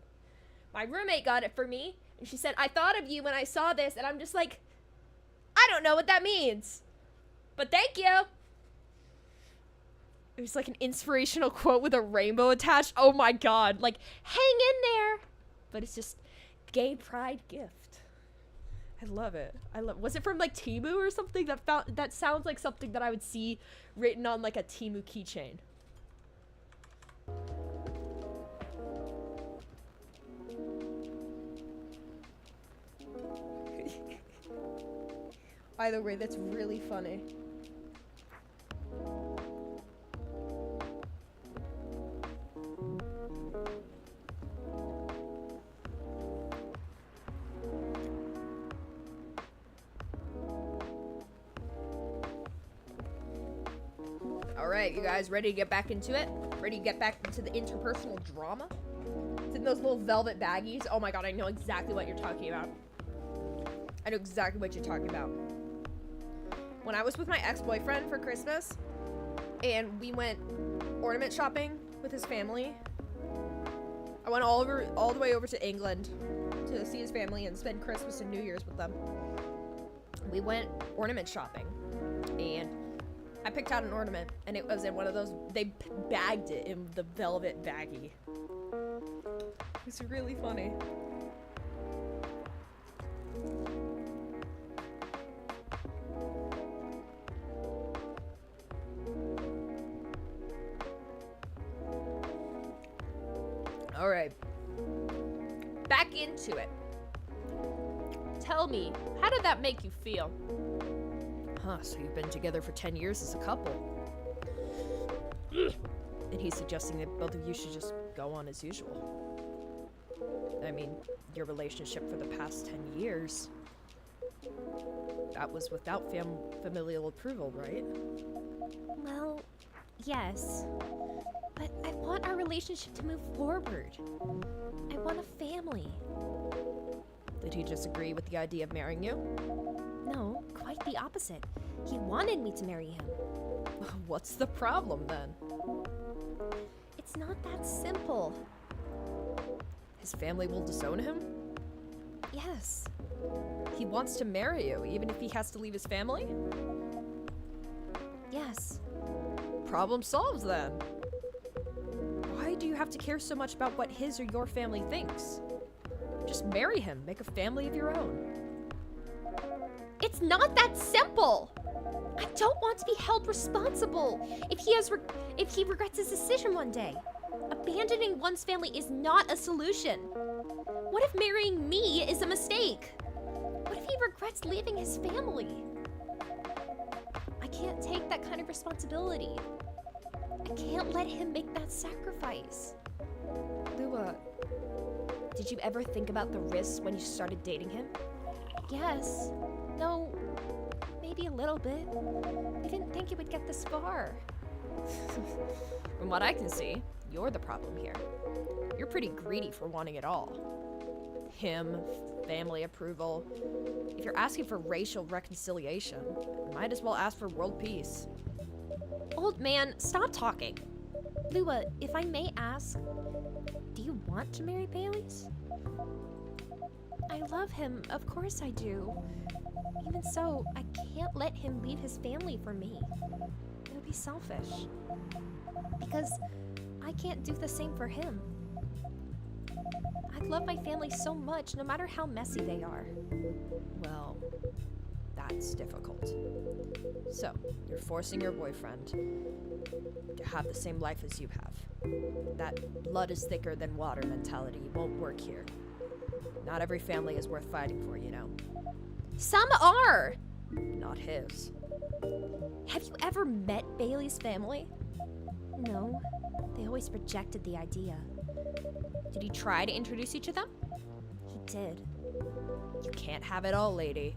My roommate got it for me, and she said, I thought of you when I saw this, and I'm just like, I don't know what that means. But thank you. It was like an inspirational quote with a rainbow attached. Oh my god. Like, hang in there. But it's just gay pride gift. I love it. Was it from like Temu or something? That sounds like something that I would see written on like a Temu keychain. Either way, that's really funny. Alright, you guys ready to get back into it? Ready to get back into the interpersonal drama? It's in those little velvet baggies. Oh my god, I know exactly what you're talking about. I know exactly what you're talking about. When I was with my ex-boyfriend for Christmas, and we went ornament shopping with his family, I went all the way over to England to see his family and spend Christmas and New Year's with them. We went ornament shopping, and I picked out an ornament, and it was in one of those, they bagged it in the velvet baggie. It's really funny. All right, back into it. Tell me, how did that make you feel? Huh, so you've been together for 10 years as a couple. And he's suggesting that both of you should just go on as usual. I mean, your relationship for the past 10 years, that was without familial approval, right? Well, yes. But I want our relationship to move forward. I want a family. Did he disagree with the idea of marrying you? No, quite the opposite. He wanted me to marry him. What's the problem then? It's not that simple. His family will disown him? Yes. He wants to marry you, even if he has to leave his family? Yes. Problem solved then. Why do you have to care so much about what his or your family thinks? Just marry him, make a family of your own. It's not that simple. I don't want to be held responsible if he regrets his decision one day. Abandoning one's family is not a solution. What if marrying me is a mistake? What if he regrets leaving his family? I can't take that kind of responsibility. I can't let him make that sacrifice. Lua, did you ever think about the risks when you started dating him? Yes. No. Maybe a little bit. I didn't think it would get this far. From what I can see, you're the problem here. You're pretty greedy for wanting it all. Him, family approval. If you're asking for racial reconciliation, might as well ask for world peace. Old man, stop talking. Lua, if I may ask, do you want to marry Bailey's? I love him, of course I do. Even so, I can't let him leave his family for me. It would be selfish. Because I can't do the same for him. I love my family so much, no matter how messy they are. Well, that's difficult. So, you're forcing your boyfriend to have the same life as you have. That blood is thicker than water mentality won't work here. Not every family is worth fighting for, you know. Some are! Not his. Have you ever met Bailey's family? No. They always rejected the idea. Did he try to introduce you to them? He did. You can't have it all, lady.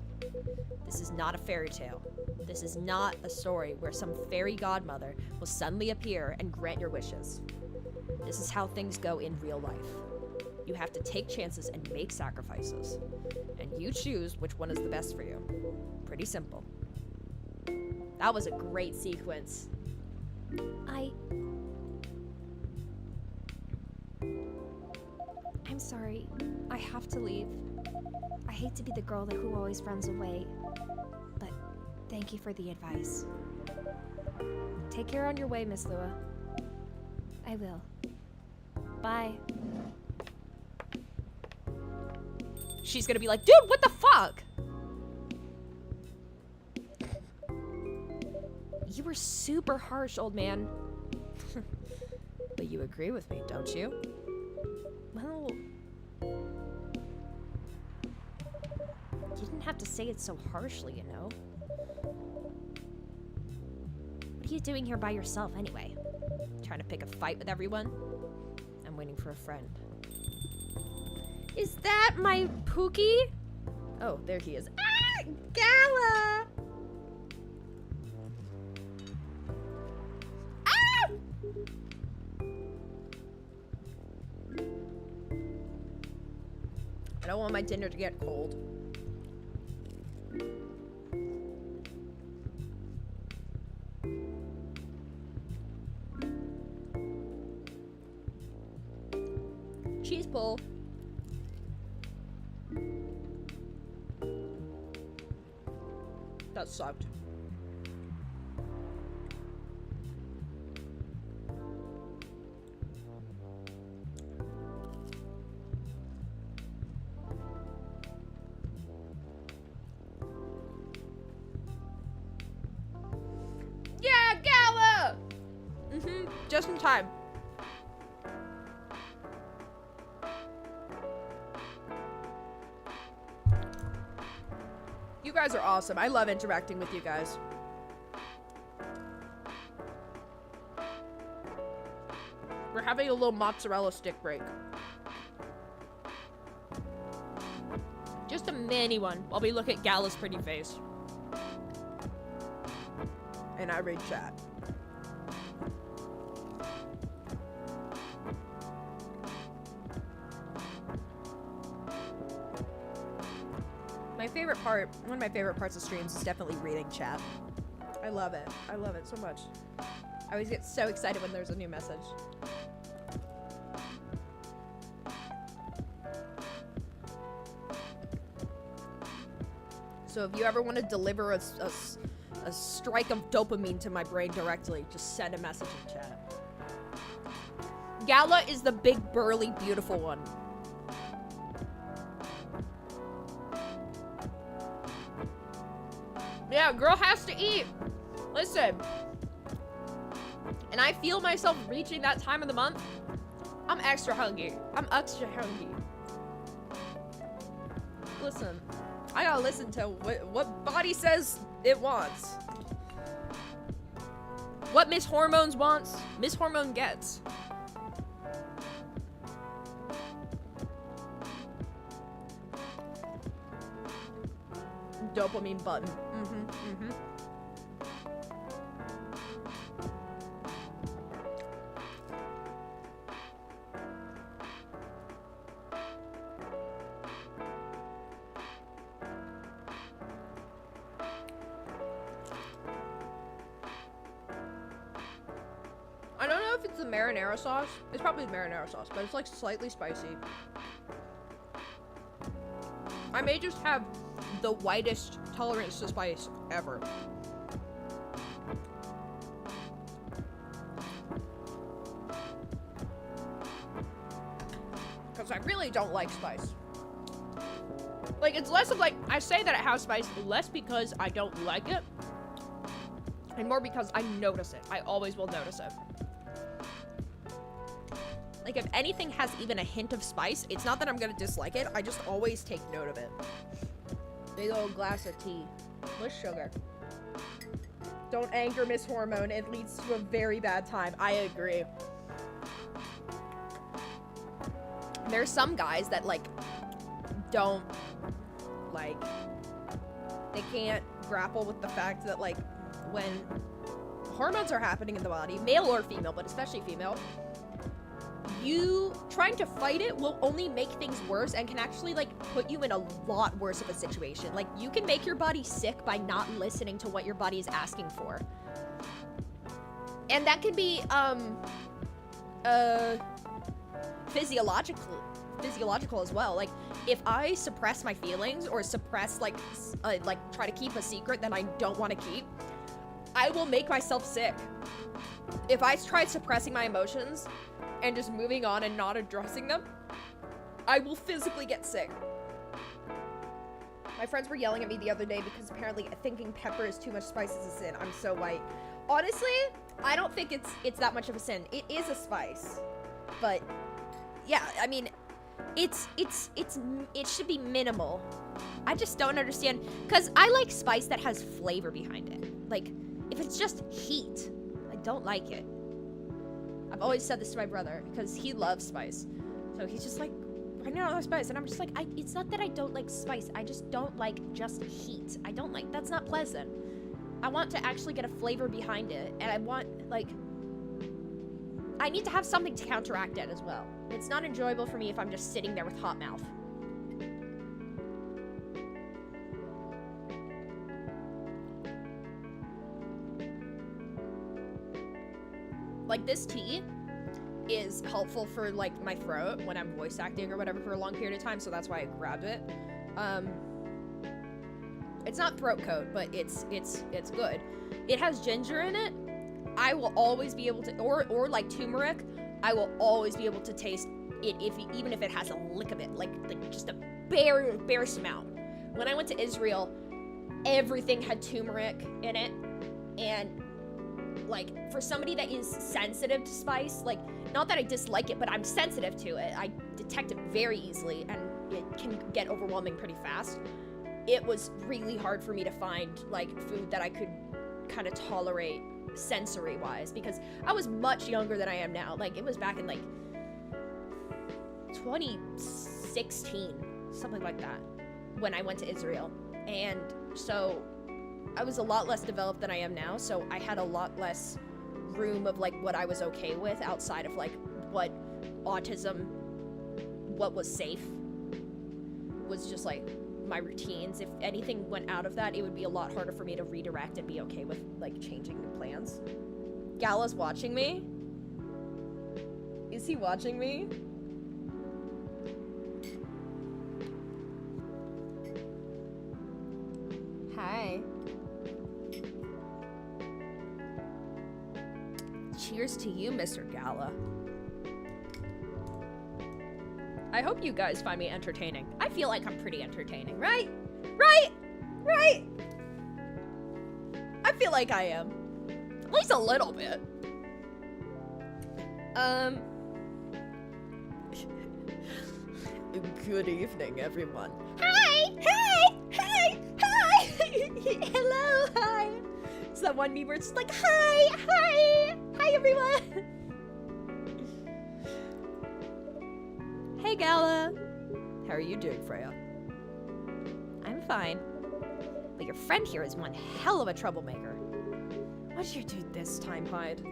This is not a fairy tale. This is not a story where some fairy godmother will suddenly appear and grant your wishes. This is how things go in real life. You have to take chances and make sacrifices. And you choose which one is the best for you. Pretty simple. That was a great sequence. I'm sorry. I have to leave. I hate to be the girl who always runs away. But thank you for the advice. Take care on your way, Miss Lua. I will. Bye. She's gonna be like, dude, what the fuck? You were super harsh, old man. But you agree with me, don't you? Well, you didn't have to say it so harshly, you know. But are you doing here by yourself anyway? Trying to pick a fight with everyone. I'm waiting for a friend. Is that my Pookie? Oh, there he is. Ah! Gala! Ah! I don't want my dinner to get cold. Cheese pull. That sucked. Yeah, Gala! Just in time. You guys are awesome. I love interacting with you guys. We're having a little mozzarella stick break. Just a mini one while we look at Gala's pretty face. And I read chat. My favorite part, one of my favorite parts of streams is definitely reading chat. I love it. I love it so much. I always get so excited when there's a new message. So if you ever want to deliver a strike of dopamine to my brain directly, just send a message in chat. Gala is the big, burly, beautiful one. Yeah, girl has to eat. Listen. And I feel myself reaching that time of the month. I'm extra hungry. I'm extra hungry. Listen. I gotta listen to what body says it wants. What Miss Hormones wants, Miss Hormone gets. Dopamine button. I don't know if it's the marinara sauce. It's probably the marinara sauce, but it's like slightly spicy. I may just have the whitest tolerance to spice ever. Because I really don't like spice. Like, it's less of like, I say that it has spice less because I don't like it, and more because I notice it. I always will notice it. Like, if anything has even a hint of spice, it's not that I'm gonna dislike it, I just always take note of it. Big old glass of tea with sugar. Don't anger Miss Hormone, it leads to a very bad time. I agree. There's some guys that, like, don't, like, they can't grapple with the fact that, like, when hormones are happening in the body, male or female, but especially female, you trying to fight it will only make things worse and can actually, like, put you in a lot worse of a situation. Like, you can make your body sick by not listening to what your body is asking for. And that can be, physiological as well. Like, if I suppress my feelings or suppress, like, try to keep a secret that I don't want to keep, I will make myself sick. If I try suppressing my emotions and just moving on and not addressing them, I will physically get sick. My friends were yelling at me the other day because apparently thinking pepper is too much spice is a sin. I'm so white. Honestly, I don't think it's that much of a sin. It is a spice. But yeah, I mean, it should be minimal. I just don't understand, because I like spice that has flavor behind it. Like, if it's just heat, don't like it. I've always said this to my brother because he loves spice. So he's just like, I don't like spice. And I'm just like, it's not that I don't like spice. I just don't like just heat. I don't like, that's not pleasant. I want to actually get a flavor behind it. And I want, like, I need to have something to counteract it as well. It's not enjoyable for me if I'm just sitting there with hot mouth. Like, this tea is helpful for, like, my throat when I'm voice acting or whatever for a long period of time, so that's why I grabbed it. It's not throat coat, but it's good. It has ginger in it. I will always be able to, or like turmeric, I will always be able to taste it even if it has a lick of it, like just a barest amount. When I went to Israel, everything had turmeric in it, and like for somebody that is sensitive to spice, like not that I dislike it, but I'm sensitive to it. I detect it very easily, and it can get overwhelming pretty fast. It was really hard for me to find like food that I could kind of tolerate sensory wise, because I was much younger than I am now. Like it was back in like 2016, something like that, when I went to Israel. And so I was a lot less developed than I am now, so I had a lot less room of like what I was okay with outside of like what autism, what was safe, was just like my routines. If anything went out of that, it would be a lot harder for me to redirect and be okay with like changing the plans. Gala's watching me? Is he watching me? Hi. Cheers to you, Mr. Gala. I hope you guys find me entertaining. I feel like I'm pretty entertaining, right? Right? Right? I feel like I am. At least a little bit. Good evening, everyone. Hi! Hi! Hi! Hi! Hello! Hi! It's that one meme where it's just like, hi! Hi! Hi, everyone! Hey, Gala. How are you doing, Freya? I'm fine. But your friend here is one hell of a troublemaker. What did you do this time, Hyde?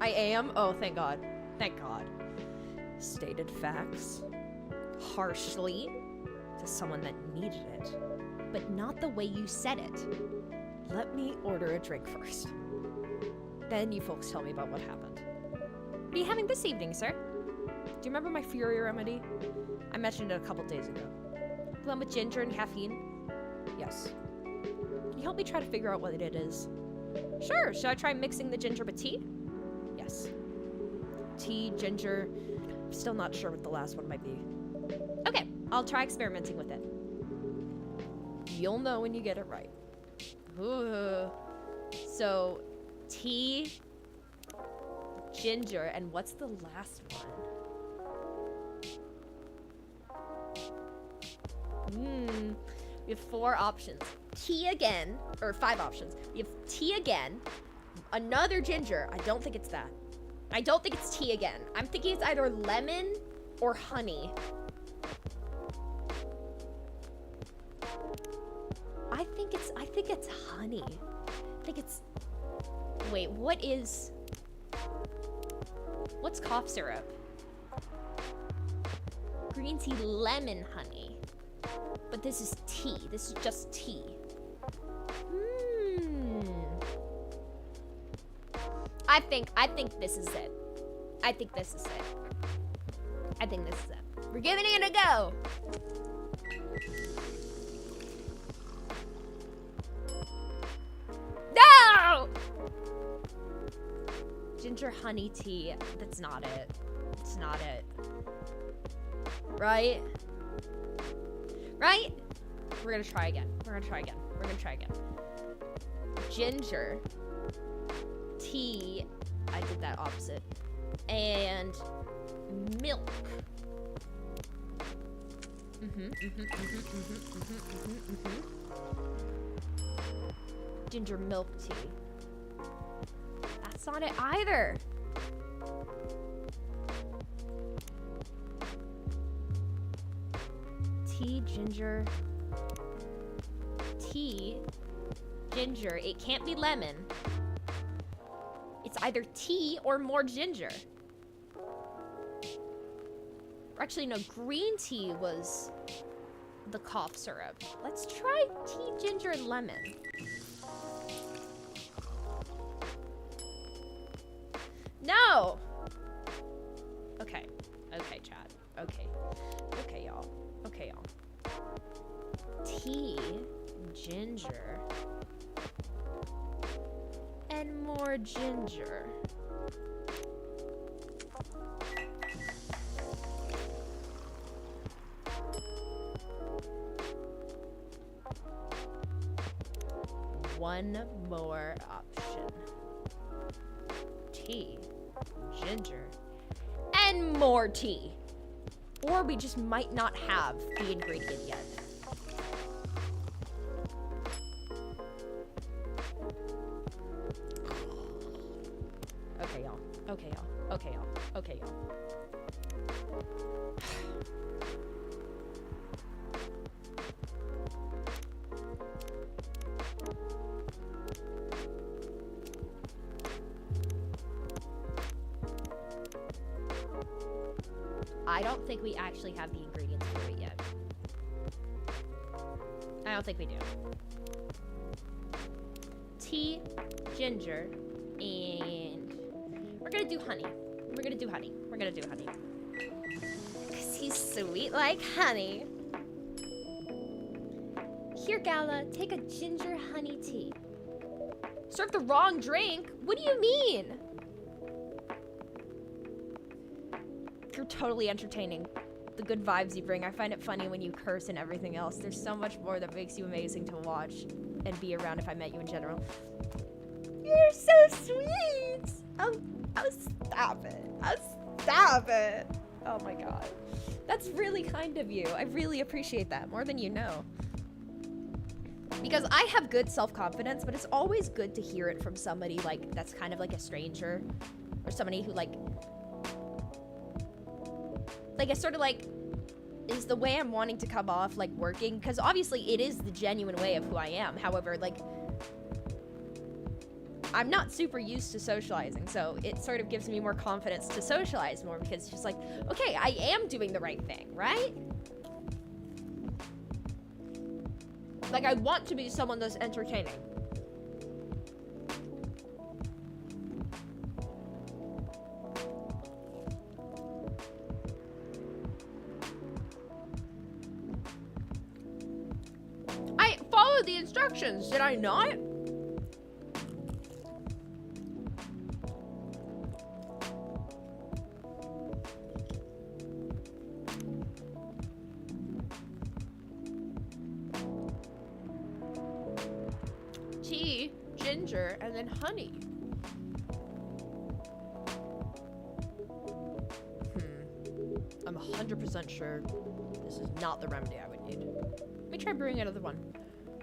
I am? Oh, thank God. Thank God. Stated facts. Harshly. To someone that needed it. But not the way you said it. Let me order a drink first. Then you folks tell me about what happened. What are you having this evening, sir? Do you remember my Fury remedy? I mentioned it a couple days ago. The one with ginger and caffeine? Yes. Can you help me try to figure out what it is? Sure, should I try mixing the ginger with tea? Yes. Tea, ginger, I'm still not sure what the last one might be. Okay, I'll try experimenting with it. You'll know when you get it right. Ooh. So, tea, ginger, and what's the last one? We have 4 options. Tea again, or 5 options. We have tea again, another ginger. I don't think it's that. I don't think it's tea again. I'm thinking it's either lemon or honey. I think it's honey. I think it's, wait, what's cough syrup? Green tea, lemon, honey. But this is tea. This is just tea. I think this is it. I think this is it. I think this is it. We're giving it a go. No! Ginger honey tea. That's not it. It's not it. Right? Right? We're gonna try again. We're gonna try again. We're gonna try again. Ginger. Tea. I did that opposite. And milk. Ginger milk tea. It's not it either. Tea, ginger. Tea, ginger. It can't be lemon. It's either tea or more ginger. Or actually, no, green tea was the cough syrup. Let's try tea, ginger, and lemon. No! Okay. Okay, Chad. Okay. Okay, y'all. Okay, y'all. Tea, ginger, and more ginger. One more option. Tea, ginger, and more tea. Or we just might not have the ingredient yet. Okay, y'all. Okay, y'all. Okay, y'all. Okay, y'all. I don't think we actually have the ingredients for it yet. I don't think we do. Tea, ginger, and we're gonna do honey. We're gonna do honey. We're gonna do honey. Cause he's sweet like honey. Here, Gala, take a ginger honey tea. Serve the wrong drink? What do you mean? You're totally entertaining. The good vibes you bring. I find it funny when you curse and everything else. There's so much more that makes you amazing to watch and be around if I met you in general. You're so sweet. Oh, stop it. Oh, stop it. Oh my god. That's really kind of you. I really appreciate that more than you know. Because I have good self-confidence, but it's always good to hear it from somebody like that's kind of like a stranger or somebody who like it's sort of like, is the way I'm wanting to come off, like, working? Because obviously it is the genuine way of who I am. However, like, I'm not super used to socializing, so it sort of gives me more confidence to socialize more because it's just like, okay, I am doing the right thing, right? Like, I want to be someone that's entertaining. The instructions, did I not? Tea, ginger, and then honey. I'm 100% sure this is not the remedy I would need. Let me try brewing another one.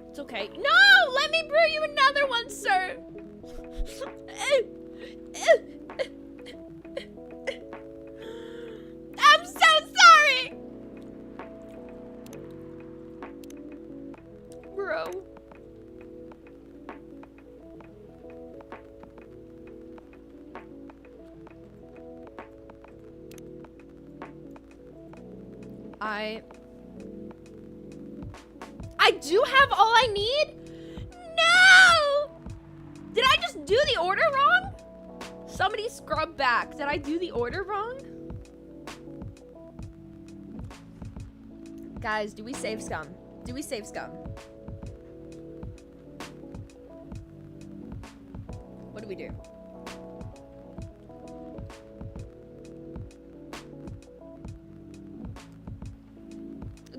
It's okay. No! Let me brew you another one, sir! I'm so sorry! Bro. I do have all I need? No! Did I just do the order wrong? Somebody scrub back. Did I do the order wrong? Guys, do we save scum? Do we save scum? What do we do?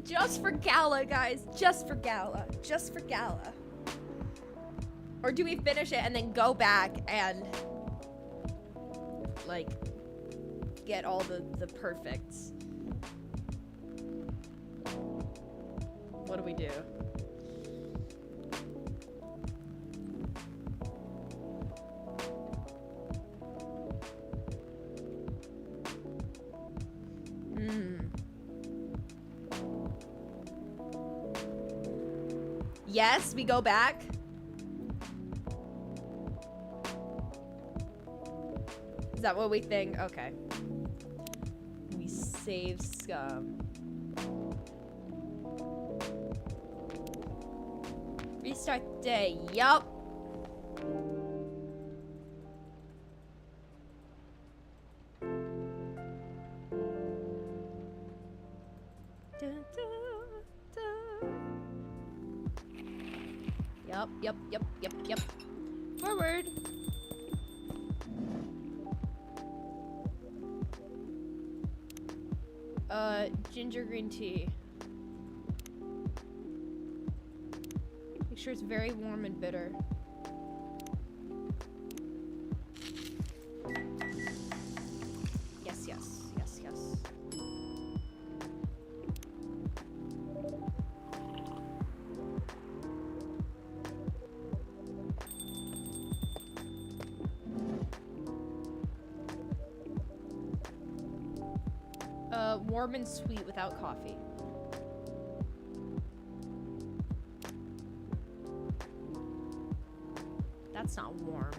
Just for Gala, guys. Just for Gala. Just for Gala. Or do we finish it and then go back and, like, get all the perfects? What do we do? Yes, we go back. Is that what we think? Okay. We save scum. Restart day. Yup. Yep. Forward. Ginger green tea. Make sure it's very warm and bitter. Yes. Warm and sweet without coffee. That's not warm.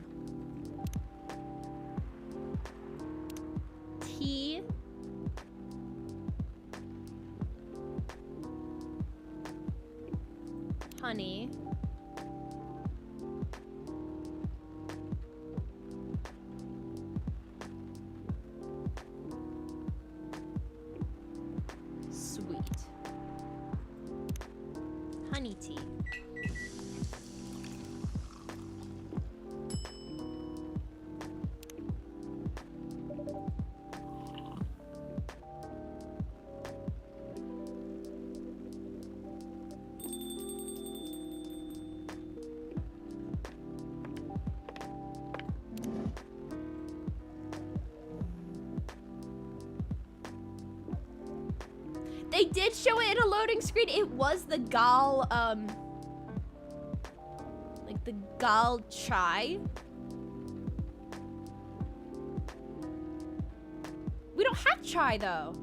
Tea. Honey. Sweet. Honey tea. They did show it in a loading screen. It was the Gal, like the Gal chai. We don't have chai though.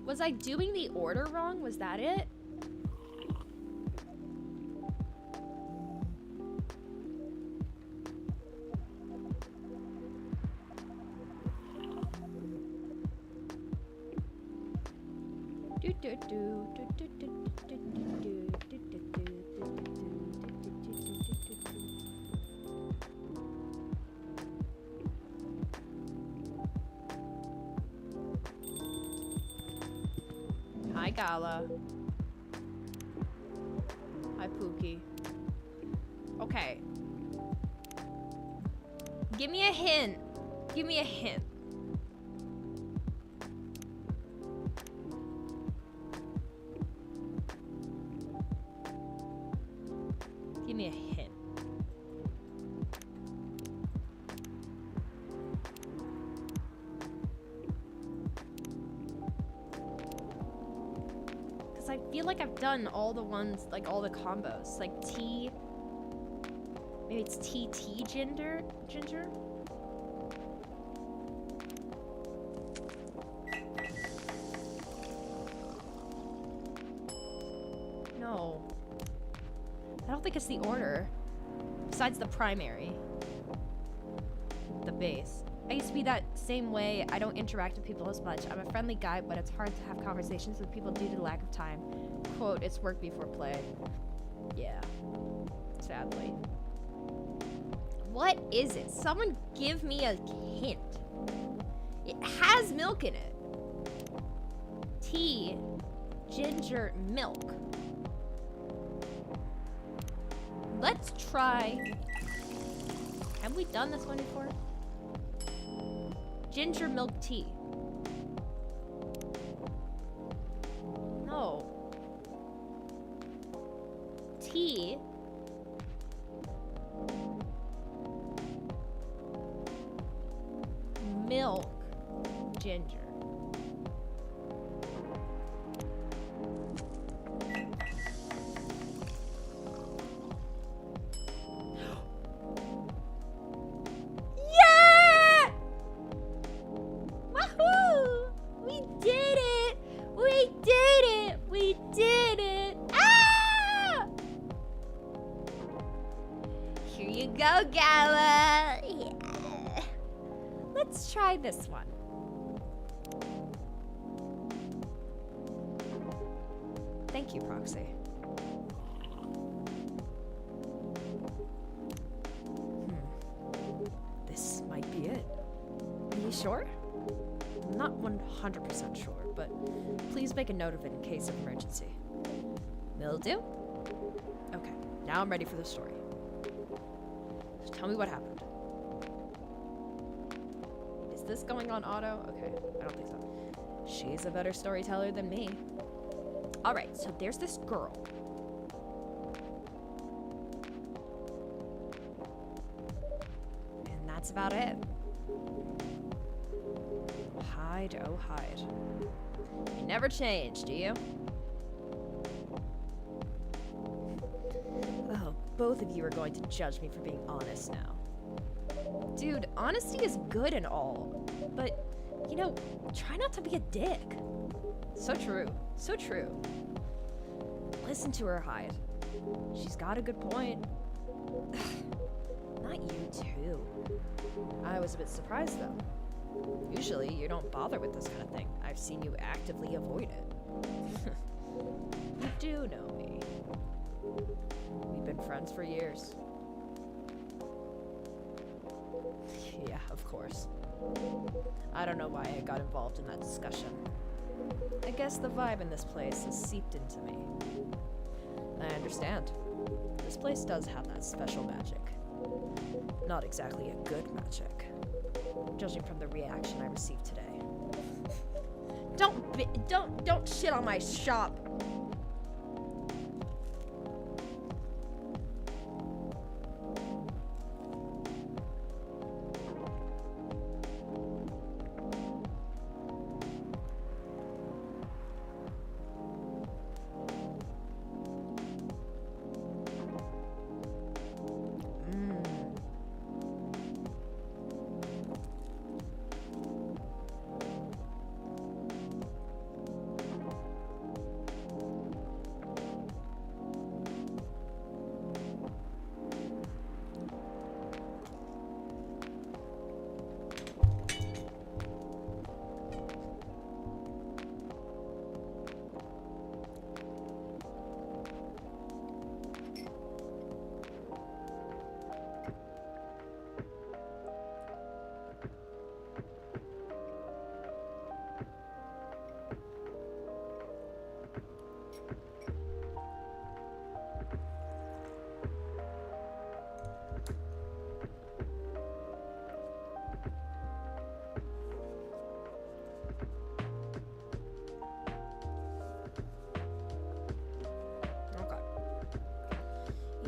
Was I doing the order wrong? Was that it? Hi, Gala. Hi, Pookie. Okay. Give me a hint. Give me a hint. Give me a hint. I feel like I've done all the ones, like all the combos. Like tea. Maybe it's tea ginger? No. I don't think it's the order. Besides the primary. The base. I used to be that same way. I don't interact with people as much. I'm a friendly guy, but it's hard to have conversations with people due to the lack of time. Quote, it's work before play. Yeah. Sadly. What is it? Someone give me a hint. It has milk in it. Tea, ginger, milk. Let's try. Have we done this one before? Ginger milk tea. No. Tea. Milk. Ginger. Here you go, Gala. Yeah. Let's try this one. Thank you, Proxy. This might be it. Are you sure? I'm not 100% sure, but please make a note of it in case of emergency. Will do. Okay, now I'm ready for the story. So tell me what happened. Is this going on auto? Okay, I don't think so. She's a better storyteller than me. Alright, so there's this girl. And that's about it. Hide, oh hide. You never change, do you? Oh, both of you are going to judge me for being honest now. Dude, honesty is good and all, but, you know, try not to be a dick. So true, so true. Listen to her, Hyde. She's got a good point. Not you, too. I was a bit surprised, though. Usually, you don't bother with this kind of thing. I've seen you actively avoid it. You do know me. We've been friends for years. Yeah, of course. I don't know why I got involved in that discussion. I guess the vibe in this place has seeped into me. I understand. This place does have that special magic. Not exactly a good magic, judging from the reaction I received today. Don't shit on my shop.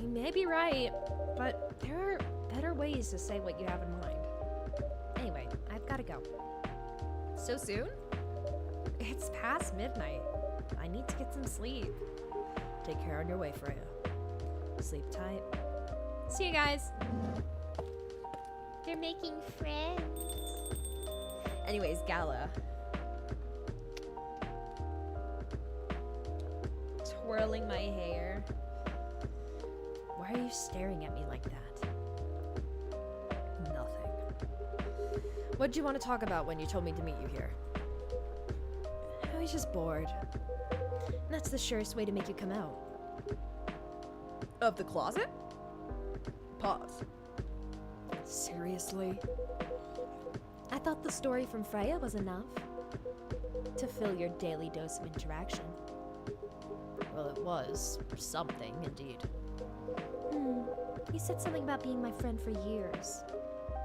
You may be right, but there are better ways to say what you have in mind. Anyway, I've gotta go. So soon? It's past midnight. I need to get some sleep. Take care on your way, Freya. Sleep tight. See you guys. They're making friends. Anyways, Gala. Twirling my hair. Why are you staring at me like that? Nothing. What'd you want to talk about when you told me to meet you here? I was just bored. And that's the surest way to make you come out. Of the closet? Pause. Seriously? I thought the story from Freya was enough to fill your daily dose of interaction. Well, it was something, indeed. You said something about being my friend for years.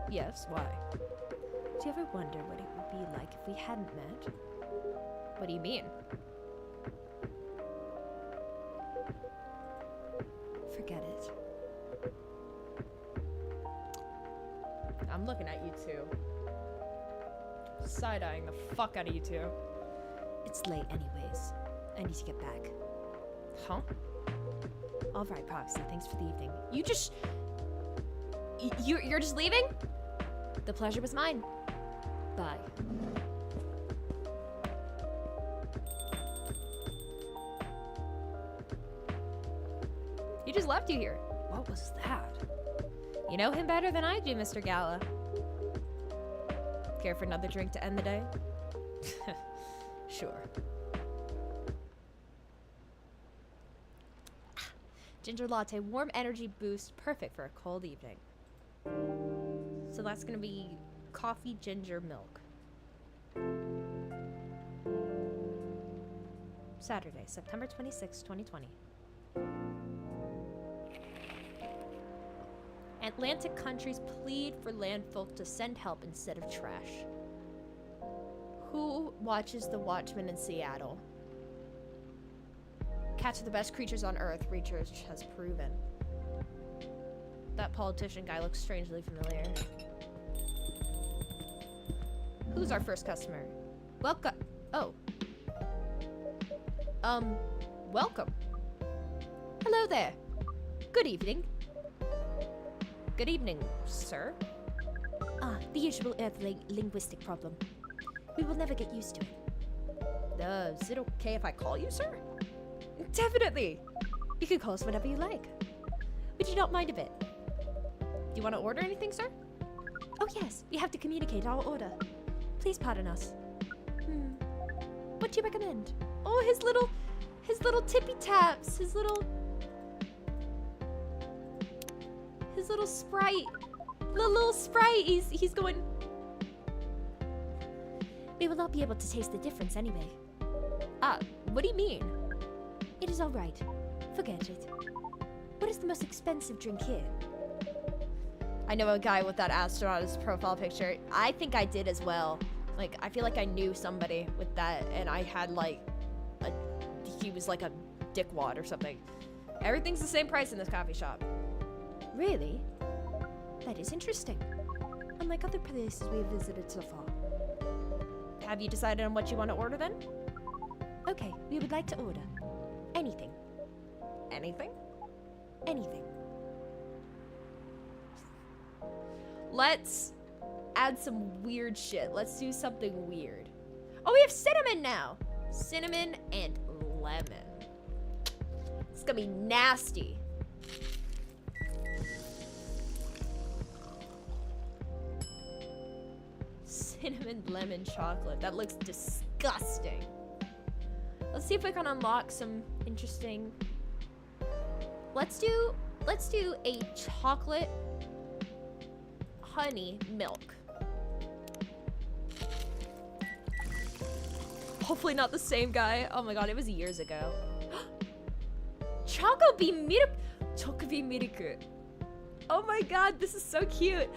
Yes, why? Do you ever wonder what it would be like if we hadn't met? What do you mean? Forget it. I'm looking at you two. Side-eyeing the fuck out of you two. It's late anyways. I need to get back. Huh? Alright, Proxy, thanks for the evening. You just... You're just leaving? The pleasure was mine. Bye. He just left you here. What was that? You know him better than I do, Mr. Gala. Care for another drink to end the day? Sure. Ginger latte, warm energy boost, perfect for a cold evening. So that's gonna be coffee ginger milk. Saturday, September 26, 2020. Atlantic countries plead for landfolk to send help instead of trash. Who watches The Watchmen in Seattle? Cats are the best creatures on Earth, research has proven. That politician guy looks strangely familiar. Who's our first customer? Welcome. Oh. Welcome. Hello there. Good evening. Good evening, sir. Ah, the usual Earth linguistic problem. We will never get used to it. Is it okay if I call you sir? Definitely. You can call us whenever you like. We do not mind a bit. Do you want to order anything, sir? Oh yes, we have to communicate our order. Please pardon us. What do you recommend? Oh, his little tippy taps, his little sprite, the little sprite. He's going. We will not be able to taste the difference anyway. What do you mean? It is all right. Forget it. What is the most expensive drink here? I know a guy with that astronaut as profile picture. I think I did as well. Like, I feel like I knew somebody with that, and I had like he was like a dickwad or something. Everything's the same price in this coffee shop. Really? That is interesting. Unlike other places we have visited so far. Have you decided on what you want to order then? Okay, we would like to order anything. Anything? Anything. Let's add some weird shit. Let's do something weird. Oh, we have cinnamon now. Cinnamon and lemon. It's gonna be nasty. Cinnamon lemon chocolate. That looks disgusting. Let's see if we can unlock some interesting. Let's do a chocolate honey milk. Hopefully not the same guy. Oh my god, it was years ago. Chocobi milk. Oh my god, this is so cute.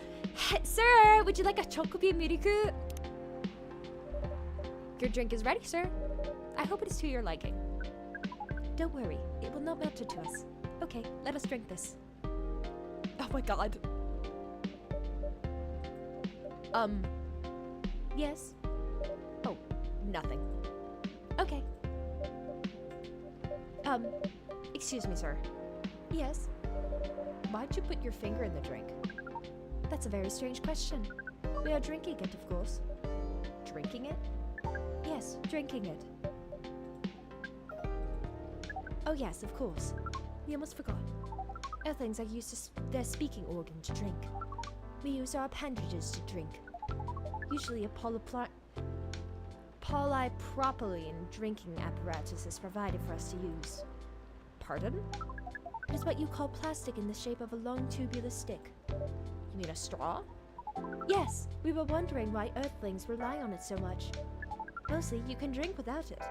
Sir, would you like a chocobi milk? Your drink is ready, sir. I hope it is to your liking. Don't worry, it will not matter to us. Okay, let us drink this. Oh my god. Yes? Oh, nothing. Okay. Excuse me, sir. Yes? Why'd you put your finger in the drink? That's a very strange question. We are drinking it, of course. Drinking it? Yes, drinking it. Oh yes, of course. We almost forgot. Earthlings are used to their speaking organ to drink. We use our appendages to drink. Usually a polypropylene drinking apparatus is provided for us to use. Pardon? It is what you call plastic in the shape of a long tubular stick. You mean a straw? Yes, we were wondering why Earthlings rely on it so much. Mostly, you can drink without it.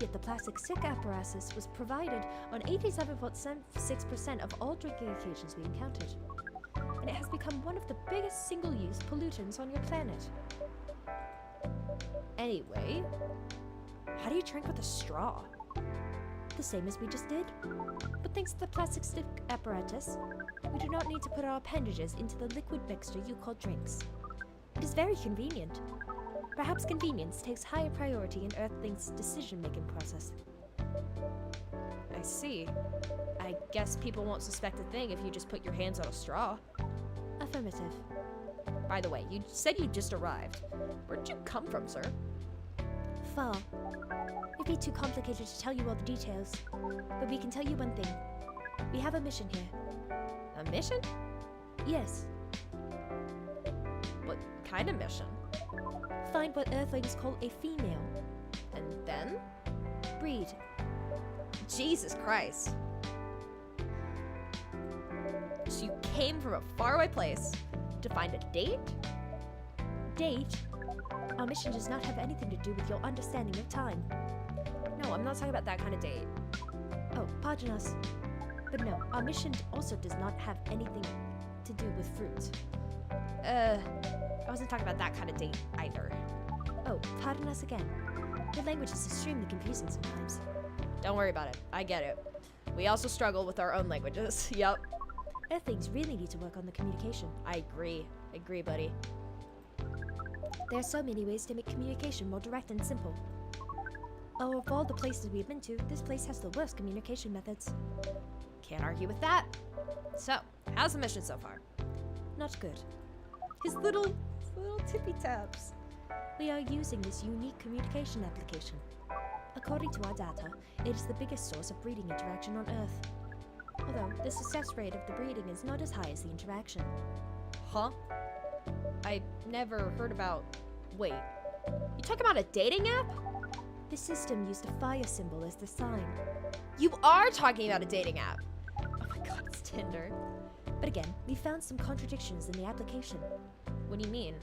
Yet the plastic stick apparatus was provided on 87.6% of all drinking occasions we encountered. And it has become one of the biggest single-use pollutants on your planet. Anyway, how do you drink with a straw? The same as we just did. But thanks to the plastic stick apparatus, we do not need to put our appendages into the liquid mixture you call drinks. It is very convenient. Perhaps convenience takes higher priority in Earthling's decision-making process. I see. I guess people won't suspect a thing if you just put your hands on a straw. Affirmative. By the way, you said you just arrived. Where did you come from, sir? Far. It'd be too complicated to tell you all the details. But we can tell you one thing. We have a mission here. A mission? Yes. What kind of mission? Find what Earthlings call a female. And then? Breed. Jesus Christ. So you came from a faraway place to find a date? Date? Our mission does not have anything to do with your understanding of time. No, I'm not talking about that kind of date. Oh, pardon us. But no, our mission also does not have anything to do with fruits. I wasn't talking about that kind of date either. Oh, pardon us again. Your language is extremely confusing sometimes. Don't worry about it. I get it. We also struggle with our own languages. Yup. Earthlings really need to work on the communication. I agree. I agree, buddy. There are so many ways to make communication more direct and simple. Oh, of all the places we've been to, this place has the worst communication methods. Can't argue with that. So, how's the mission so far? Not good. His little tippy taps. We are using this unique communication application. According to our data, it is the biggest source of breeding interaction on Earth. Although, the success rate of the breeding is not as high as the interaction. Huh? I never heard about... Wait. You talking about a dating app? The system used a fire symbol as the sign. You are talking about a dating app. Oh my god, it's Tinder. But again, we found some contradictions in the application. What do you mean?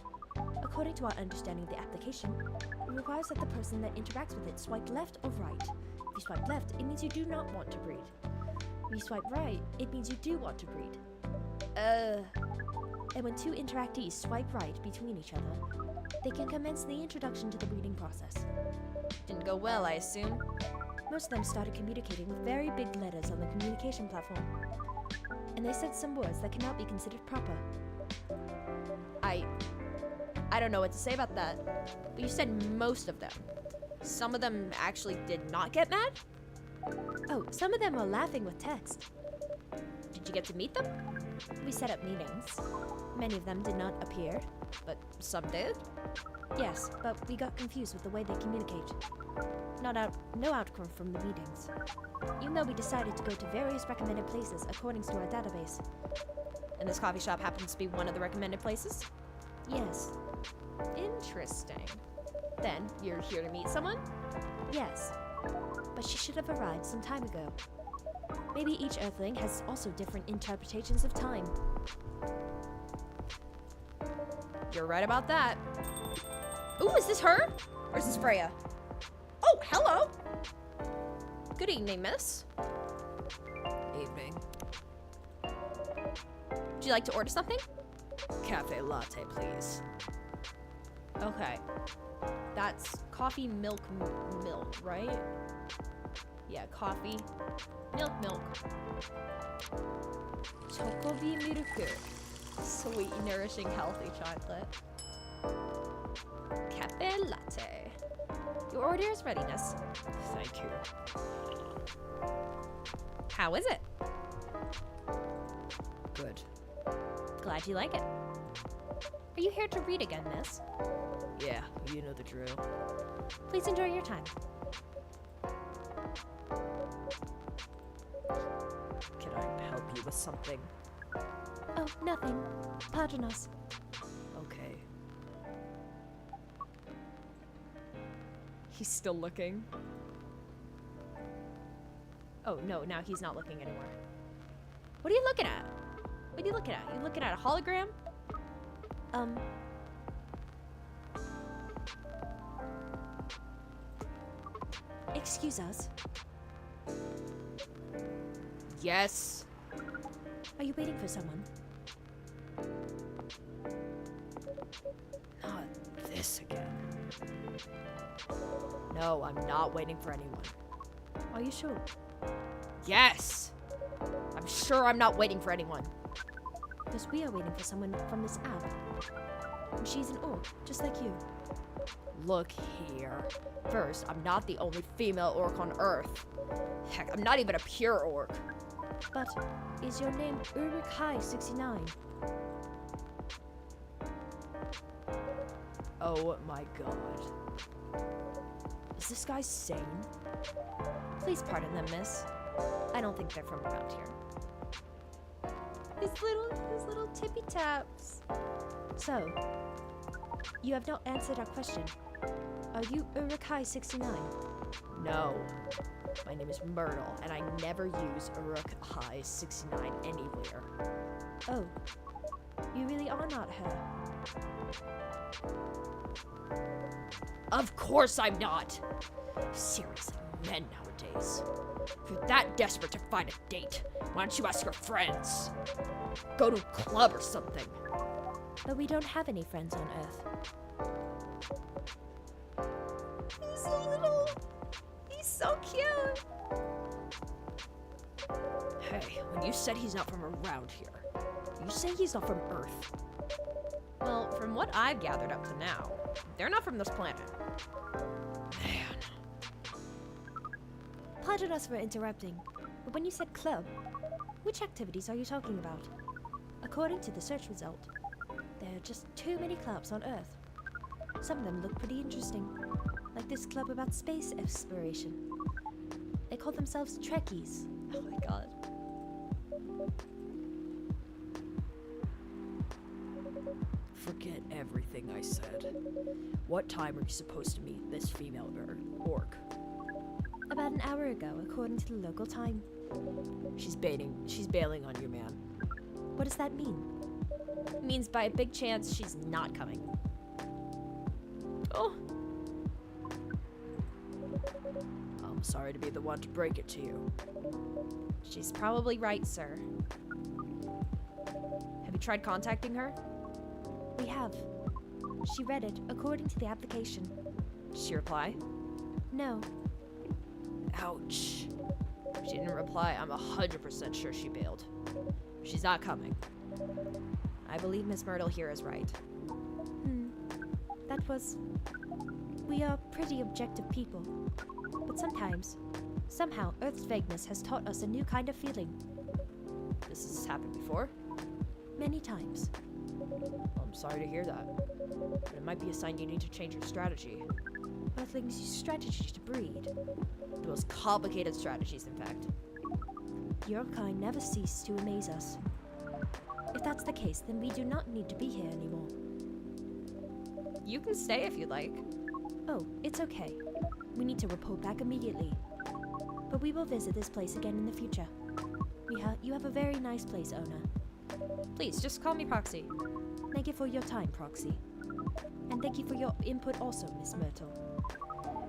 According to our understanding of the application, it requires that the person that interacts with it swipe left or right. If you swipe left, it means you do not want to breed. If you swipe right, it means you do want to breed. And when two interactees swipe right between each other, they can commence the introduction to the breeding process. Didn't go well, I assume. Most of them started communicating with very big letters on the communication platform. And they said some words that cannot be considered proper. I don't know what to say about that. But you said most of them. Some of them actually did not get mad? Oh, some of them were laughing with text. Did you get to meet them? We set up meetings. Many of them did not appear. But some did? Yes, but we got confused with the way they communicate. No outcome from the meetings. Even though we decided to go to various recommended places according to our database. And this coffee shop happens to be one of the recommended places? Yes. Interesting. Then, you're here to meet someone? Yes. But she should have arrived some time ago. Maybe each Earthling has also different interpretations of time. You're right about that. Ooh, is this her? Or is this Freya? Oh, hello! Good evening, miss. Evening. Would you like to order something? Cafe latte, please. Okay. That's coffee, milk, right? Yeah, coffee, milk. Chocobi milk. Sweet, nourishing, healthy chocolate. Cafe latte. Your order is ready, miss. Thank you. How is it? Good. Glad you like it. Are you here to read again, miss? Yeah, you know the drill. Please enjoy your time. Can I help you with something? Oh, nothing. Pardon us. Okay. He's still looking. Oh, no, now he's not looking anymore. What are you looking at? What are you looking at? You looking at a hologram? Excuse us. Yes. Are you waiting for someone? Not this again. No, I'm not waiting for anyone. Are you sure? Yes! I'm sure I'm not waiting for anyone. Because we are waiting for someone from this app. And she's an orc, just like you. Look here. First, I'm not the only female orc on Earth. Heck, I'm not even a pure orc. But is your name Ulrich High 69? Oh my god. Is this guy sane? Please pardon them, miss. I don't think they're from around here. His little tippy taps. So, you have not answered our question. Are you Urukai 69? No. My name is Myrtle, and I never use Uruk Hai 69 anywhere. Oh, you really are not her. Of course I'm not! Seriously, men nowadays. If you're that desperate to find a date, why don't you ask your friends? Go to a club or something. But we don't have any friends on Earth. He's so little. He's so cute. Hey, when you said he's not from around here, you say he's not from Earth. Well, from what I've gathered up to now, they're not from this planet. Man. Pardon us for interrupting, but when you said club, which activities are you talking about? According to the search result, there are just too many clubs on Earth. Some of them look pretty interesting, like this club about space exploration. They call themselves Trekkies. Oh my god. Forget everything I said. What time are you supposed to meet this female orc? About an hour ago, according to the local time. She's bailing on you, man. What does that mean? Means by a big chance she's not coming. Oh, I'm sorry to be the one to break it to you. she's probably right, sir. Have you tried contacting her? We have. She read it according to the application. Did she reply? No, Ouch. If she didn't reply, I'm 100% sure she bailed. She's not coming. I believe Miss Myrtle here is right. that was. We are pretty objective people. But sometimes, somehow, Earth's vagueness has taught us a new kind of feeling. This has happened before. Many times. I'm sorry to hear that. But it might be a sign you need to change your strategy. Earthlings use strategy to breed. The most complicated strategies, in fact. Your kind never cease to amaze us. If that's the case, then we do not need to be here anymore. You can stay if you'd like. Oh, it's okay. We need to report back immediately. But we will visit this place again in the future. You have a very nice place, owner. Please, just call me Proxy. Thank you for your time, Proxy. And thank you for your input also, Miss Myrtle.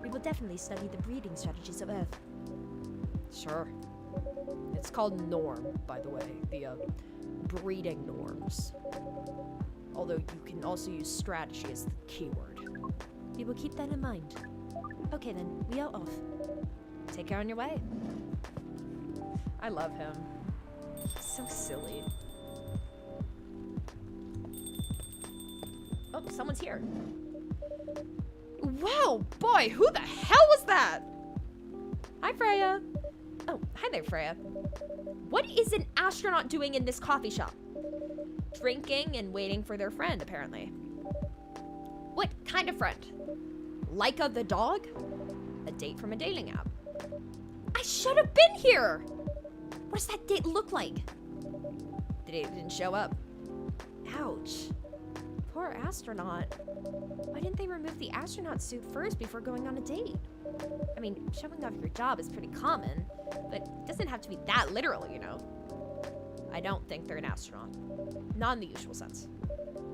We will definitely study the breeding strategies of Earth. Sure. It's called norm, by the way. The breeding norms. Although you can also use strategy as the keyword. We will keep that in mind. Okay then, we are off. Take care on your way. I love him. So silly. Oh, someone's here. Wow, boy, who the hell was that? Hi, Freya. Oh, hi there, Freya. What is an astronaut doing in this coffee shop? Drinking and waiting for their friend, apparently. What kind of friend? Laika the dog? A date from a dating app. I should have been here! What does that date look like? The date didn't show up. Ouch. Poor astronaut. Why didn't they remove the astronaut suit first before going on a date? I mean, showing off your job is pretty common, but it doesn't have to be that literal, you know? I don't think they're an astronaut. Not in the usual sense.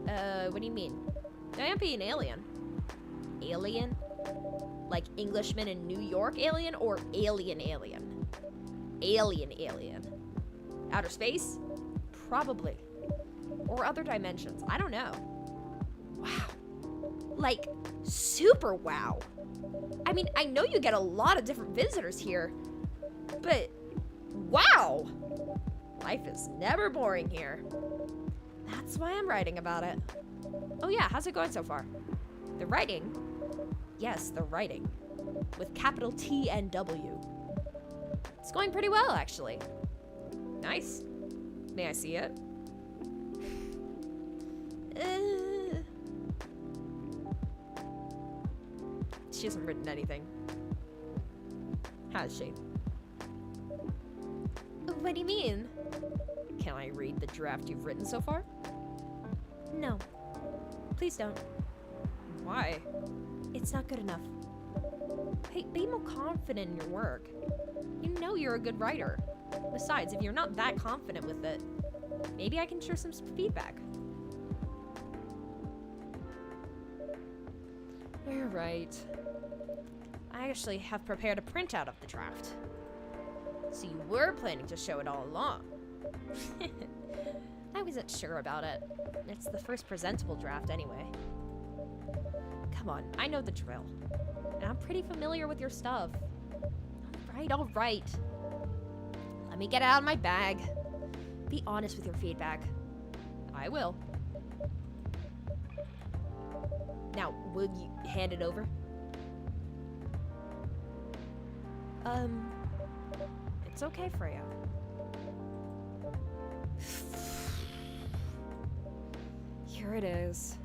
What do you mean? They might be an alien. Alien? Like Englishman in New York alien or alien alien? Alien alien. Outer space? Probably. Or other dimensions. I don't know. Wow. Like, super wow. I mean, I know you get a lot of different visitors here, but wow. Life is never boring here. That's why I'm writing about it. Oh yeah, how's it going so far? The writing? Yes, the writing. With capital T and W. It's going pretty well, actually. Nice. May I see it? She hasn't written anything. Has she? What do you mean? Can I read the draft you've written so far? No. Please don't. Why? It's not good enough. Hey, be more confident in your work. You know you're a good writer. Besides, if you're not that confident with it, maybe I can share some feedback. You're right. I actually have prepared a printout of the draft. So you were planning to show it all along. I wasn't sure about it. It's the first presentable draft anyway. Come on, I know the drill. And I'm pretty familiar with your stuff. All right. Let me get it out of my bag. Be honest with your feedback. I will. Now, will you hand it over? It's okay, Freya. Here it is.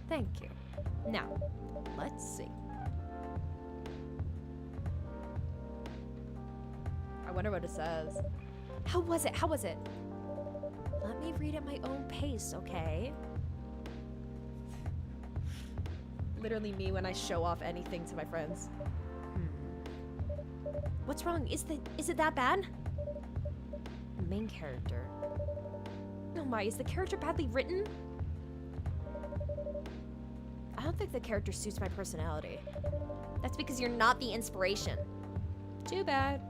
Thank you. Now, let's see. I wonder what it says. How was it? How was it? Let me read at my own pace, okay? Literally me when I show off anything to my friends. What's wrong? Is it that bad? The main character. Oh my, is the character badly written? I don't think the character suits my personality. That's because you're not the inspiration. Too bad.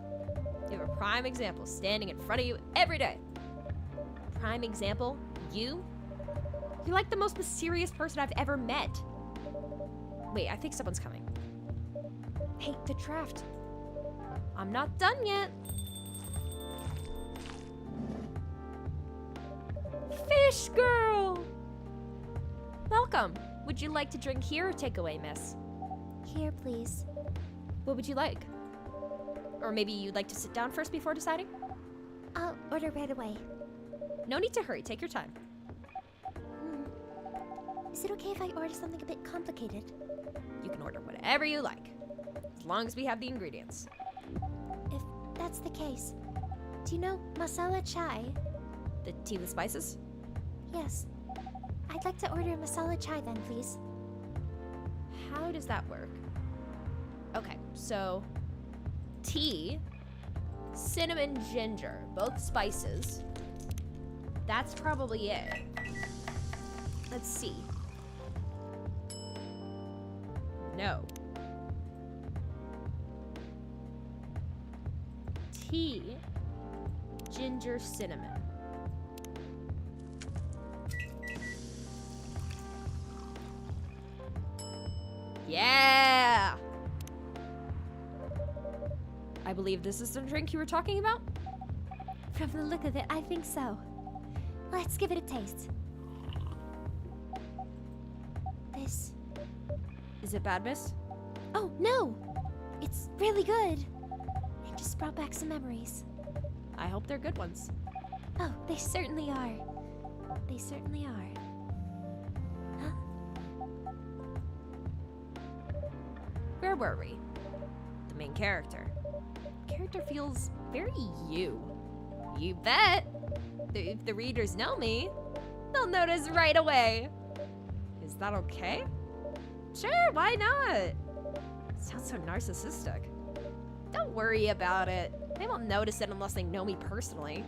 You have a prime example standing in front of you every day. Prime example, you? You're like the most mysterious person I've ever met. Wait, I think someone's coming. Hey, the draft. I'm not done yet. Fish girl! Welcome. Would you like to drink here or take away, miss? Here, please. What would you like? Or maybe you'd like to sit down first before deciding? I'll order right away. No need to hurry. Take your time. Is it okay if I order something a bit complicated? You can order whatever you like, as long as we have the ingredients. If that's the case, do you know masala chai? The tea with spices? Yes. I'd like to order masala chai then, please. How does that work? Okay, so tea, cinnamon, ginger, both spices. That's probably it. Let's see. No. Tea, ginger, cinnamon. Yeah! I believe this is the drink you were talking about? From the look of it, I think so. Let's give it a taste. This... Is it bad, miss? Oh, no! It's really good! It just brought back some memories. I hope they're good ones. Oh, they certainly are. They certainly are. Huh? Where were we? The main character. Character feels very you. You bet! If the readers know me, they'll notice right away. Is that okay? Sure, why not? Sounds so narcissistic. Don't worry about it. They won't notice it unless they know me personally.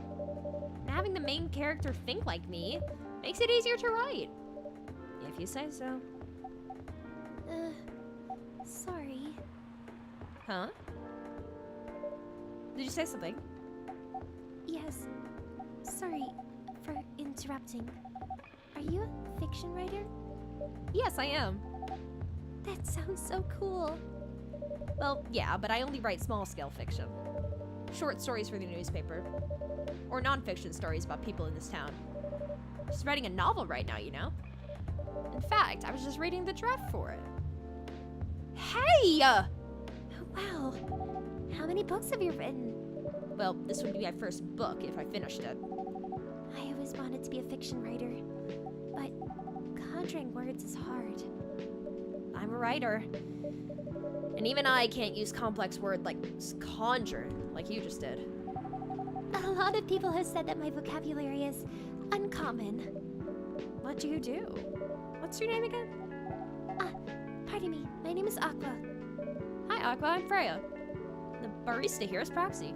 And having the main character think like me makes it easier to write. If you say so. Sorry. Huh? Did you say something? Yes. Sorry for interrupting. Are you a fiction writer? Yes, I am. That sounds so cool. Well, yeah, but I only write small-scale fiction. Short stories for the newspaper. Or non-fiction stories about people in this town. Just writing a novel right now, you know? In fact, I was just reading the draft for it. Hey! Wow. How many books have you written? Well, this would be my first book if I finished it. I always wanted to be a fiction writer, but conjuring words is hard. I'm a writer. And even I can't use complex words like conjure, like you just did. A lot of people have said that my vocabulary is uncommon. What do you do? What's your name again? Pardon me, my name is Aqua. Hi, Aqua. I'm Freya. The barista here is Proxy.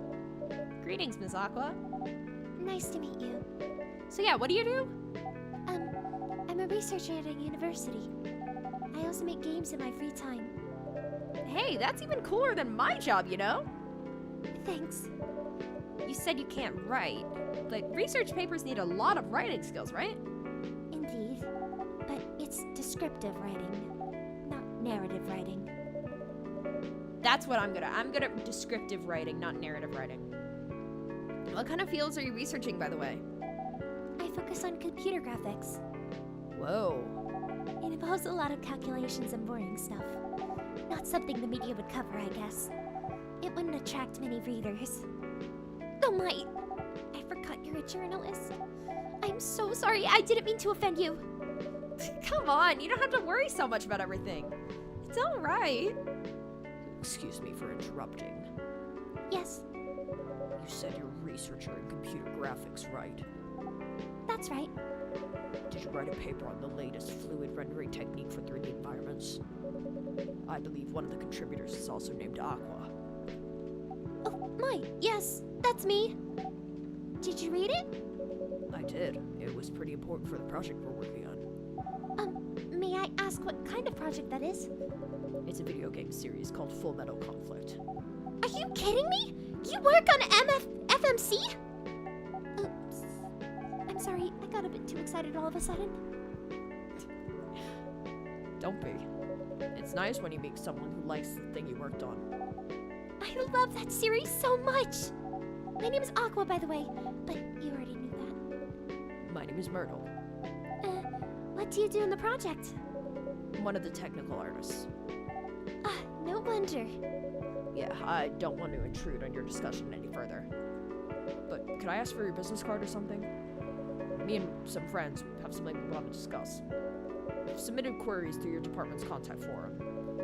Greetings, Miss Aqua. Nice to meet you. So yeah, what do you do? I'm a researcher at a university. I also make games in my free time. Hey, that's even cooler than my job, you know? Thanks. You said you can't write, but research papers need a lot of writing skills, right? Indeed. But it's descriptive writing, not narrative writing. That's what I'm good at descriptive writing, not narrative writing. What kind of fields are you researching, by the way? I focus on computer graphics. Whoa. It involves a lot of calculations and boring stuff. Not something the media would cover, I guess. It wouldn't attract many readers. Oh my! I forgot you're a journalist. I'm so sorry, I didn't mean to offend you. Come on, you don't have to worry so much about everything. It's all right. Excuse me for interrupting. Yes, You said you're a researcher in computer graphics, right? that's right. Did you write a paper on the latest fluid rendering technique for 3D environments? I believe one of the contributors is also named Aqua. Oh my, yes, that's me. Did you read it? I did. It was pretty important for the project we're working on. May I ask what kind of project that is? It's a video game series called Full Metal Conflict. Are you kidding me? You work on FMC? Oops. I'm sorry, I got a bit too excited all of a sudden. Don't be. It's nice when you meet someone who likes the thing you worked on. I love that series so much. My name is Aqua, by the way, but you already knew that. My name is Myrtle. What do you do in the project? I'm one of the technical artists. No wonder. Yeah, I don't want to intrude on your discussion any further. But could I ask for your business card or something? Me and some friends have something we want to discuss. We've submitted queries through your department's contact forum,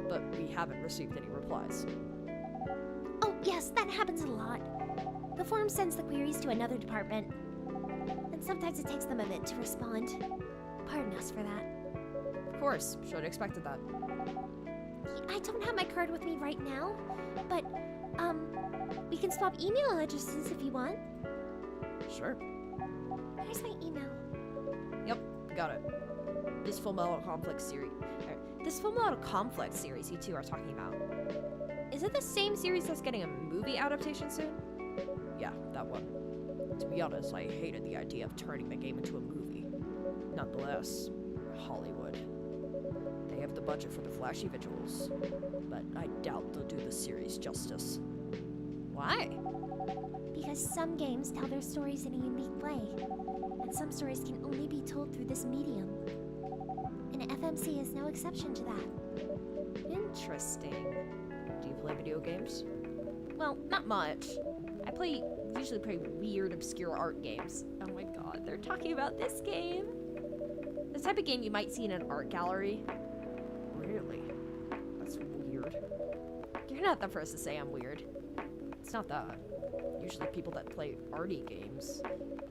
but we haven't received any replies. Oh, yes, that happens a lot. The forum sends the queries to another department, and sometimes it takes them a bit to respond. Pardon us for that. Of course, should have expected that. I don't have my card with me right now, but, we can swap email addresses if you want. Sure. Here's my email. Yep, got it. This Full Metal Conflict series. This Full Metal Conflict series you two are talking about. Is it the same series that's getting a movie adaptation soon? Yeah, that one. To be honest, I hated the idea of turning the game into a movie. Nonetheless, Hollywood. They have the budget for the flashy visuals, but I doubt they'll do the series justice. Why? Because some games tell their stories in a unique way, and some stories can only be told through this medium. And FMC is no exception to that. Interesting. Do you play video games? Well, not much. I usually play weird, obscure art games. Oh my god, they're talking about this game. The type of game you might see in an art gallery. Really? That's weird. You're not the first to say I'm weird. It's not that. Usually people that play arty games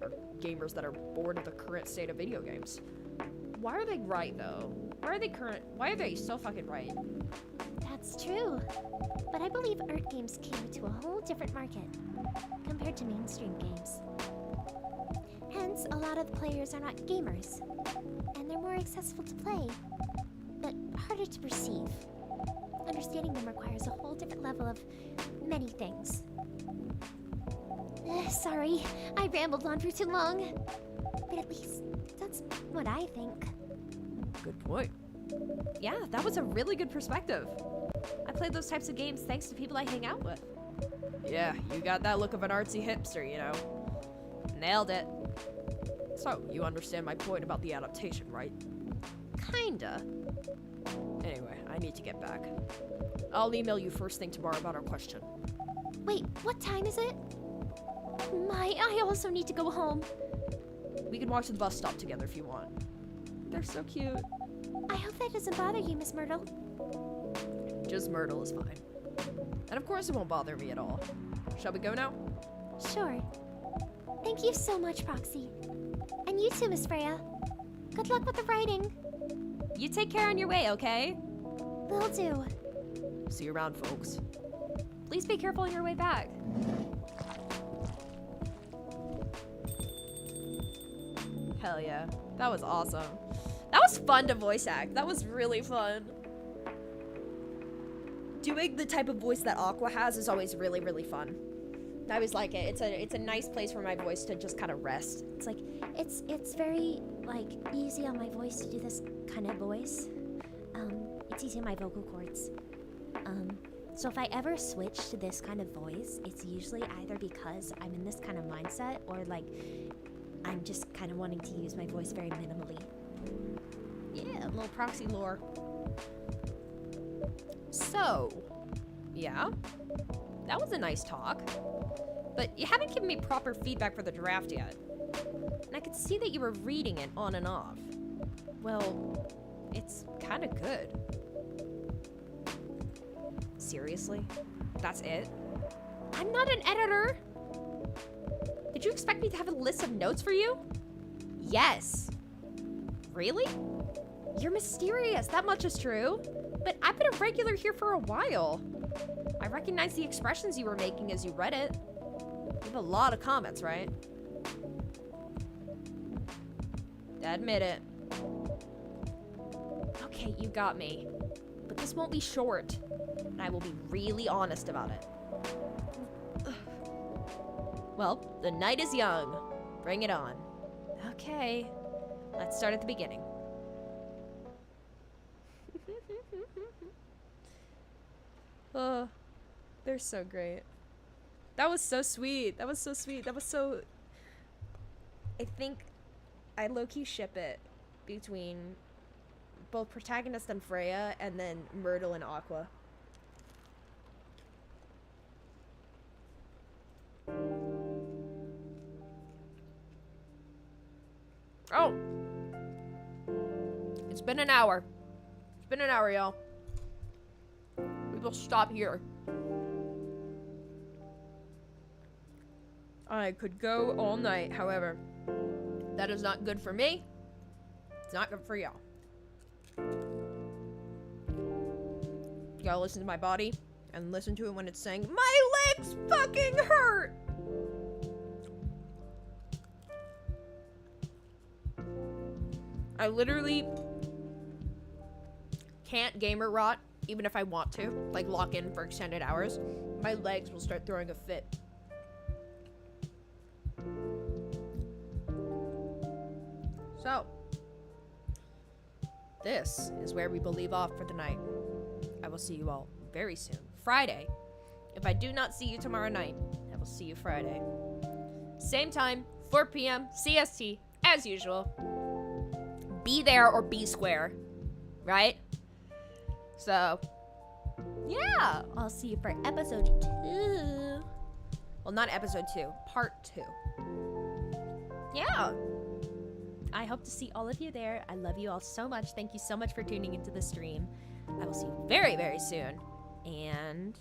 are gamers that are bored of the current state of video games. Why are they right, though? Why are they so fucking right? That's true. But I believe art games cater to a whole different market compared to mainstream games. Hence, a lot of the players are not gamers, and they're more accessible to play, but harder to perceive. Understanding them requires a whole different level of many things. Sorry, I rambled on for too long. But at least, that's what I think. Good point. Yeah, that was a really good perspective. I play those types of games thanks to people I hang out with. Yeah, you got that look of an artsy hipster, you know. Nailed it. So, you understand my point about the adaptation, right? Kinda. Anyway, I need to get back. I'll email you first thing tomorrow about our question. Wait, what time is it? My, I also need to go home. We can walk to the bus stop together if you want. They're so cute. I hope that doesn't bother you, Miss Myrtle. Just Myrtle is fine. And of course it won't bother me at all. Shall we go now? Sure. Thank you so much, Proxy. And you too, Miss Freya. Good luck with the writing. You take care on your way, okay? Will do. See you around, folks. Please be careful on your way back. Hell yeah. That was awesome. That was fun to voice act. That was really fun. Doing the type of voice that Aqua has is always really, really fun. I always like it. It's a nice place for my voice to just kind of rest. It's like, it's very, like, easy on my voice to do this kind of voice. It's easy on my vocal cords. So if I ever switch to this kind of voice, it's usually either because I'm in this kind of mindset or, like, I'm just kind of wanting to use my voice very minimally. Yeah, a little proxy lore. So, yeah, that was a nice talk. But you haven't given me proper feedback for the draft yet. And I could see that you were reading it on and off. Well, it's kind of good. Seriously? That's it? I'm not an editor! Did you expect me to have a list of notes for you? Yes. Really? You're mysterious, that much is true. But I've been a regular here for a while. I recognize the expressions you were making as you read it. You have a lot of comments, right? Admit it. Okay, you got me. But this won't be short. And I will be really honest about it. Well, the night is young. Bring it on. Okay, let's start at the beginning. Oh, they're so great. That was so sweet. That was so sweet. That was so... I think I low-key ship it between both protagonist and Freya, and then Myrtle and Aqua. Oh! It's been an hour. It's been an hour, y'all. We will stop here. I could go all night, however, that is not good for me. It's not good for y'all. You gotta listen to my body and listen to it when it's saying, "My legs fucking hurt!" I literally can't gamer rot, even if I want to, like lock in for extended hours. My legs will start throwing a fit. So, this is where we will leave off for the night. I will see you all very soon. Friday. If I do not see you tomorrow night, I will see you Friday. Same time, 4 p.m. CST, as usual. Be there or be square, right? So, yeah, I'll see you for episode 2. Well, not episode 2, part 2. Yeah. I hope to see all of you there. I love you all so much. Thank you so much for tuning into the stream. I will see you very, very soon. And